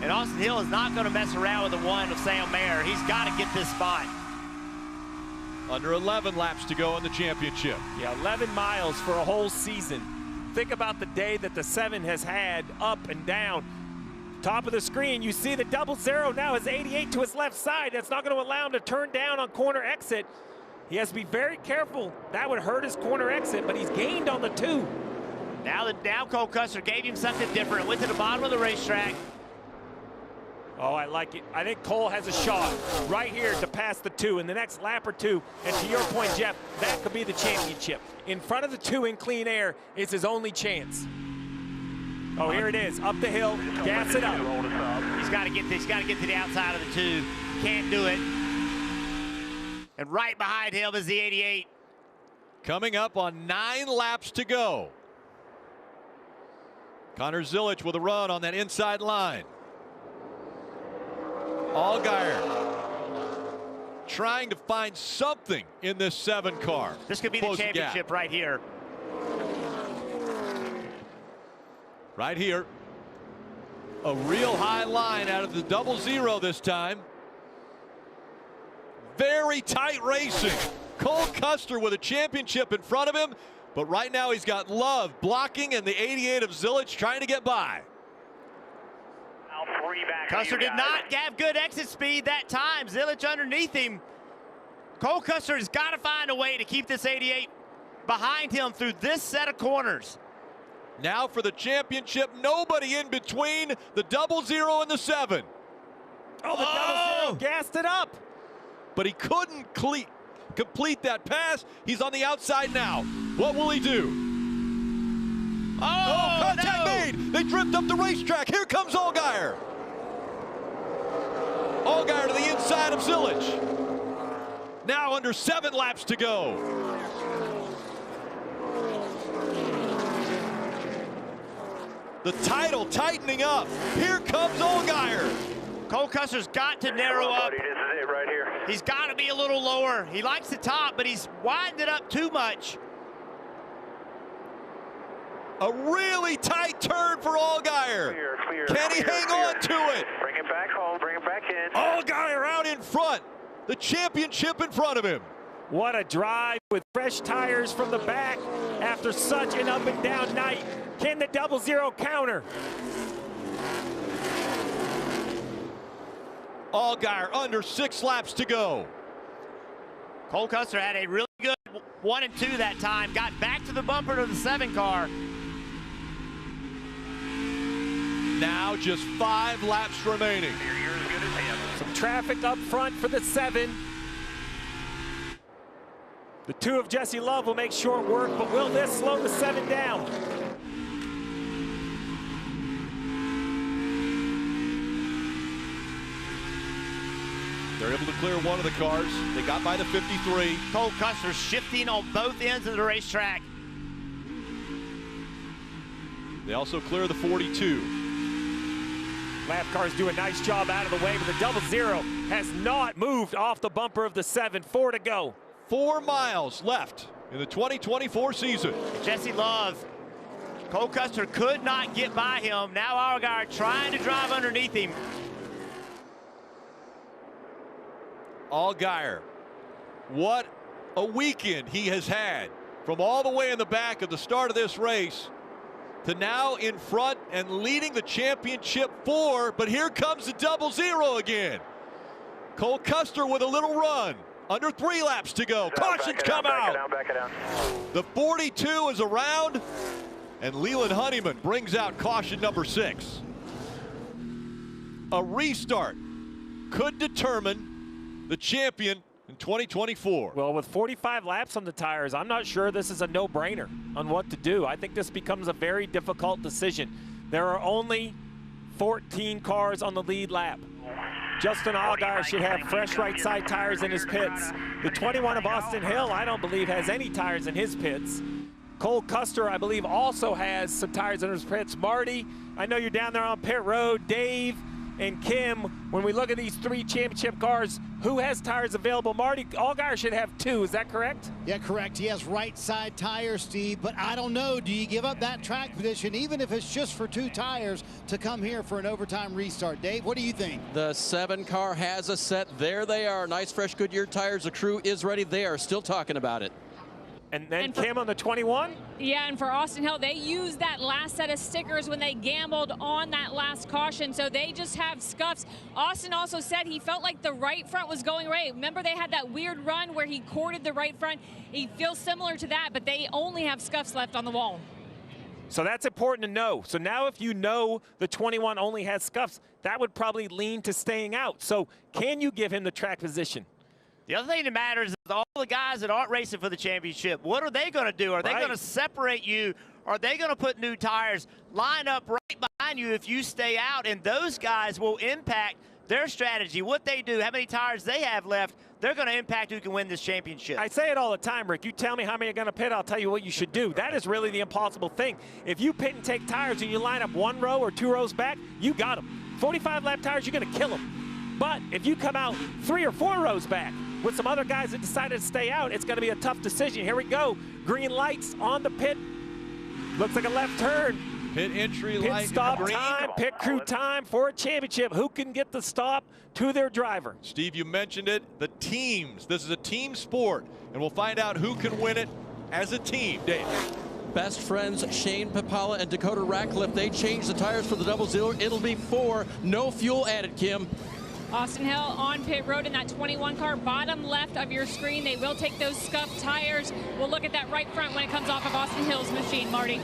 S2: And Austin Hill is not going to mess around with the 1 of Sam Mayer. He's got to get this spot.
S1: Under 11 laps to go in the championship.
S3: Yeah, 11 miles for a whole season. Think about the day that the 7 has had up and down. Top of the screen, you see the 00 now has 88 to his left side. That's not going to allow him to turn down on corner exit. He has to be very careful. That would hurt his corner exit, but he's gained on the 2.
S2: Now Cole Custer gave him something different. Went to the bottom of the racetrack.
S3: Oh, I like it. I think Cole has a shot right here to pass the 2 in the next lap or 2. And to your point, Jeff, that could be the championship. In front of the 2 in clean air is his only chance. Oh, here it is, up the hill, gas it up.
S2: He's got to get to the outside of the 2. Can't do it. And right behind him is the 88.
S1: Coming up on 9 laps to go. Connor Zilich with a run on that inside line. Allgaier trying to find something in this 7 car.
S2: This could be the championship right here.
S1: Right here. A real high line out of the 00 this time. Very tight racing. Cole Custer with a championship in front of him, but right now he's got Love blocking and the 88 of Zilic trying to get by.
S2: Custer did not have good exit speed that time. Zilic underneath him. Cole Custer has got to find a way to keep this 88 behind him through this set of corners.
S1: Now for the championship, nobody in between the 00 and the 7.
S3: Oh, the 00 gassed it up.
S1: But he couldn't complete that pass. He's on the outside now. What will he do? Contact made. They drift up the racetrack. Here comes Allgaier. Allgaier to the inside of Zilic. Now under 7 laps to go. The title tightening up. Here comes Allgaier.
S2: Cole Custer's got to narrow up.
S12: This is it right here.
S2: He's got to be a little lower. He likes the top, but he's widened it up too much.
S1: A really tight turn for Allgaier. Can he hang on to it?
S12: Bring it back home, bring it back in.
S1: Allgaier out in front. The championship in front of him.
S3: What a drive with fresh tires from the back after such an up and down night. Can the 00 counter?
S1: Allgaier under 6 laps to go.
S2: Cole Custer had a really good 1 and 2 that time. Got back to the bumper to the 7 car.
S1: Now just 5 laps remaining.
S12: You're as good as him.
S3: Some traffic up front for the 7. The 2 of Jesse Love will make short work, but will this slow the 7 down?
S1: They're able to clear one of the cars. They got by the 53.
S2: Cole Custer shifting on both ends of the racetrack.
S1: They also clear the 42.
S3: Lap cars do a nice job out of the way, but the 00 has not moved off the bumper of the 7. 4 to go.
S1: 4 miles left in the 2024 season.
S2: Jesse Love. Cole Custer could not get by him. Now Allgaier trying to drive underneath him.
S1: Allgaier, what a weekend he has had. From all the way in the back at the start of this race to now in front and leading the championship 4, but here comes the 00 again. Cole Custer with a little run. Under 3 laps to go. Cautions come out.
S12: Back it down.
S1: The 42 is around, and Leland Honeyman brings out caution number 6. A restart could determine the champion in 2024.
S3: Well, with 45 laps on the tires, I'm not sure this is a no-brainer on what to do. I think this becomes a very difficult decision. There are only 14 cars on the lead lap. Justin Allgaier should have fresh right side tires in his pits. The 21 of Austin Hill, I don't believe has any tires in his pits. Cole Custer, I believe, also has some tires in his pits. Marty, I know you're down there on pit road. Dave and Kim, when we look at these 3 championship cars, who has tires available? Marty, Allgaier should have 2, is that correct?
S4: Yeah, correct. He has right side tires, Steve, but I don't know. Do you give up that track position, even if it's just for 2 tires, to come here for an overtime restart? Dave, what do you think?
S6: The 7 car has a set. There they are. Nice, fresh Goodyear tires. The crew is ready. They are still talking about it.
S3: And then Kim on the 21?
S5: Yeah, and for Austin Hill, they used that last set of stickers when they gambled on that last caution, so they just have scuffs. Austin also said he felt like the right front was going right. Remember, they had that weird run where he corded the right front. He feels similar to that, but they only have scuffs left on the wall.
S3: So that's important to know. So now if you know the 21 only has scuffs, that would probably lean to staying out. So can you give him the track position?
S2: The other thing that matters is all the guys that aren't racing for the championship, what are they going to do? Are they going to separate you? Are they going to put new tires, line up right behind you if you stay out? And those guys will impact their strategy, what they do, how many tires they have left. They're going to impact who can win this championship.
S3: I say it all the time, Rick. You tell me how many are going to pit, I'll tell you what you should do. That is really the impossible thing. If you pit and take tires and you line up 1 row or 2 rows back, you got them. 45 lap tires, you're going to kill them. But if you come out 3 or 4 rows back, with some other guys that decided to stay out, it's going to be a tough decision. Here we go. Green lights on the pit. Looks like a left turn.
S1: Pit entry
S3: pit
S1: light.
S3: stop time, pit crew time for a championship. Who can get the stop to their driver?
S1: Steve, you mentioned it. The teams. This is a team sport, and we'll find out who can win it as a team. Dave.
S6: Best friends Shane Papala and Dakota Ratcliffe, they changed the tires for the double zero. It'll be 4, no fuel added, Kim.
S5: Austin Hill on pit road in that 21 car, bottom left of your screen. They will take those scuffed tires. We'll look at that right front when it comes off of Austin Hill's machine, Marty.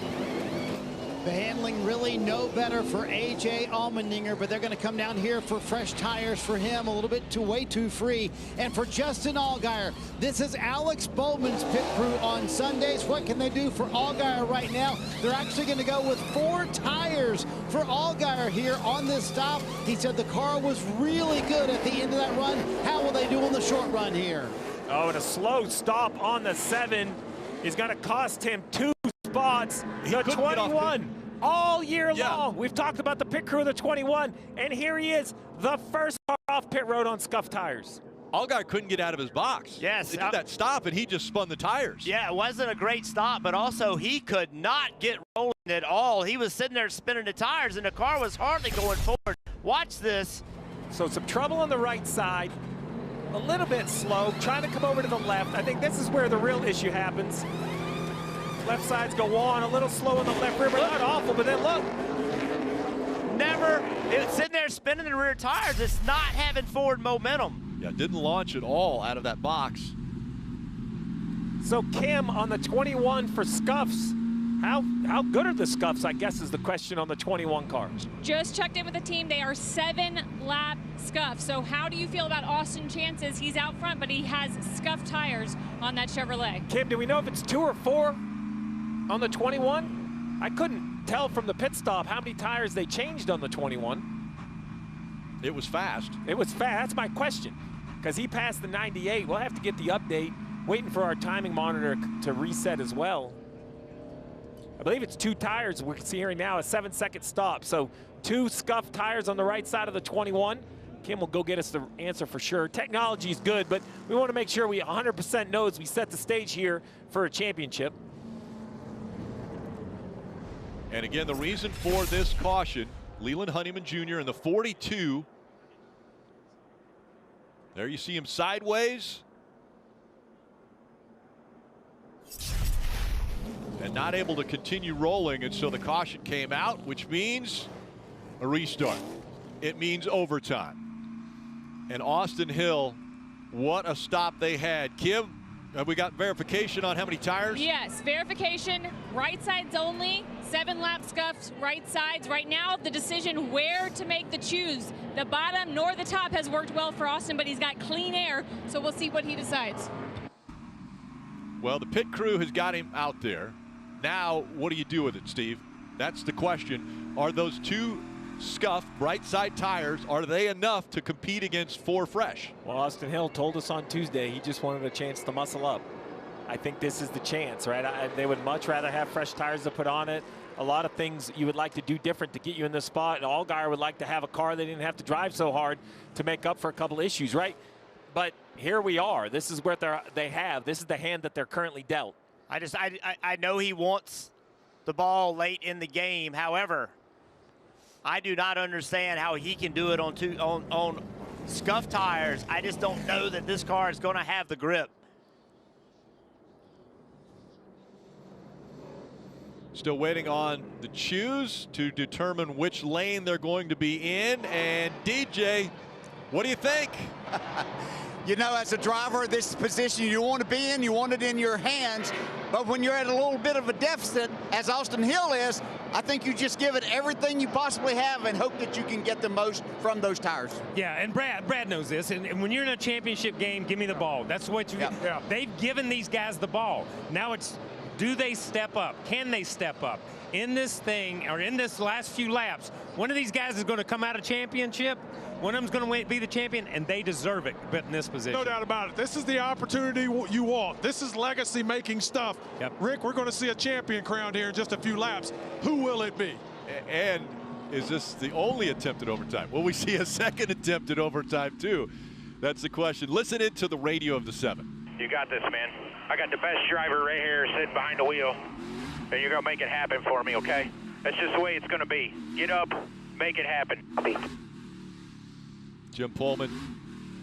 S4: The handling really no better for A.J. Allmendinger, but they're going to come down here for fresh tires for him, a little bit way too free. And for Justin Allgaier, this is Alex Bowman's pit crew on Sundays. What can they do for Allgaier right now? They're actually going to go with 4 tires for Allgaier here on this stop. He said the car was really good at the end of that run. How will they do on the short run here?
S3: Oh, and a slow stop on the 7 is going to cost him 2 spots. The 21 all year long. We've talked about the pit crew of the 21, and here he is, the first car off pit road on scuffed tires.
S1: Allgaier couldn't get out of his box.
S2: Yes.
S1: They did that stop, and he just spun the tires.
S2: Yeah, it wasn't a great stop, but also he could not get rolling at all. He was sitting there spinning the tires, and the car was hardly going forward. Watch this.
S3: So some trouble on the right side, a little bit slow, trying to come over to the left. I think this is where the real issue happens. Left sides go on, a little slow in the left rear, but not awful, but then look.
S2: It's sitting there spinning the rear tires. It's not having forward momentum.
S1: Yeah, didn't launch at all out of that box.
S3: So Kim on the 21 for scuffs. How good are the scuffs, I guess, is the question on the 21 cars.
S5: Just checked in with the team. They are 7-lap scuffs. So how do you feel about Austin chances? He's out front, but he has scuffed tires on that Chevrolet.
S3: Kim, do we know if it's 2 or 4 on the 21? I couldn't tell from the pit stop how many tires they changed on the 21.
S1: It was fast.
S3: It was fast. That's my question, because he passed the 98. We'll have to get the update. Waiting for our timing monitor to reset as well. I believe it's 2 tires. We can see here now a 7-second stop. So 2 scuffed tires on the right side of the 21. Kim will go get us the answer for sure. Technology is good, but we want to make sure we 100% know as we set the stage here for a championship.
S1: And again, the reason for this caution, Leland Honeyman Jr. in the 42. There you see him sideways. And not able to continue rolling, and so the caution came out, which means a restart. It means overtime. And Austin Hill, what a stop they had. Kim, have we got verification on how many tires?
S5: Yes, verification, right sides only, 7-lap scuffs, right sides. Right now, the decision where to make the choose. The bottom nor the top has worked well for Austin, but he's got clean air, so we'll see what he decides.
S1: Well, the pit crew has got him out there. Now, what do you do with it, Steve? That's the question. Are those 2 scuffed right side tires, are they enough to compete against 4 fresh?
S3: Well, Austin Hill told us on Tuesday he just wanted a chance to muscle up. I think this is the chance, right? They would much rather have fresh tires to put on it. A lot of things you would like to do different to get you in this spot. And Allgaier would like to have a car they didn't have to drive so hard to make up for a couple issues, right? But here we are. This is what they have. This is the hand that they're currently dealt.
S2: I know he wants the ball late in the game. However, I do not understand how he can do it on scuffed tires. I just don't know that this car is going to have the grip.
S1: Still waiting on the choose to determine which lane they're going to be in. And DJ, what do you think?
S8: You know, as a driver, this position you want to be in, you want it in your hands. But when you're at a little bit of a deficit, as Austin Hill is, I think you just give it everything you possibly have and hope that you can get the most from those tires.
S9: Yeah, and Brad knows this. And when you're in a championship game, give me the ball. That's what you. Yeah. They've given these guys the ball. Now it's, do they step up? Can they step up? In this thing, or in this last few laps, one of these guys is going to come out of championship. One of them's going to be the champion, and they deserve it, but in this position.
S10: No doubt about it. This is the opportunity you want. This is legacy-making stuff.
S9: Yep.
S10: Rick, we're going to see a champion crowned here in just a few laps. Who will it be?
S1: And is this the only attempt at overtime? Will we see a second attempt at overtime, too? That's the question. Listen into the radio of the 7.
S12: You got this, man. I got the best driver right here sitting behind the wheel, and you're going to make it happen for me, okay? That's just the way it's going to be. Get up, make it happen.
S1: Jim Pullman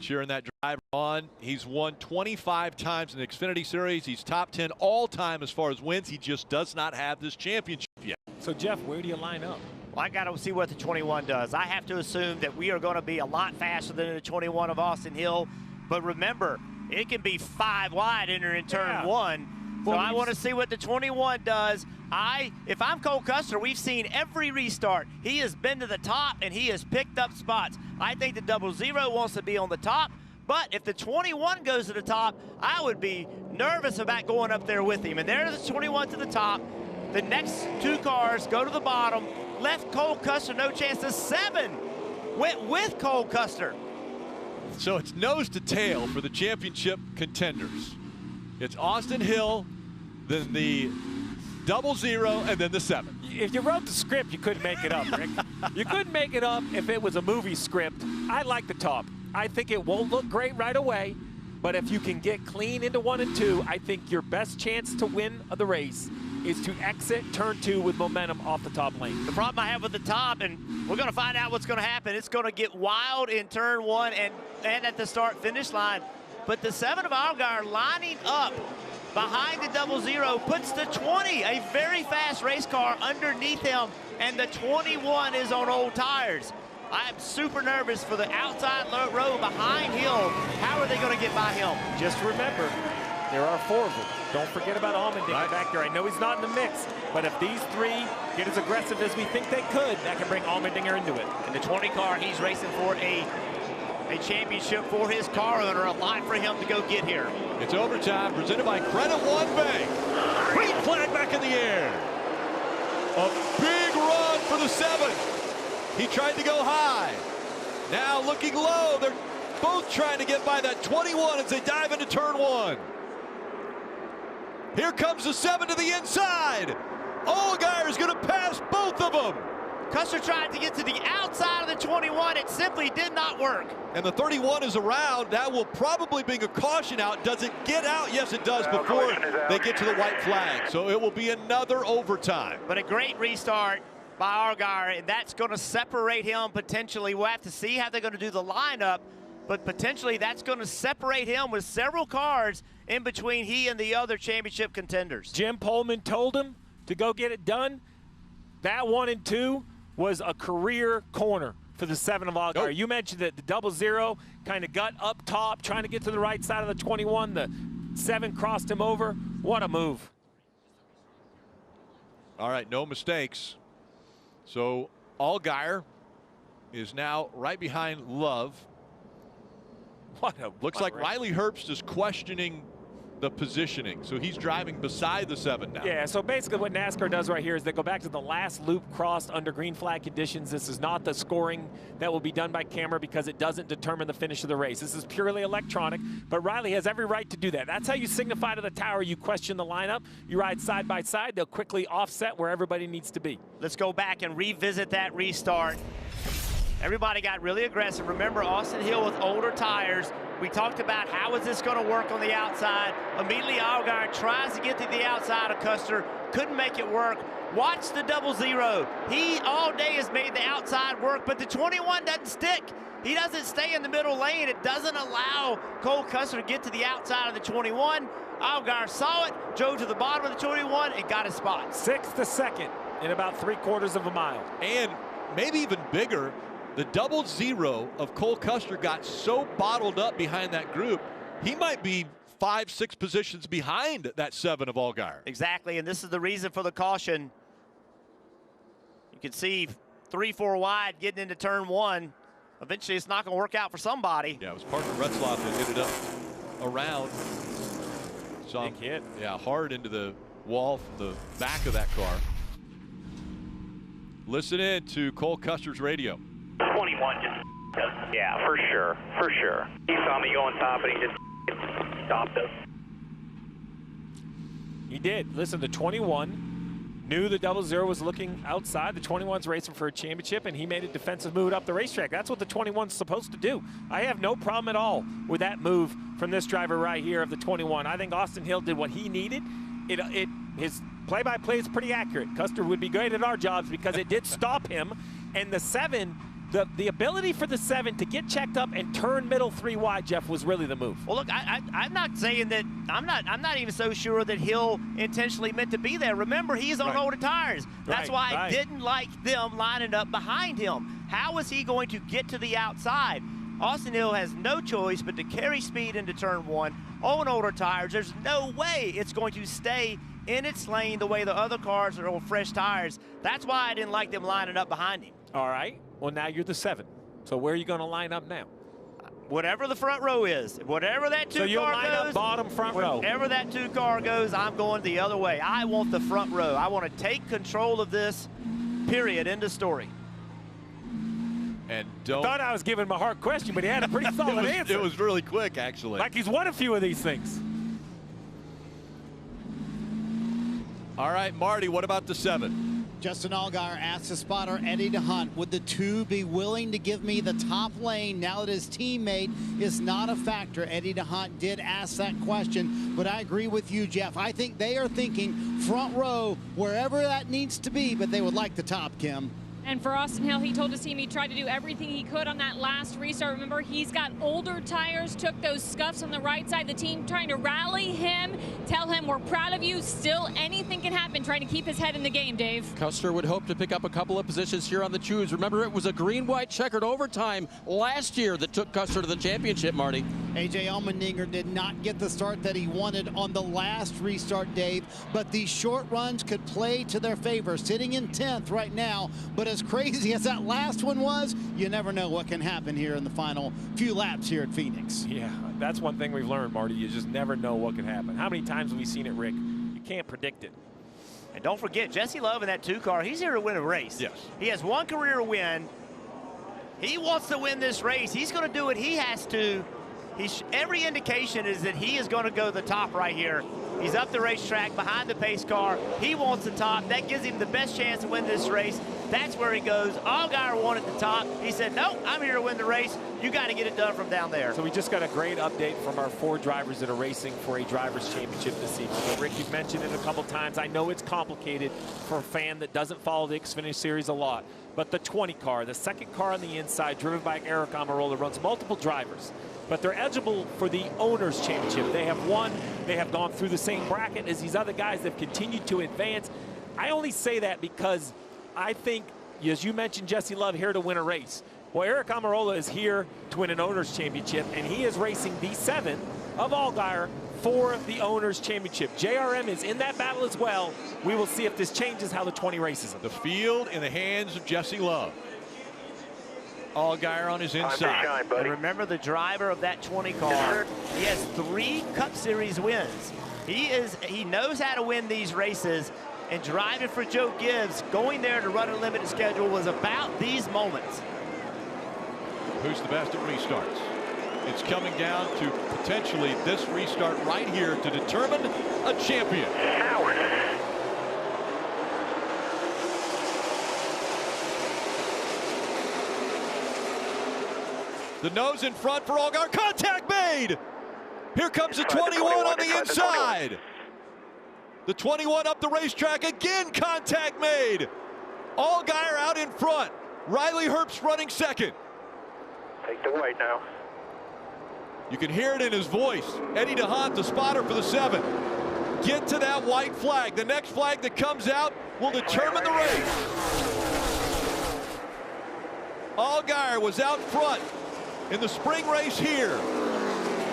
S1: cheering that driver on. He's won 25 times in the Xfinity Series. He's top 10 all-time as far as wins. He just does not have this championship yet.
S3: So, Jeff, where do you line up?
S2: Well, I got to see what the 21 does. I have to assume that we are going to be a lot faster than the 21 of Austin Hill. But remember, it can be 5 wide entering turn 1. So I want to see what the 21 does. If I'm Cole Custer, we've seen every restart. He has been to the top, and he has picked up spots. I think the 00 wants to be on the top. But if the 21 goes to the top, I would be nervous about going up there with him. And there's the 21 to the top. The next 2 cars go to the bottom. Left Cole Custer no chance. The 7 went with Cole Custer.
S1: So it's nose to tail for the championship contenders. It's Austin Hill, then the 00, and then the 7.
S3: If you wrote the script, you couldn't make it up, Rick. You couldn't make it up if it was a movie script. I like the top. I think it won't look great right away, but if you can get clean into 1 and 2, I think your best chance to win the race is to exit turn 2 with momentum off the top lane.
S2: The problem I have with the top, and we're going to find out what's going to happen, it's going to get wild in turn 1 and at the start-finish line. But the 7 of Allgaier lining up behind the 00 puts the 20, a very fast race car, underneath him, and the 21 is on old tires. I'm super nervous for the outside row behind Hill. How are they going to get by him?
S3: Just remember, there are 4 of them. Don't forget about Allmendinger back there. I know he's not in the mix, but if these 3 get as aggressive as we think they could, that can bring Allmendinger into it.
S2: In the 20 car, he's racing for a championship for his car owner, a line for him to go get here.
S1: It's overtime, presented by Credit One Bank. Green flag back in the air. A big run for the 7. He tried to go high. Now looking low. They're both trying to get by that 21 as they dive into turn 1. Here comes the 7 to the inside. Allgaier is going to pass both of them.
S2: Custer tried to get to the outside of the 21. It simply did not work.
S1: And the 31 is around. That will probably bring a caution out. Does it get out? Yes, it does, before they get to the white flag. So it will be another overtime.
S2: But a great restart by Allgaier, and that's going to separate him potentially. We'll have to see how they're going to do the lineup, but potentially that's going to separate him with several cars in between he and the other championship contenders.
S3: Jim Pullman told him to go get it done. That 1 and 2 was a career corner for the 7 of Allgaier.
S1: Nope.
S3: You mentioned that the 00 kind of got up top, trying to get to the right side of the 21. The 7 crossed him over. What a move.
S1: All right, no mistakes. So Allgaier is now right behind Love. Looks like Riley Herbst is questioning the positioning. So he's driving beside the 7 now.
S3: Yeah, so basically what NASCAR does right here is they go back to the last loop crossed under green flag conditions. This is not the scoring that will be done by camera because it doesn't determine the finish of the race. This is purely electronic, but Riley has every right to do that. That's how you signify to the tower you question the lineup. You ride side by side. They'll quickly offset where everybody needs to be.
S2: Let's go back and revisit that restart. Everybody got really aggressive. Remember, Austin Hill with older tires. We talked about how is this going to work on the outside. Immediately, Allgaier tries to get to the outside of Custer. Couldn't make it work. Watch the 00. He all day has made the outside work, but the 21 doesn't stick. He doesn't stay in the middle lane. It doesn't allow Cole Custer to get to the outside of the 21. Allgaier saw it, drove to the bottom of the 21, and got his spot.
S3: 6th to 2nd in about 3/4 of a mile.
S1: And maybe even bigger, the 00 of Cole Custer got so bottled up behind that group, he might be 5-6 positions behind that 7 of Allgaier.
S2: Exactly, and this is the reason for the caution. You can see 3-4 wide getting into turn 1. Eventually, it's not going to work out for somebody.
S1: Yeah, it was Parker Retzlaff that hit it up around.
S3: Big hit.
S1: Yeah, hard into the wall from the back of that car. Listen in to Cole Custer's radio.
S12: 21 just, yeah, for sure, for sure. He saw me go on top and he just stopped us.
S3: He did. Listen, the 21 knew the 00 was looking outside. The 21's racing for a championship, and he made a defensive move up the racetrack. That's what the 21's supposed to do. I have no problem at all with that move from this driver right here of the 21. I think Austin Hill did what he needed. His play-by-play is pretty accurate. Custer would be great at our jobs because it did stop him. And the 7, the ability for the 7 to get checked up and turn middle 3 wide, Jeff, was really the move.
S2: Well, look, I'm not saying that. I'm not even so sure that Hill intentionally meant to be there. Remember, he's on older tires. That's why I didn't like them lining up behind him. How is he going to get to the outside? Austin Hill has no choice but to carry speed into turn 1 on older tires. There's no way it's going to stay in its lane the way the other cars are on fresh tires. That's why I didn't like them lining up behind him.
S3: All right. Well, now you're the 7. So where are you going to line up now?
S2: Whatever the front row is, whatever that 2 car goes. So you'll line up
S3: bottom front row.
S2: Wherever that 2 car goes, I'm going the other way. I want the front row. I want to take control of this, period, end of story.
S1: And don't.
S3: I thought I was giving him a hard question, but he had a pretty solid answer.
S1: It was really quick, actually.
S3: Like he's won a few of these things.
S1: All right, Marty, what about the 7?
S4: Justin Allgaier asked his spotter Eddie DeHunt, would the 2 be willing to give me the top lane now that his teammate is not a factor? Eddie DeHunt did ask that question, but I agree with you, Jeff. I think they are thinking front row, wherever that needs to be, but they would like the top, Kim.
S5: And for Austin Hill, he told his team he tried to do everything he could on that last restart. Remember, he's got older tires, took those scuffs on the right side. The team trying to rally him, tell him we're proud of you. Still, anything can happen, trying to keep his head in the game, Dave.
S6: Custer would hope to pick up a couple of positions here on the choose. Remember, it was a green-white checkered overtime last year that took Custer to the championship, Marty.
S4: A.J. Allmendinger did not get the start that he wanted on the last restart, Dave, but these short runs could play to their favor. Sitting in 10th right now, but as crazy as that last one was, you never know what can happen here in the final few laps here at Phoenix.
S3: Yeah, that's one thing we've learned, Marty. You just never know what can happen. How many times have we seen it, Rick? You can't predict it.
S2: And don't forget, Jesse Love in that 2 car, he's here to win a race.
S1: Yes.
S2: He has 1 career win. He wants to win this race. He's going to do what he has to. Every indication is that he is going to go to the top right here. He's up the racetrack behind the pace car. He wants the top. That gives him the best chance to win this race. That's where he goes. Allgaier wanted the top. He said, no, I'm here to win the race. You got to get it done from down there.
S3: So we just got a great update from our 4 drivers that are racing for a driver's championship this evening. So Rick, you've mentioned it a couple times. I know it's complicated for a fan that doesn't follow the Xfinity Series a lot. But the 20 car, the second car on the inside, driven by Eric Almirola, runs multiple drivers. But they're eligible for the Owners' Championship. They have won. They have gone through the same bracket as these other guys. They've continued to advance. I only say that because I think, as you mentioned, Jesse Love here to win a race. Well, Eric Almirola is here to win an Owners' Championship, and he is racing the 7 of Allgaier for the Owners' Championship. JRM is in that battle as well. We will see if this changes how the 20 races them.
S1: The field in the hands of Jesse Love. Allgaier on his inside.
S2: Shine, and remember, the driver of that 20 car, he has 3 Cup Series wins. He knows how to win these races, and driving for Joe Gibbs, going there to run a limited schedule was about these moments.
S1: Who's the best at restarts? It's coming down to potentially this restart right here to determine a champion.
S12: Howard.
S1: The nose in front for Allgaier. Contact made. Here comes the 21 on the inside. The 21 up the racetrack. Again, contact made. Allgaier out in front. Riley Herbst running second.
S12: Take the white now.
S1: You can hear it in his voice. Eddie DeHunt, the spotter for the 7. Get to that white flag. The next flag that comes out will determine the race. Allgaier was out front in the spring race here,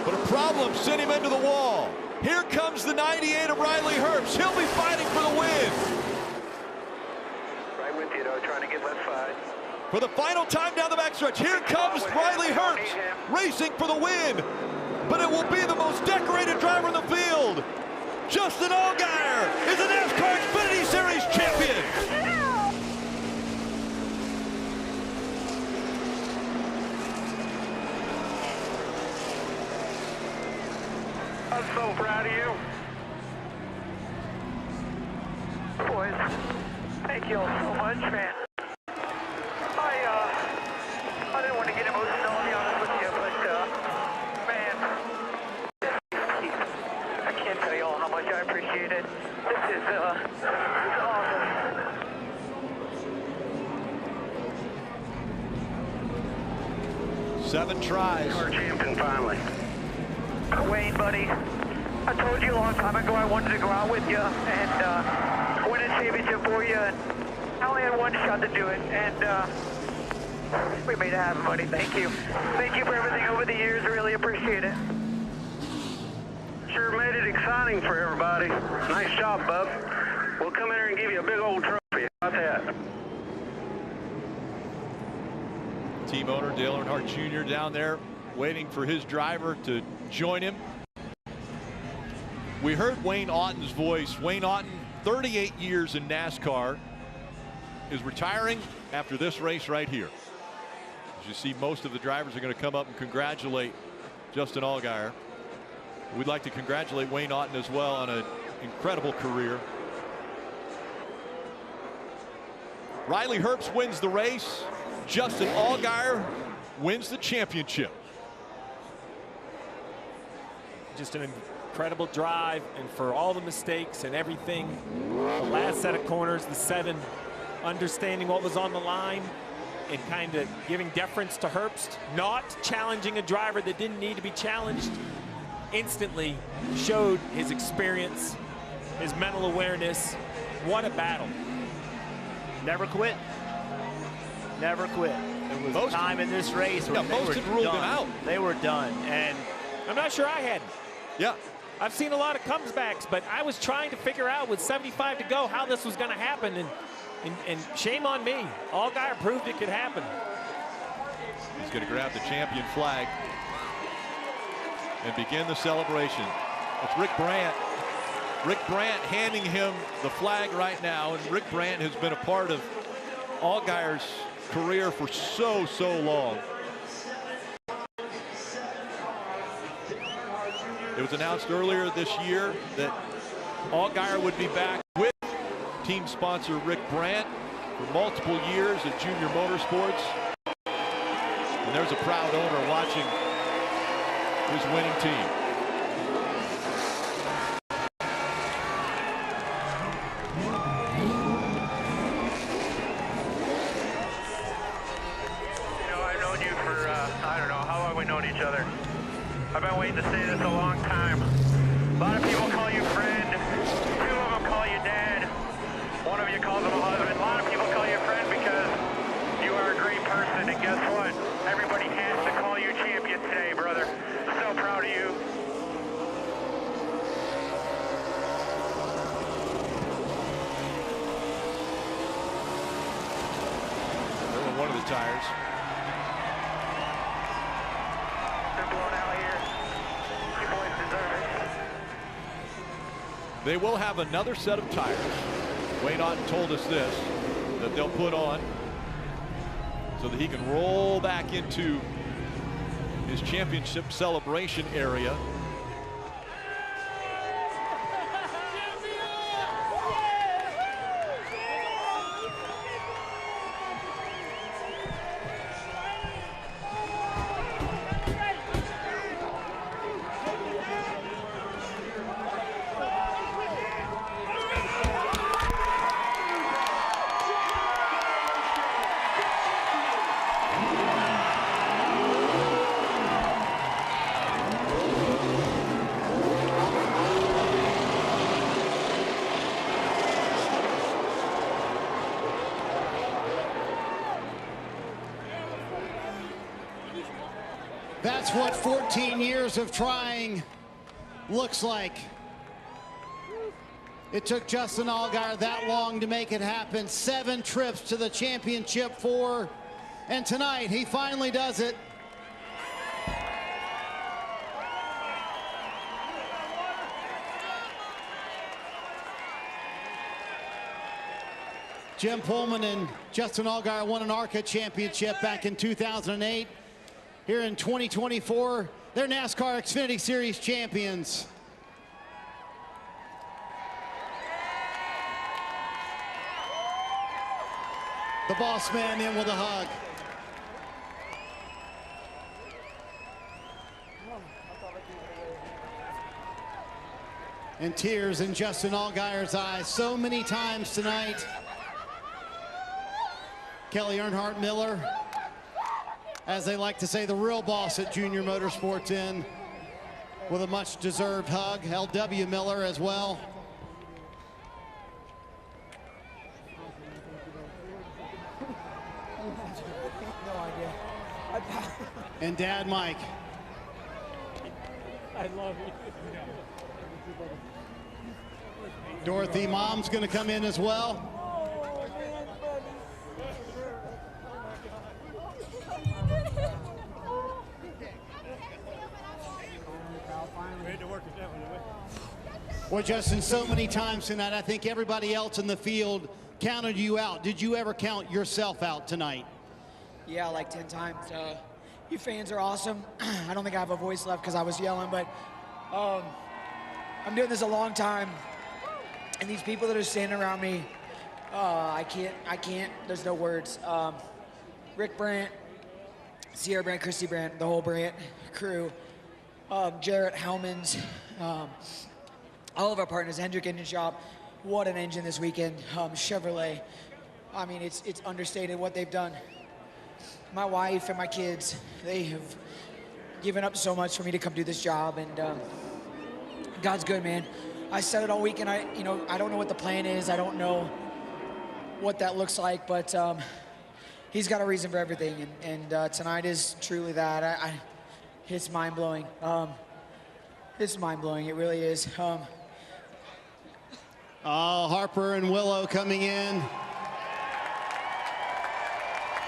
S1: but a problem sent him into the wall. Here comes the 98 of Riley Herbst. He'll be fighting for the win.
S12: Right with you, though, trying to get left side.
S1: For the final time down the backstretch, here comes Riley Herbst racing for the win, but it will be the most decorated driver in the field. Justin Allgaier is a NASCAR Xfinity Series champion.
S12: I'm so proud of you. Boys.
S11: you all so much, man. I didn't want to get emotional, I'll be honest with you, but, man, I can't tell you all how much I appreciate it. This is awesome.
S1: 7 tries.
S12: Car champion finally.
S11: Wayne, buddy, I told you a long time ago I wanted to go out with you and win a championship for you, and I only had one shot to do it, and we made it happen, buddy. Thank you. Thank you for everything over the years. Really appreciate it.
S12: Sure made it exciting for everybody. Nice job, bub. We'll come in here and give you a big old trophy. How about that?
S1: Team owner Dale Earnhardt Jr. down there waiting for his driver to join him. We heard Wayne Auten's voice. Wayne Auten, 38 years in NASCAR, is retiring after this race right here. As you see, most of the drivers are going to come up and congratulate Justin Allgaier. We'd like to congratulate Wayne Auten as well on an incredible career. Riley Herbst wins the race. Justin Allgaier wins the championship.
S3: Just an incredible drive, and for all the mistakes and everything, the last set of corners, the 7, understanding what was on the line and kind of giving deference to Herbst, not challenging a driver that didn't need to be challenged, instantly showed his experience, his mental awareness. What a battle.
S2: Never quit. Never quit. There was time in this race where they were
S1: ruled him out.
S2: They were done, and
S3: I'm not sure I had.
S1: Yeah.
S3: I've seen a lot of comebacks, but I was trying to figure out with 75 to go how this was going to happen, and shame on me. Allgaier proved it could happen.
S1: He's going to grab the champion flag and begin the celebration. It's Rick Brandt. Rick Brandt handing him the flag right now, and Rick Brandt has been a part of Allgaier's career for so long. It was announced earlier this year that Allgaier would be back with team sponsor Rick Brandt for multiple years at Junior Motorsports. And there's a proud owner watching his winning team.
S12: You know, I've known you for, I don't know, how long we known each other. I've been waiting to say this a long time. A lot of people call you friend. 2 of them call you dad. 1 of you calls him a husband. A lot of people call you friend because you are a great person. And guess what? Everybody has to call you champion today, brother. So proud of you.
S1: One of the tires.
S11: They're blown out here. You boys deserve it.
S1: They will have another set of tires. Wayne Auten told us this, that they'll put on so that he can roll back into his championship celebration area.
S4: That's what 14 years of trying looks like. It took Justin Allgaier that long to make it happen. 7 trips to the championship 4, and tonight he finally does it. Jim Pullman and Justin Allgaier won an ARCA championship back in 2008. Here in 2024, they're NASCAR Xfinity Series champions. The boss man in with a hug. And tears in Justin Allgaier's eyes so many times tonight. Kelly Earnhardt Miller, as they like to say, the real boss at Junior Motorsports in with a much deserved hug. LW Miller as well. And Dad Mike.
S9: I love you.
S4: Dorothy, Mom's going to come in as well. Well, Justin, so many times tonight, I think everybody else in the field counted you out. Did you ever count yourself out tonight?
S14: Yeah, like 10 times. You fans are awesome. I don't think I have a voice left because I was yelling, but I'm doing this a long time. And these people that are standing around me, I can't, there's no words. Rick Brandt, Sierra Brandt, Christy Brandt, the whole Brandt crew, Jarrett Hellmans, all of our partners, Hendrick Engine Shop, what an engine this weekend, Chevrolet. I mean, it's understated what they've done. My wife and my kids, they have given up so much for me to come do this job, and God's good, man. I said it all week, and I don't know what the plan is. I don't know what that looks like, but he's got a reason for everything, and tonight is truly that. It's mind-blowing. It's mind-blowing. It really is.
S4: Harper and Willow coming in.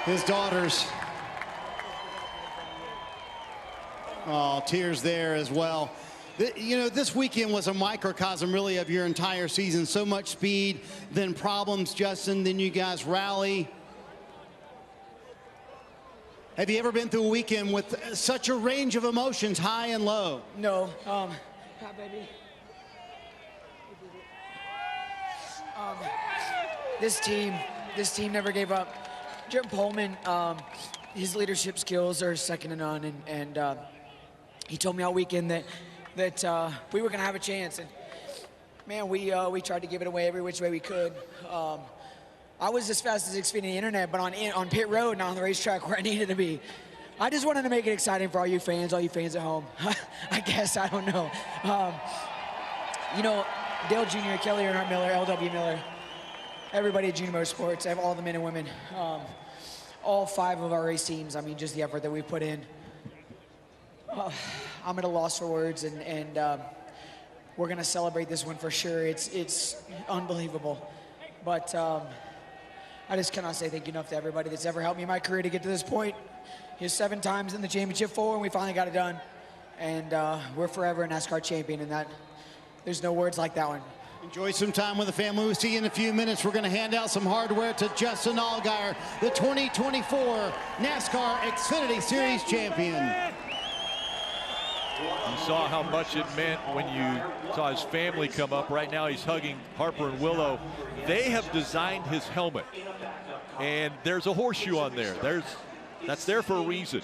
S4: His daughters. Oh, tears there as well. You know, this weekend was a microcosm, really, of your entire season. So much speed, then problems, Justin, then you guys rally. Have you ever been through a weekend with such a range of emotions, high and low?
S14: No. Hi, baby. This team never gave up. Jim Pullman, his leadership skills are second to none, and he told me all weekend that we were going to have a chance, and man, we tried to give it away every which way we could. I was as fast as Xfinity Internet, but on pit road, not on the racetrack where I needed to be. I just wanted to make it exciting for all you fans at home. I guess, I don't know. You know, Dale Jr., Kelly Earnhardt Miller, LW Miller, everybody at Junior Motorsports, all the men and women, all 5 of our race teams. I mean, just the effort that we put in. I'm at a loss for words, and we're going to celebrate this one for sure. It's unbelievable. But I just cannot say thank you enough to everybody that's ever helped me in my career to get to this point. He's 7 times in the championship 4, and we finally got it done. And we're forever a NASCAR champion, and that there's no words like that one.
S4: Enjoy some time with the family. We'll see you in a few minutes. We're going to hand out some hardware to Justin Allgaier, the 2024 NASCAR Xfinity Series champion.
S1: You saw how much it meant when you saw his family come up. Right now he's hugging Harper and Willow. They have designed his helmet, and there's a horseshoe on there. That's there for a reason.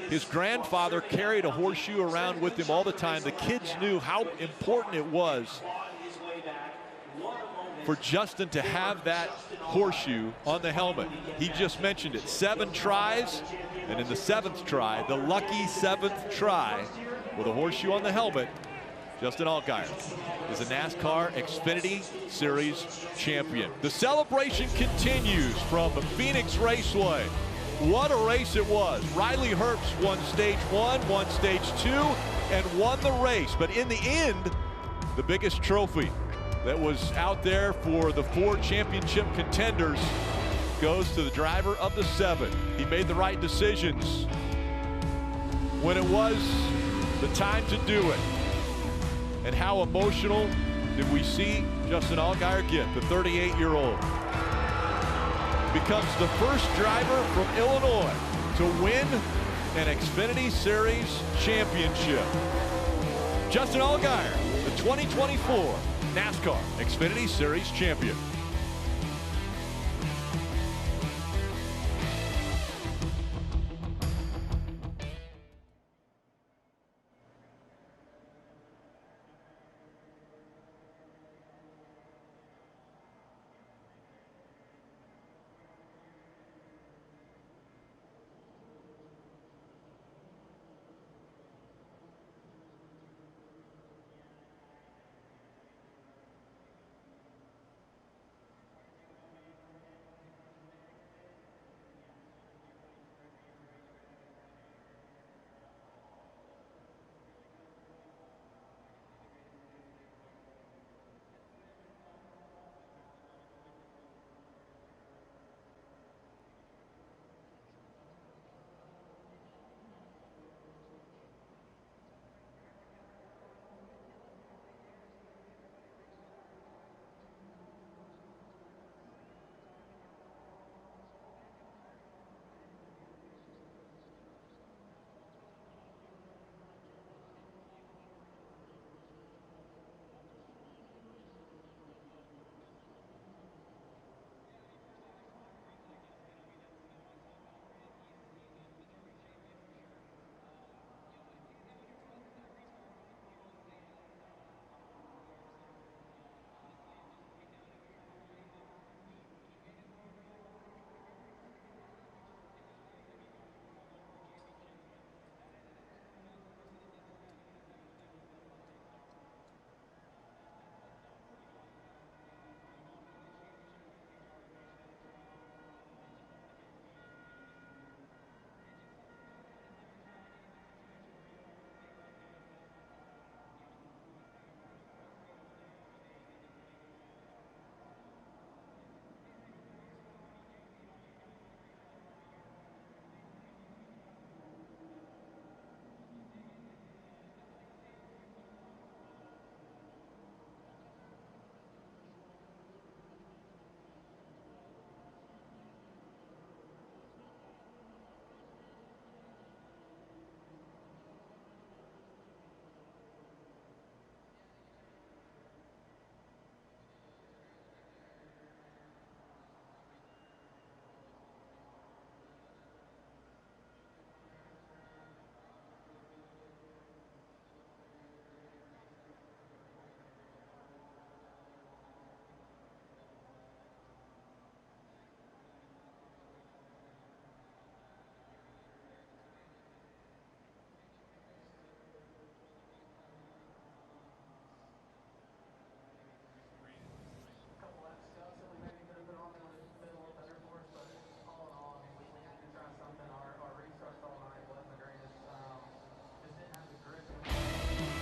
S1: His grandfather carried a horseshoe around with him all the time. The kids knew how important it was for Justin to have that horseshoe on the helmet. He just mentioned it. 7 tries, and in the 7th try, the lucky 7th try, with a horseshoe on the helmet, Justin Allgaier is a NASCAR Xfinity Series champion. The celebration continues from Phoenix Raceway. What a race it was. Riley Herbst won stage 1, won stage 2, and won the race. But in the end, the biggest trophy that was out there for the 4 championship contenders goes to the driver of the 7. He made the right decisions when it was the time to do it. And how emotional did we see Justin Allgaier get, the 38-year-old. Becomes the first driver from Illinois to win an Xfinity Series championship. Justin Allgaier, the 2024 NASCAR Xfinity Series champion.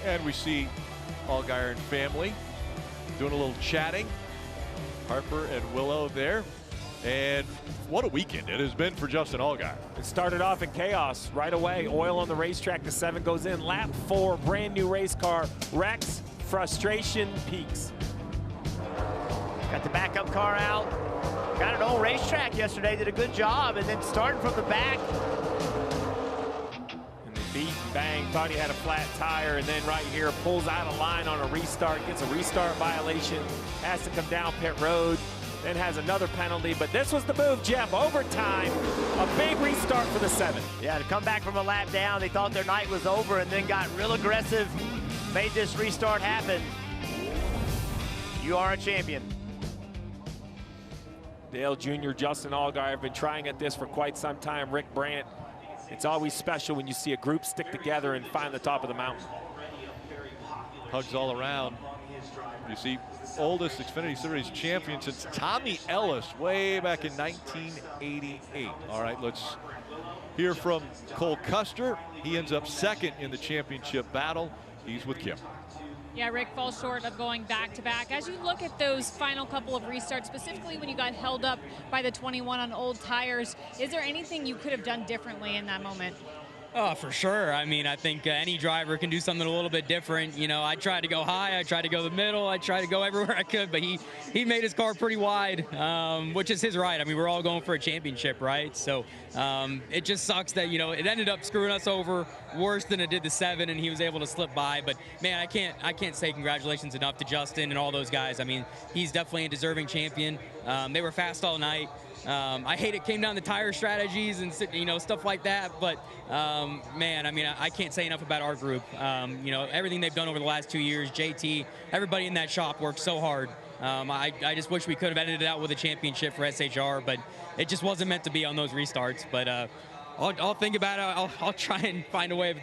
S1: And we see Allgaier and family doing a little chatting. Harper and Willow there. And what a weekend it has been for Justin Allgaier.
S3: It started off in chaos right away. Oil on the racetrack. The 7 goes in. Lap 4, brand new race car. Wrecks, frustration peaks.
S2: Got the backup car out. Got an old racetrack yesterday. Did a good job. And then starting from the back.
S3: And they beat and bang. Thought he had a flat tire. And then right here pulls out of line on a restart. Gets a restart violation. Has to come down pit road. Then has another penalty, but this was the move, Jeff. Overtime, a big restart for the 7.
S2: Yeah, to come back from a lap down, they thought their night was over and then got real aggressive, made this restart happen. You are a champion.
S3: Dale Jr., Justin Allgaier have been trying at this for quite some time. Rick Brandt, it's always special when you see a group stick together and find the top of the mountain.
S1: Hugs all around. You see, oldest Xfinity Series champion since Tommy Ellis way back in 1988. All right, let's hear from Cole Custer. He ends up second in the championship battle. He's with Kim.
S5: Yeah, Rick falls short of going back-to-back. As you look at those final couple of restarts, specifically when you got held up by the 21 on old tires, is there anything you could have done differently in that moment?
S15: Oh, for sure. I mean, I think any driver can do something a little bit different. You know, I tried to go high, I tried to go the middle, I tried to go everywhere I could, but he made his car pretty wide, which is his right. I mean, we're all going for a championship, right? So it just sucks that, you know, it ended up screwing us over worse than it did the 7, and he was able to slip by. But man, I can't say congratulations enough to Justin and all those guys. I mean, he's definitely a deserving champion. They were fast all night. I hate it came down to tire strategies and, you know, stuff like that. But, man, I mean, I can't say enough about our group. You know, everything they've done over the last 2 years, JT, everybody in that shop worked so hard. I just wish we could have ended it out with a championship for SHR, but it just wasn't meant to be on those restarts. But I'll think about it. I'll try and find a way of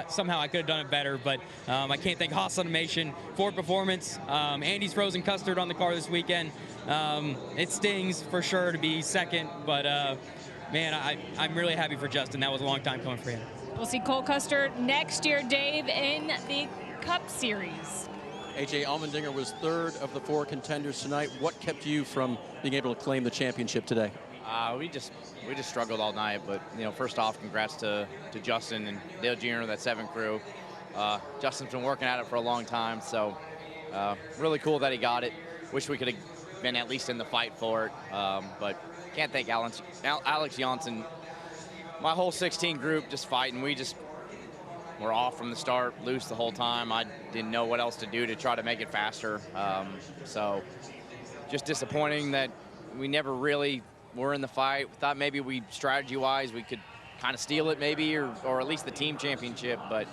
S15: somehow I could have done it better, but I can't thank Haas Automation for performance. Andy's frozen custard on the car this weekend. It stings for sure to be second, but man, I'm really happy for Justin. That was a long time coming for him.
S5: We'll see Cole Custer next year, Dave, in the Cup Series.
S6: A.J. Allmendinger was 3rd of the 4 contenders tonight. What kept you from being able to claim the championship today?
S16: We just struggled all night, but you know, first off, congrats to Justin and Dale Jr., that 7 crew. Justin's been working at it for a long time, so really cool that he got it. Wish we could have been at least in the fight for it, but can't thank Alex Janssen. My whole 16 group just fighting. We just were off from the start, loose the whole time. I didn't know what else to do to try to make it faster. So just disappointing that we never really were in the fight. We thought maybe strategy-wise, we could kind of steal it maybe, or at least the team championship, but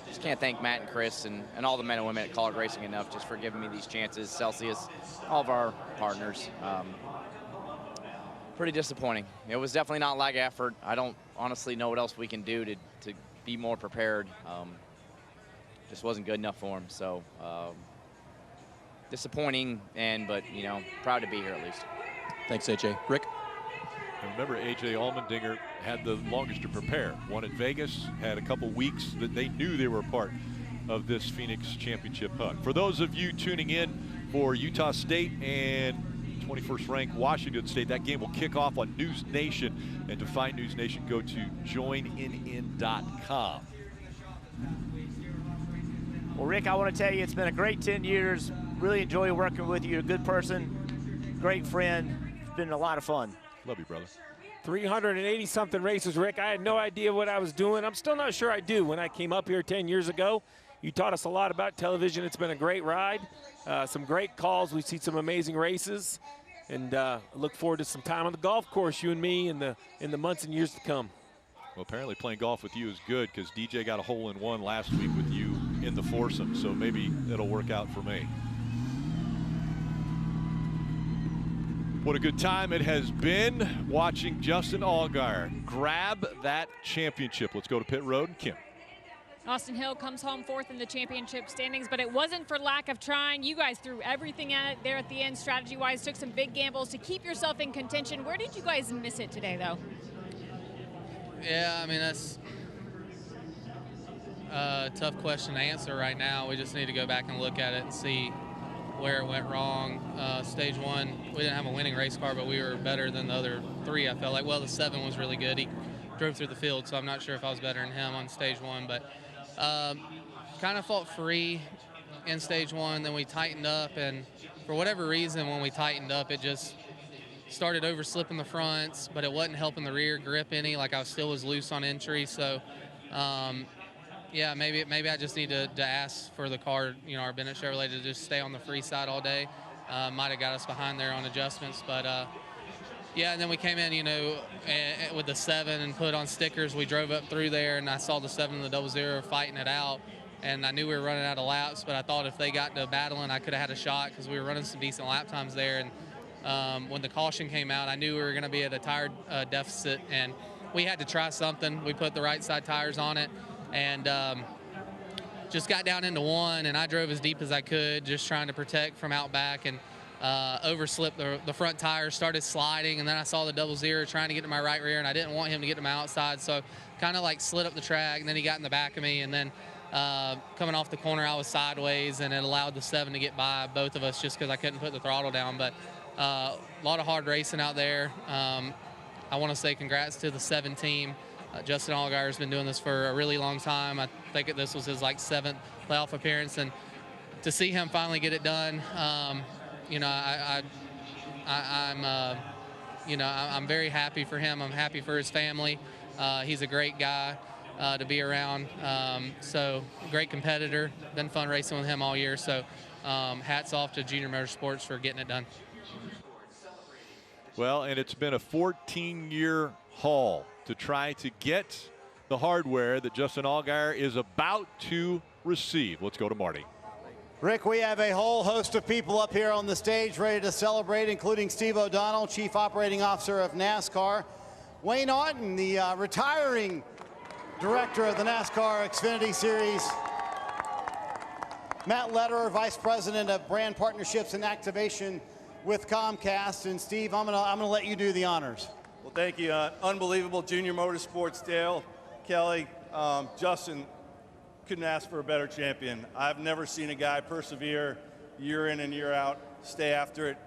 S16: just can't thank Matt and Chris and all the men and women at College Racing enough just for giving me these chances. Celsius, all of our partners. Pretty disappointing. It was definitely not lag effort. I don't honestly know what else we can do to be more prepared. Just wasn't good enough for him. So disappointing, but you know, proud to be here at least.
S6: Thanks, AJ. Rick?
S1: And remember, A.J. Allmendinger had the longest to prepare. Won at Vegas, had a couple weeks that they knew they were part of this Phoenix Championship hunt. For those of you tuning in for Utah State and 21st ranked Washington State, that game will kick off on News Nation. And to find News Nation, go to joininn.com.
S2: Well, Rick, I want to tell you, it's been a great 10 years. Really enjoy working with you. You're a good person, great friend. It's been a lot of fun.
S1: Love you, brother.
S3: 380-something races, Rick. I had no idea what I was doing. I'm still not sure I do. When I came up here 10 years ago, you taught us a lot about television. It's been a great ride, some great calls. We've seen some amazing races, and look forward to some time on the golf course, you and me, in the months and years to come.
S1: Well, apparently playing golf with you is good because DJ got a hole-in-one last week with you in the foursome, so maybe it'll work out for me. What a good time it has been watching Justin Allgaier grab that championship. Let's go to pit road and Kim.
S5: Austin Hill comes home 4th in the championship standings, but it wasn't for lack of trying. You guys threw everything at it there at the end, strategy-wise, took some big gambles to keep yourself in contention. Where did you guys miss it today, though?
S17: Yeah, I mean, tough question to answer right now. We just need to go back and look at it and see where it went wrong. Stage 1, we didn't have a winning race car, but we were better than the other 3, I felt like. Well, the 7 was really good. He drove through the field, so I'm not sure if I was better than him on stage 1, but kind of fought free in stage 1, then we tightened up, and for whatever reason, when we tightened up, it just started over slipping the fronts, but it wasn't helping the rear grip any. Like, I still was loose on entry, so yeah, maybe I just need to ask for the car, you know, our Bennett Chevrolet, to just stay on the free side all day. Might have got us behind there on adjustments, but yeah, and then we came in, you know, with the 7 and put on stickers. We drove up through there, and I saw the 7 and the 00 fighting it out, and I knew we were running out of laps, but I thought if they got to battling, I could have had a shot because we were running some decent lap times there. And when the caution came out, I knew we were going to be at a tire deficit, and we had to try something. We put the right side tires on it, and just got down into 1, and I drove as deep as I could, just trying to protect from out back, and overslipped the front tires, started sliding, and then I saw the 00 trying to get to my right rear, and I didn't want him to get to my outside, so kind of like slid up the track, and then he got in the back of me, and then coming off the corner, I was sideways, and it allowed the 7 to get by both of us just because I couldn't put the throttle down. But a lot of hard racing out there. I want to say congrats to the 7 team. Justin Allgaier has been doing this for a really long time. I think this was his like 7th playoff appearance, and to see him finally get it done, you know, I'm very happy for him. I'm happy for his family. He's a great guy to be around. So great competitor. Been fun racing with him all year. So hats off to Junior Motorsports for getting it done.
S1: Well, and it's been a 14-year haul to try to get the hardware that Justin Allgaier is about to receive. Let's go to Marty.
S4: Rick, we have a whole host of people up here on the stage ready to celebrate, including Steve O'Donnell, Chief Operating Officer of NASCAR. Wayne Aughton, the retiring Director of the NASCAR Xfinity Series. Matt Lederer, Vice President of Brand Partnerships and Activation with Comcast. And Steve, I'm gonna let you do the honors.
S18: Well, thank you. Unbelievable. Junior Motorsports, Dale, Kelly, Justin, couldn't ask for a better champion. I've never seen a guy persevere year in and year out, stay after it.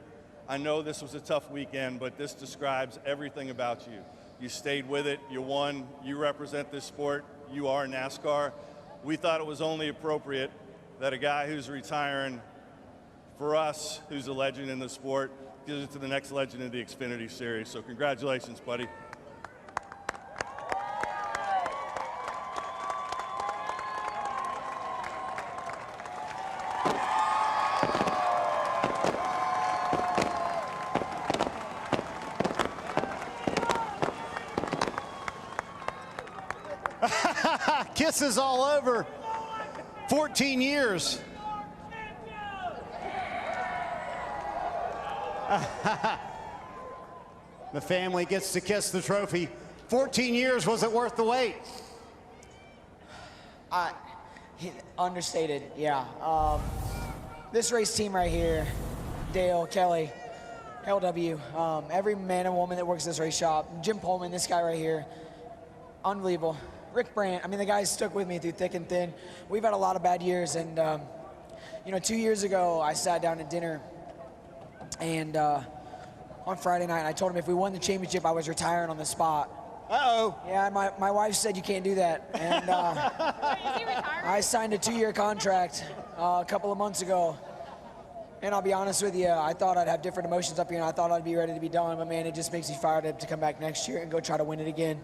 S18: I know this was a tough weekend, but this describes everything about you. You stayed with it, you won, you represent this sport, you are NASCAR. We thought it was only appropriate that a guy who's retiring for us, who's a legend in the sport, gives it to the next legend in the Xfinity Series. So congratulations, buddy.
S4: Kisses all over. 14 years. The family gets to kiss the trophy. 14 years, was it worth the wait?
S14: Understated, yeah. This race team right here, Dale, Kelly, LW, every man and woman that works this race shop, Jim Pullman, this guy right here, unbelievable. Rick Brandt, I mean, the guys stuck with me through thick and thin. We've had a lot of bad years, and you know, 2 years ago, I sat down at dinner, and on Friday night, I told him if we won the championship, I was retiring on the spot.
S4: Uh-oh.
S14: Yeah, my wife said you can't do that, and I signed a 2-year contract a couple of months ago, and I'll be honest with you, I thought I'd have different emotions up here, and I thought I'd be ready to be done, but man, it just makes me fired up to come back next year and go try to win it again.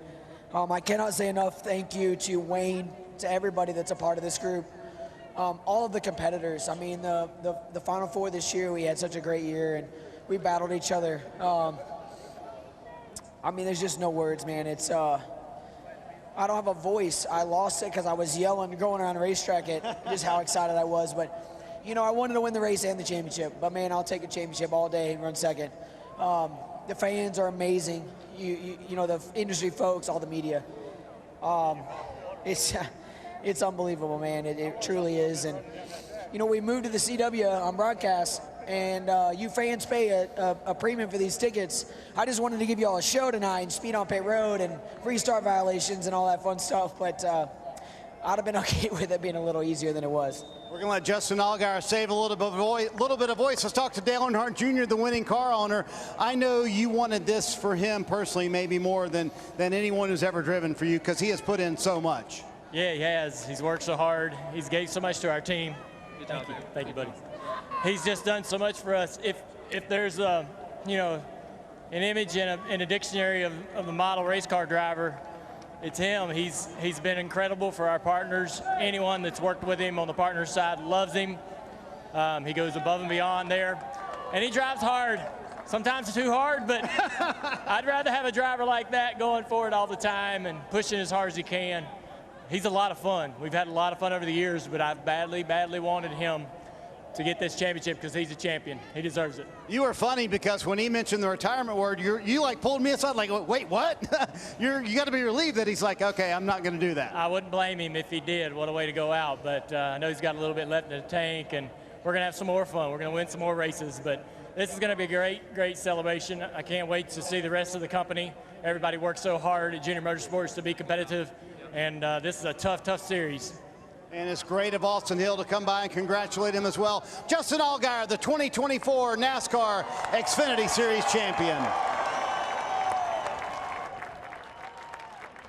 S14: I cannot say enough thank you to Wayne, to everybody that's a part of this group, all of the competitors. I mean, the Final Four this year, we had such a great year, and we battled each other. I mean, there's just no words, man. It's, I don't have a voice. I lost it because I was yelling, going around the racetrack at just how excited I was. But, you know, I wanted to win the race and the championship. But, man, I'll take a championship all day and run second. The fans are amazing. You know, the industry folks, all the media. It's unbelievable, man. It truly is. And, you know, we moved to the CW on broadcast, and you fans pay a premium for these tickets. I just wanted to give you all a show tonight and speed on pit road and free start violations and all that fun stuff. But I'd have been okay with it being a little easier than it was.
S4: We're going to let Justin Allgaier save a little bit of voice. Let's talk to Dale Earnhardt Jr., the winning car owner. I know you wanted this for him personally, maybe more than anyone who's ever driven for you, because he has put in so much.
S19: Yeah, he has. He's worked so hard. He's gave so much to our team. Thank you. Thank you, buddy. He's just done so much for us. If there's a, you know, an image in a dictionary of a model race car driver, it's him. He's been incredible for our partners. Anyone that's worked with him on the partner side loves him. He goes above and beyond there. And he drives hard. Sometimes too hard, but I'd rather have a driver like that going forward all the time and pushing as hard as he can. He's a lot of fun. We've had a lot of fun over the years, but I've badly, badly wanted him to get this championship because he's a champion. He deserves it.
S4: You were funny because when he mentioned the retirement word, you like pulled me aside like, wait, what? you got to be relieved that he's like, okay, I'm not going to do that.
S19: I wouldn't blame him if he did. What a way to go out. But I know he's got a little bit left in the tank, and we're going to have some more fun. We're going to win some more races. But this is going to be a great, great celebration. I can't wait to see the rest of the company. Everybody works so hard at Junior Motorsports to be competitive, and this is a tough, tough series.
S4: And it's great of Austin Hill to come by and congratulate him as well. Justin Allgaier, the 2024 NASCAR Xfinity Series champion.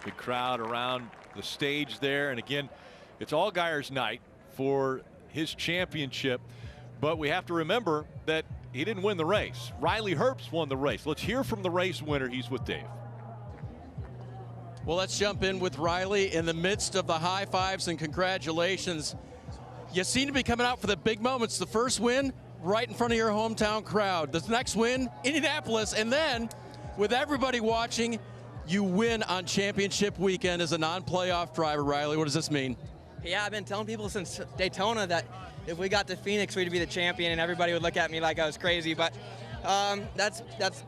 S1: Big crowd around the stage there. And again, it's Allgaier's night for his championship. But we have to remember that he didn't win the race. Riley Herbst won the race. Let's hear from the race winner. He's with Dave.
S6: Well, let's jump in with Riley in the midst of the high fives and congratulations. You seem to be coming out for the big moments. The first win right in front of your hometown crowd. The next win, Indianapolis. And then with everybody watching, you win on championship weekend as a non-playoff driver. Riley, what does this mean?
S20: Yeah, I've been telling people since Daytona that if we got to Phoenix, we'd be the champion, and everybody would look at me like I was crazy. But that's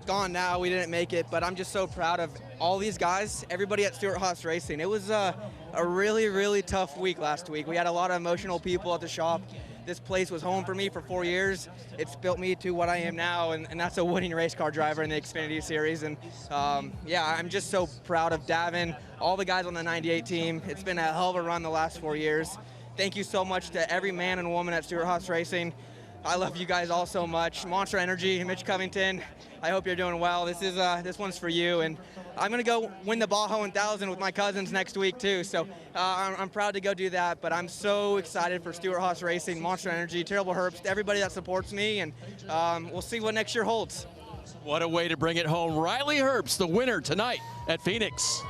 S20: gone now. We didn't make it, but I'm just so proud of all these guys, everybody at Stewart-Haas Racing. It was a really, really tough week last week. We had a lot of emotional people at the shop. This place was home for me for 4 years. It's built me to what I am now, and that's a winning race car driver in the Xfinity Series. And yeah, I'm just so proud of Davin, all the guys on the 98 team. It's been a hell of a run the last 4 years. Thank you so much to every man and woman at Stewart-Haas Racing. I love you guys all so much. Monster Energy, Mitch Covington, I hope you're doing well. This one's for you, and I'm gonna go win the Baja 1000 with my cousins next week too. So I'm proud to go do that, but I'm so excited for Stewart-Haas Racing, Monster Energy, Terrible Herbst, everybody that supports me, and we'll see what next year holds.
S6: What a way to bring it home. Riley Herbst, the winner tonight at Phoenix.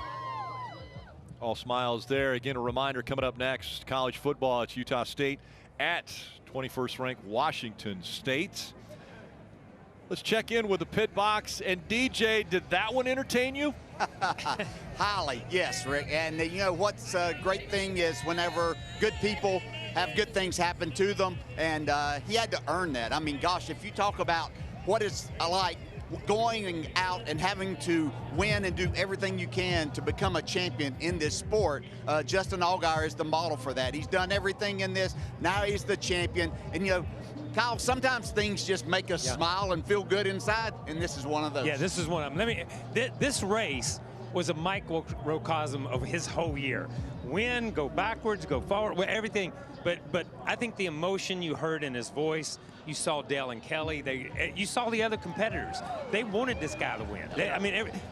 S1: All smiles there. Again, a reminder coming up next, college football. It's Utah State at 21st ranked Washington State. Let's check in with the pit box. And DJ, did that one entertain you?
S8: Highly, yes, Rick. And you know what's a great thing is whenever good people have good things happen to them, and he had to earn that. I mean, gosh, if you talk about what it's like going out and having to win and do everything you can to become a champion in this sport, Justin Allgaier is the model for that. He's done everything in this. Now he's the champion. And, you know, Kyle, sometimes things just make us smile and feel good inside, and this is one of those.
S9: Yeah, this is one of them. This race was a microcosm of his whole year. Win, go backwards, go forward, everything. But I think the emotion you heard in his voice, you saw Dale and Kelly, you saw the other competitors. They wanted this guy to win.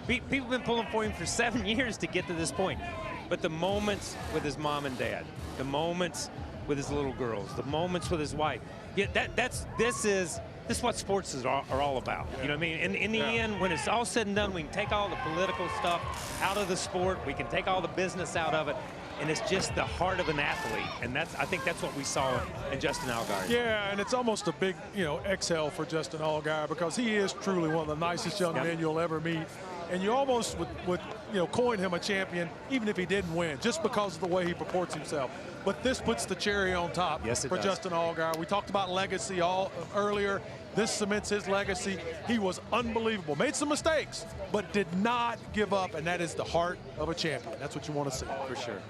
S9: People have been pulling for him for 7 years to get to this point. But the moments with his mom and dad, the moments with his little girls, the moments with his wife, this is what sports are all about. You know what I mean? In the end, when it's all said and done, we can take all the political stuff out of the sport. We can take all the business out of it. And it's just the heart of an athlete, and I think that's what we saw in Justin Allgaier.
S10: Yeah, and it's almost a big, exhale for Justin Allgaier because he is truly one of the nicest young men you'll ever meet. And you almost would coin him a champion even if he didn't win, just because of the way he purports himself. But this puts the cherry on top for Justin Allgaier. We talked about legacy earlier. This cements his legacy. He was unbelievable. Made some mistakes, but did not give up, and that is the heart of a champion. That's what you want to see.
S9: For sure.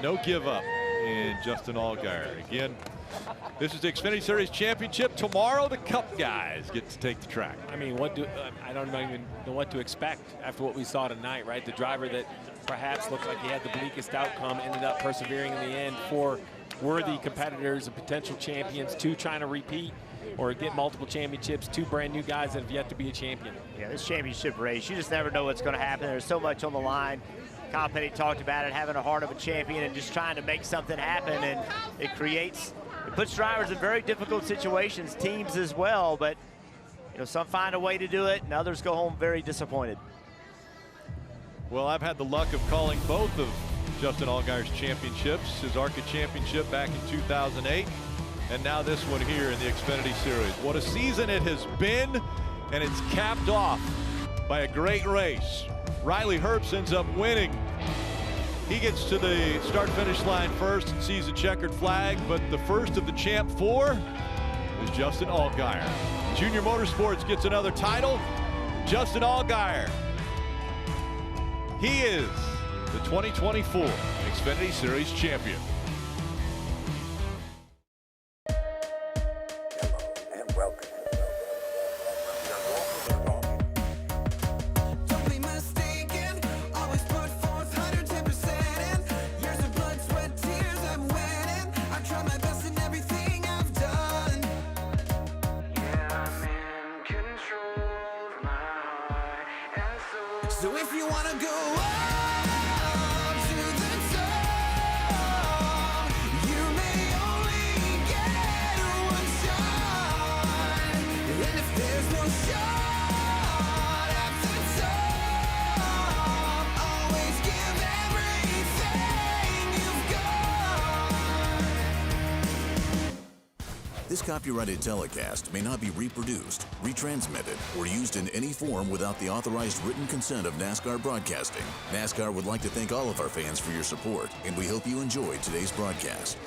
S1: No give up in Justin Allgaier. Again, This is the Xfinity Series Championship. Tomorrow, the Cup guys get to take the track.
S3: I mean, I don't even know what to expect after what we saw tonight, right? The driver that perhaps looked like he had the bleakest outcome ended up persevering in the end. For worthy competitors and potential champions, 2 trying to repeat or get multiple championships, 2 brand new guys that have yet to be a champion.
S2: Yeah, this championship race, you just never know what's going to happen. There's so much on the line. Company talked about it, having a heart of a champion and just trying to make something happen, and it puts drivers in very difficult situations, teams as well, but you know, some find a way to do it and others go home very disappointed.
S1: Well, I've had the luck of calling both of Justin Allgaier's championships, his ARCA championship back in 2008, and now this one here in the Xfinity Series. What a season it has been, and it's capped off by a great race. Riley Herbst ends up winning. He gets to the start-finish line first and sees a checkered flag, but the first of the Champ 4 is Justin Allgaier. Junior Motorsports gets another title. Justin Allgaier. He is the 2024 Xfinity Series champion.
S21: So if you want to go up to the top, you may only get one shot. And if there's no shot at the top, always give everything you've got.
S22: This copyrighted telecast may not be reproduced, retransmitted, or used in any form without the authorized written consent of NASCAR Broadcasting. NASCAR would like to thank all of our fans for your support, and we hope you enjoyed today's broadcast.